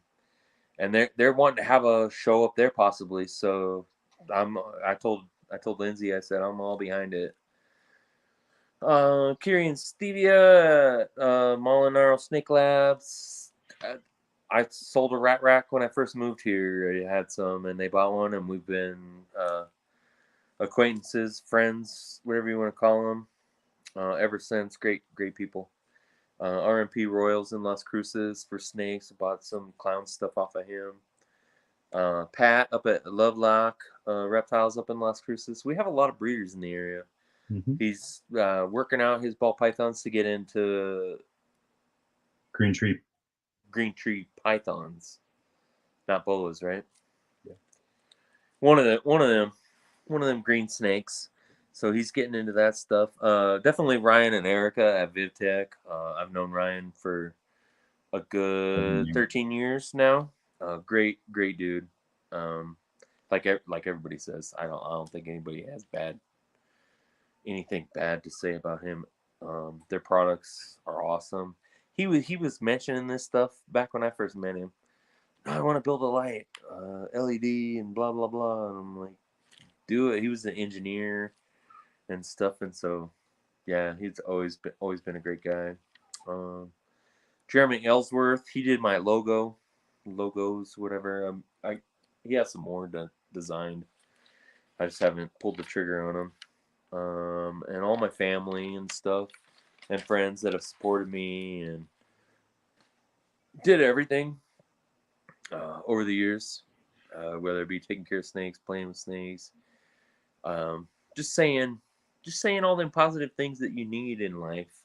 they're wanting to have a show up there possibly. So I told Lindsay, I said I'm all behind it. Kiri and Stevia at Molinaro Snake Labs. I sold a rat rack when I first moved here. I had some, and they bought one, and we've been acquaintances, friends, whatever you want to call them, ever since. Great people. RMP Royals in Las Cruces for snakes. I bought some clown stuff off of him. Pat up at Lovelock Reptiles up in Las Cruces. We have a lot of breeders in the area. Mm-hmm. He's working out his ball pythons to get into Green tree pythons, not boas, right? Yeah. One of them green snakes. So he's getting into that stuff. Definitely Ryan and Erica at VivTech. I've known Ryan for a good 13 years now. Great dude. Like everybody says, I don't think anybody has anything bad to say about him. Their products are awesome. He was mentioning this stuff back when I first met him. I want to build a light, LED and blah blah blah. And I'm like, do it. He was an engineer and stuff, and so yeah, he's always been a great guy. Jeremy Ellsworth, he did my logos, whatever. He has some more designed. I just haven't pulled the trigger on them. And all my family and stuff and friends that have supported me and did everything over the years, whether it be taking care of snakes, playing with snakes, just saying all them positive things that you need in life.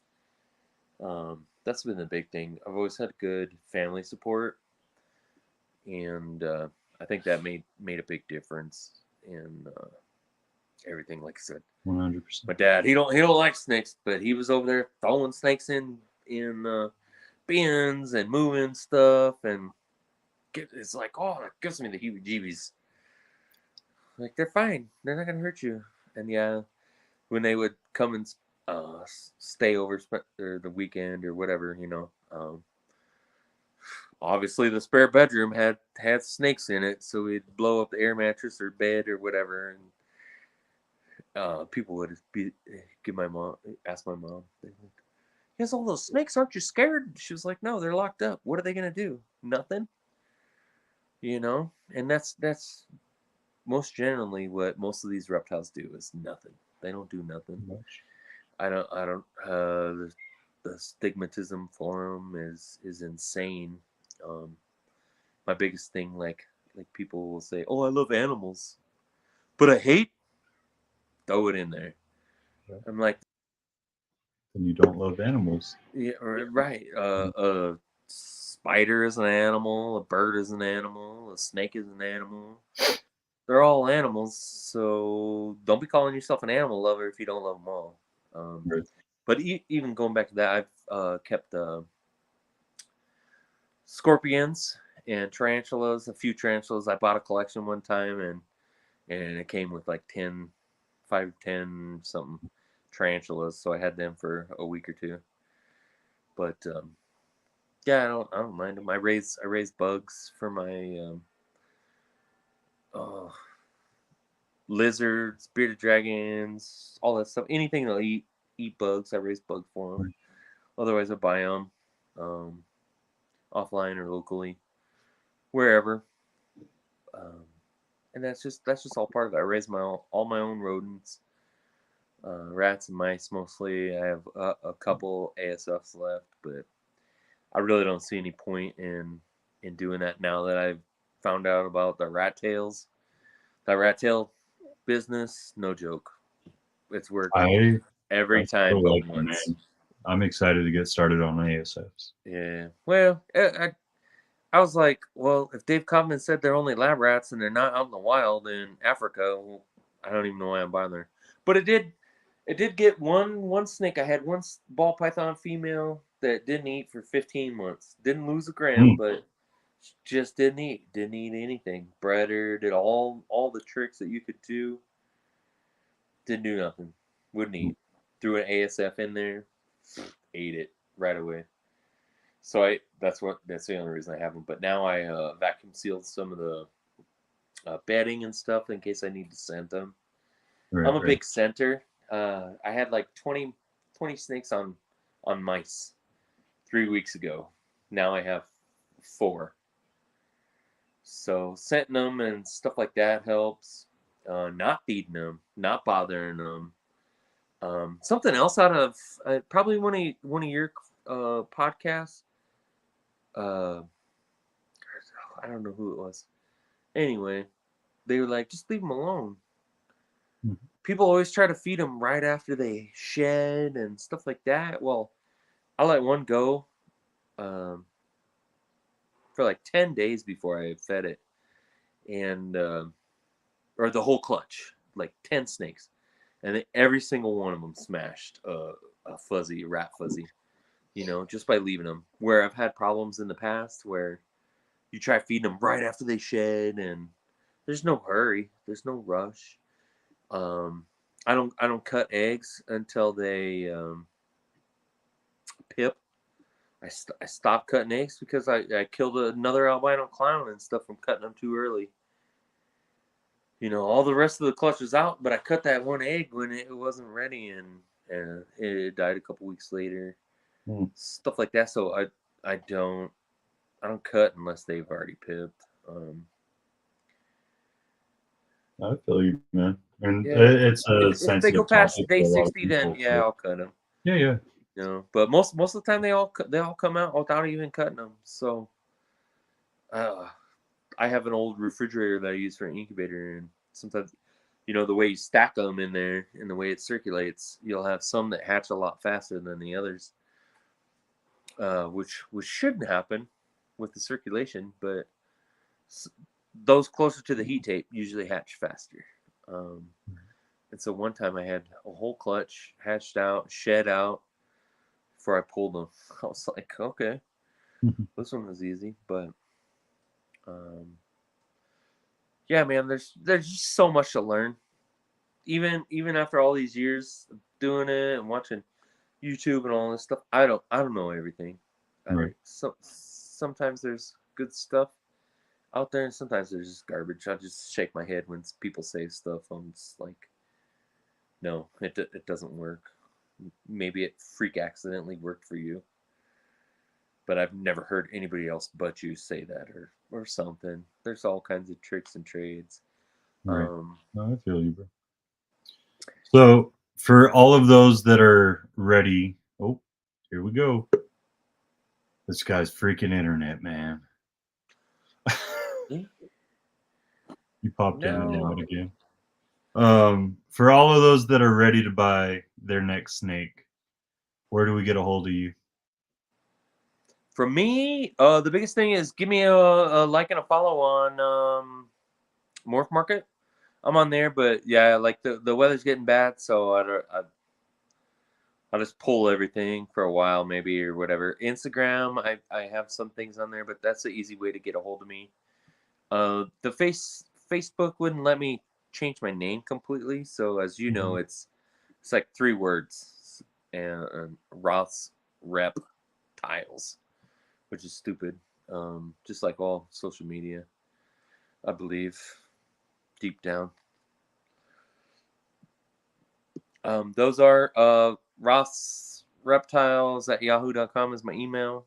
That's been the big thing. I've always had good family support, and I think that made a big difference in everything. Like I said, 100%. My dad, he don't like snakes, but he was over there throwing snakes in bins and moving stuff, and it's like, oh, that gives me the heebie-jeebies. Like, they're fine, they're not gonna hurt you. And yeah, when they would come and stay over the weekend or whatever, obviously the spare bedroom had snakes in it, so we'd blow up the air mattress or bed or whatever, and people would ask my mom, he has all those snakes, aren't you scared? She was like, no, they're locked up. What are they gonna do? Nothing. And that's most generally what most of these reptiles do is nothing. They don't do nothing much. I don't the stigmatism for them is insane. My biggest thing, like people will say, oh, I love animals, but I hate, throw it in there. Yeah. I'm like, and you don't love animals. Yeah, right. A spider is an animal, a bird is an animal, a snake is an animal. They're all animals, so don't be calling yourself an animal lover if you don't love them all. Right. But even going back to that, I've kept scorpions and tarantulas, a few tarantulas. I bought a collection one time, and it came with like 10 something tarantulas, so I had them for a week or two. But yeah, I don't mind them. I raise bugs for my lizards, bearded dragons, all that stuff. Anything that'll eat bugs, I raise bugs for them. Otherwise, I buy them offline or locally, wherever. And that's just all part of it. I raise all my own rodents, rats and mice mostly. I have a couple ASFs left, but I really don't see any point in doing that now that I've found out about the rat tails. The rat tail business, no joke. It's worked every time but like once. Man. I'm excited to get started on ASFs. Yeah. Well, I was like, well, if Dave Kaufman said they're only lab rats and they're not out in the wild in Africa, well, I don't even know why I'm bothering. But it did get one snake. I had one ball python female that didn't eat for 15 months. Didn't lose a gram, but just didn't eat. Didn't eat anything. Bred her, did all the tricks that you could do. Didn't do nothing. Wouldn't eat. Threw an ASF in there, ate it right away. So that's the only reason I have them. But now I vacuum sealed some of the bedding and stuff in case I need to scent them. Right, I'm a big scenter. I had like 20 snakes on mice 3 weeks ago. Now I have 4. So scenting them and stuff like that helps. Not feeding them, not bothering them. Something else out of probably one of your podcasts. I don't know who it was. Anyway, they were like, just leave them alone. Mm-hmm. People always try to feed them right after they shed and stuff like that. Well, I let one go for like 10 days before I fed it. And, or the whole clutch, like 10 snakes. And every single one of them smashed a rat fuzzy, just by leaving them. Where I've had problems in the past where you try feeding them right after they shed, and there's no hurry, there's no rush. I don't cut eggs until they pip. I stopped cutting eggs because I killed another albino clown and stuff from cutting them too early. All the rest of the clutch was out, but I cut that one egg when it wasn't ready, and it died a couple weeks later. Stuff like that. So I don't cut unless they've already pipped. I feel you, man. And it's a sensitive if they go past day 60, then yeah, I'll cut them. Yeah. But most of the time they all come out without even cutting them. So I have an old refrigerator that I use for an incubator, and sometimes, the way you stack them in there and the way it circulates, you'll have some that hatch a lot faster than the others, which shouldn't happen with the circulation, but those closer to the heat tape usually hatch faster. And so one time I had a whole clutch hatched out, shed out before I pulled them. I was like, okay, this one was easy, but yeah, man, there's just so much to learn. Even after all these years of doing it and watching YouTube and all this stuff, I don't know everything. Right. Sometimes there's good stuff out there, and sometimes there's just garbage. I just shake my head when people say stuff. I'm just like, no, it doesn't work. Maybe it freak accidentally worked for you, but I've never heard anybody else but you say that or something. There's all kinds of tricks and trades. Right. No, I feel you, bro. So for all of those that are ready, here we go. This guy's freaking internet, man. You popped in and out again. For all of those that are ready to buy their next snake, where do we get a hold of you? For me, the biggest thing is give me a like and a follow on MORPHMARKET. I'm on there, but yeah, like the weather's getting bad, so I'll just pull everything for a while, maybe, or whatever. Instagram, I have some things on there, but that's the easy way to get a hold of me. The Facebook wouldn't let me change my name completely, so as you know, it's like 3 words, and Roths Reptiles, which is stupid. Just like all social media, I believe, deep down. Those are Roths Reptiles at yahoo.com is my email.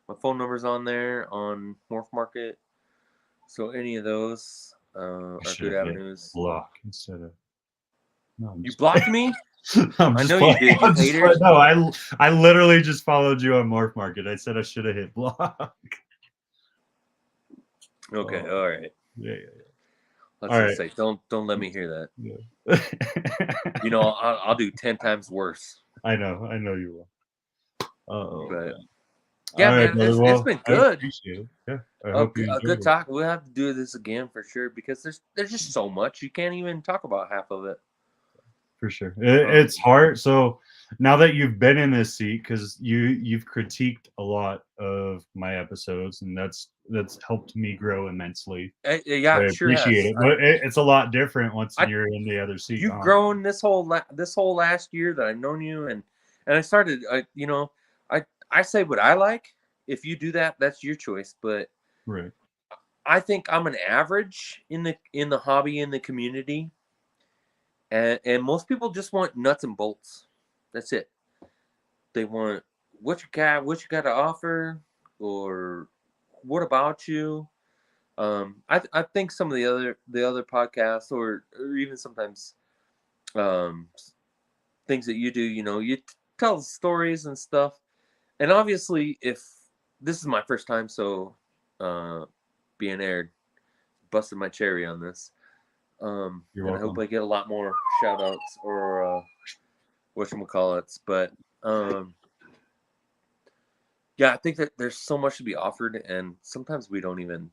My phone number's on there on MORPHMARKET. So any of those are good avenues. Block instead of. No, you blocked me? I know you did. You haters. No, I literally just followed you on MORPHMARKET. I said I should have hit block. Okay, all right. Yeah. Let's All just right. say, don't let me hear that. Yeah. You know, I'll do 10 times worse. I know you will. Oh, But man. yeah, All right, man, brother. it's Well, been I good. appreciate it. Yeah, I hope you A enjoyed good it. talk. We'll have to do this again for sure because there's just so much you can't even talk about half of it. For sure. It's hard. So now that you've been in this seat, because you've critiqued a lot of my episodes, and that's helped me grow immensely. Yeah, I it sure appreciate has. it, but it's a lot different once I you're in the other seat. You've grown this whole last year that I've known you, and I started. You know, I say what I like. If you do that, that's your choice. But Right. I think I'm an average in the hobby, in the community, and most people just want nuts and bolts. That's it. They want what you got to offer, or what about you. I think some of the other podcasts, or even sometimes um, things that you do, you know, you tell stories and stuff. And obviously, if this is my first time, so being aired, busted my cherry on this. You're And I hope welcome. I get a lot more shout outs or whatchamacallits. But yeah, I think that there's so much to be offered, and sometimes we don't even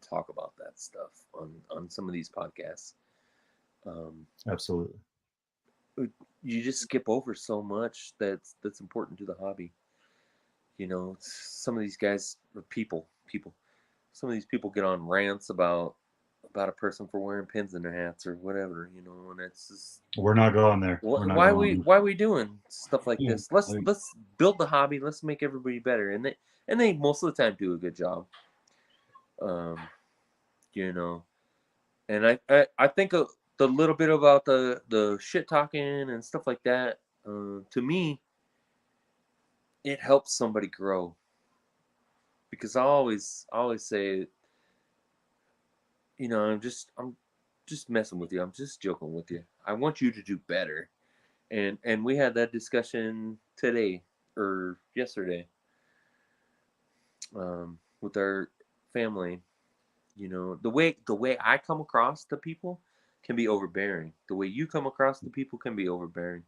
talk about that stuff on some of these podcasts. Absolutely. You just skip over so much that's important to the hobby. You know, some of these guys are people. Some of these people get on rants about a person for wearing pins in their hats or whatever. You know, and it's just We're not going there. We're not going why we doing stuff like there. this? Yeah, Let's build the hobby. Let's make everybody better, and they most of the time do a good job. Um, you know, and I think the little bit about the shit talking and stuff like that. To me, it helps somebody grow, because I always say, you know, I'm just messing with you. I'm just joking with you. I want you to do better. And we had that discussion today or yesterday, with our family. You know, the way I come across to people can be overbearing. The way you come across to people can be overbearing.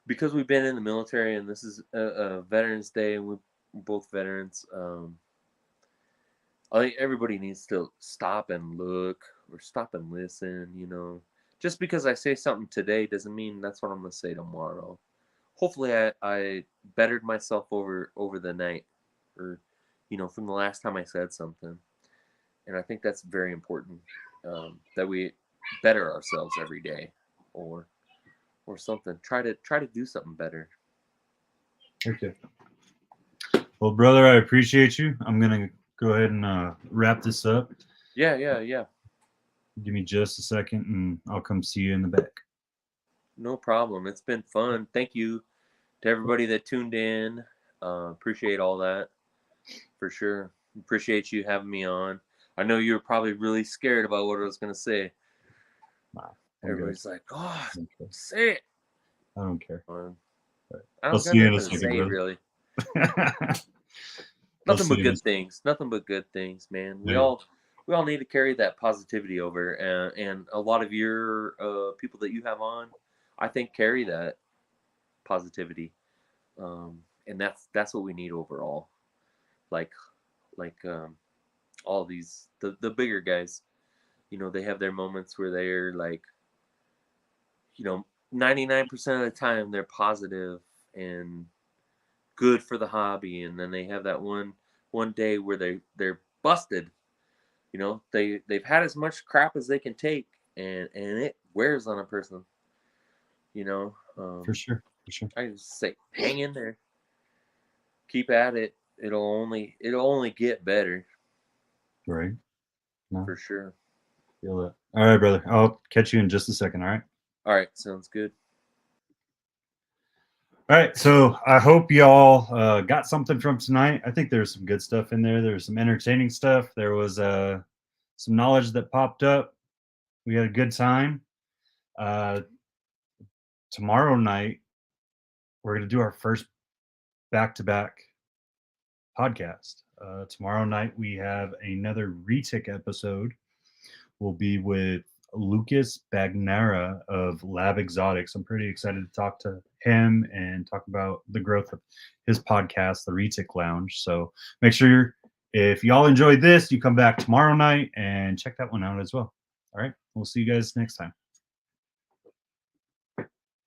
Because we've been in the military, and this is a Veterans Day, and we're both veterans. I think everybody needs to stop and look, or stop and listen. You know, just because I say something today doesn't mean that's what I'm gonna say tomorrow. Hopefully, I bettered myself over the night, or you know, from the last time I said something. And I think that's very important, that we better ourselves every day, or something. Try to do something better. Okay. Well, brother, I appreciate you. I'm gonna go ahead and wrap this up. Yeah. Give me just a second, and I'll come see you in the back. No problem. It's been fun. Thank you to everybody that tuned in. Appreciate all that, for sure. Appreciate you having me on. I know you were probably really scared about what I was gonna say. Nah, Everybody's like, "Oh, I don't care. say it." I don't care. I I'll don't see got you in a nothing to second, say, brother. really. I'll Nothing see but you in a good second. things. Nothing but good things, man. Yeah. We all need to carry that positivity over, and a lot of your people that you have on, I think, carry that positivity, and that's what we need overall. Like like all these the bigger guys, you know, they have their moments where they're like, you know, 99% of the time they're positive and good for the hobby, and then they have that one day where they're busted. You know, they've had as much crap as they can take, and it wears on a person. You know, For sure. For sure. I just say, hang in there, keep at it. It'll only get better, Right. No, for sure. feel that. All right, brother. I'll catch you in just a second. All right. All right, sounds good. All right. So I hope y'all got something from tonight. I think there's some good stuff in there. There's some entertaining stuff. There was some knowledge that popped up. We had a good time. Uh, Tomorrow night, we're going to do our first back to back podcast. Tomorrow night we have another retic episode. We'll be with Lucas Bagnara of Lab Exotics. I'm pretty excited to talk to him and talk about the growth of his podcast, the Retic Lounge. So make sure if y'all enjoyed this, you come back tomorrow night and check that one out as well. All right, we'll see you guys next time.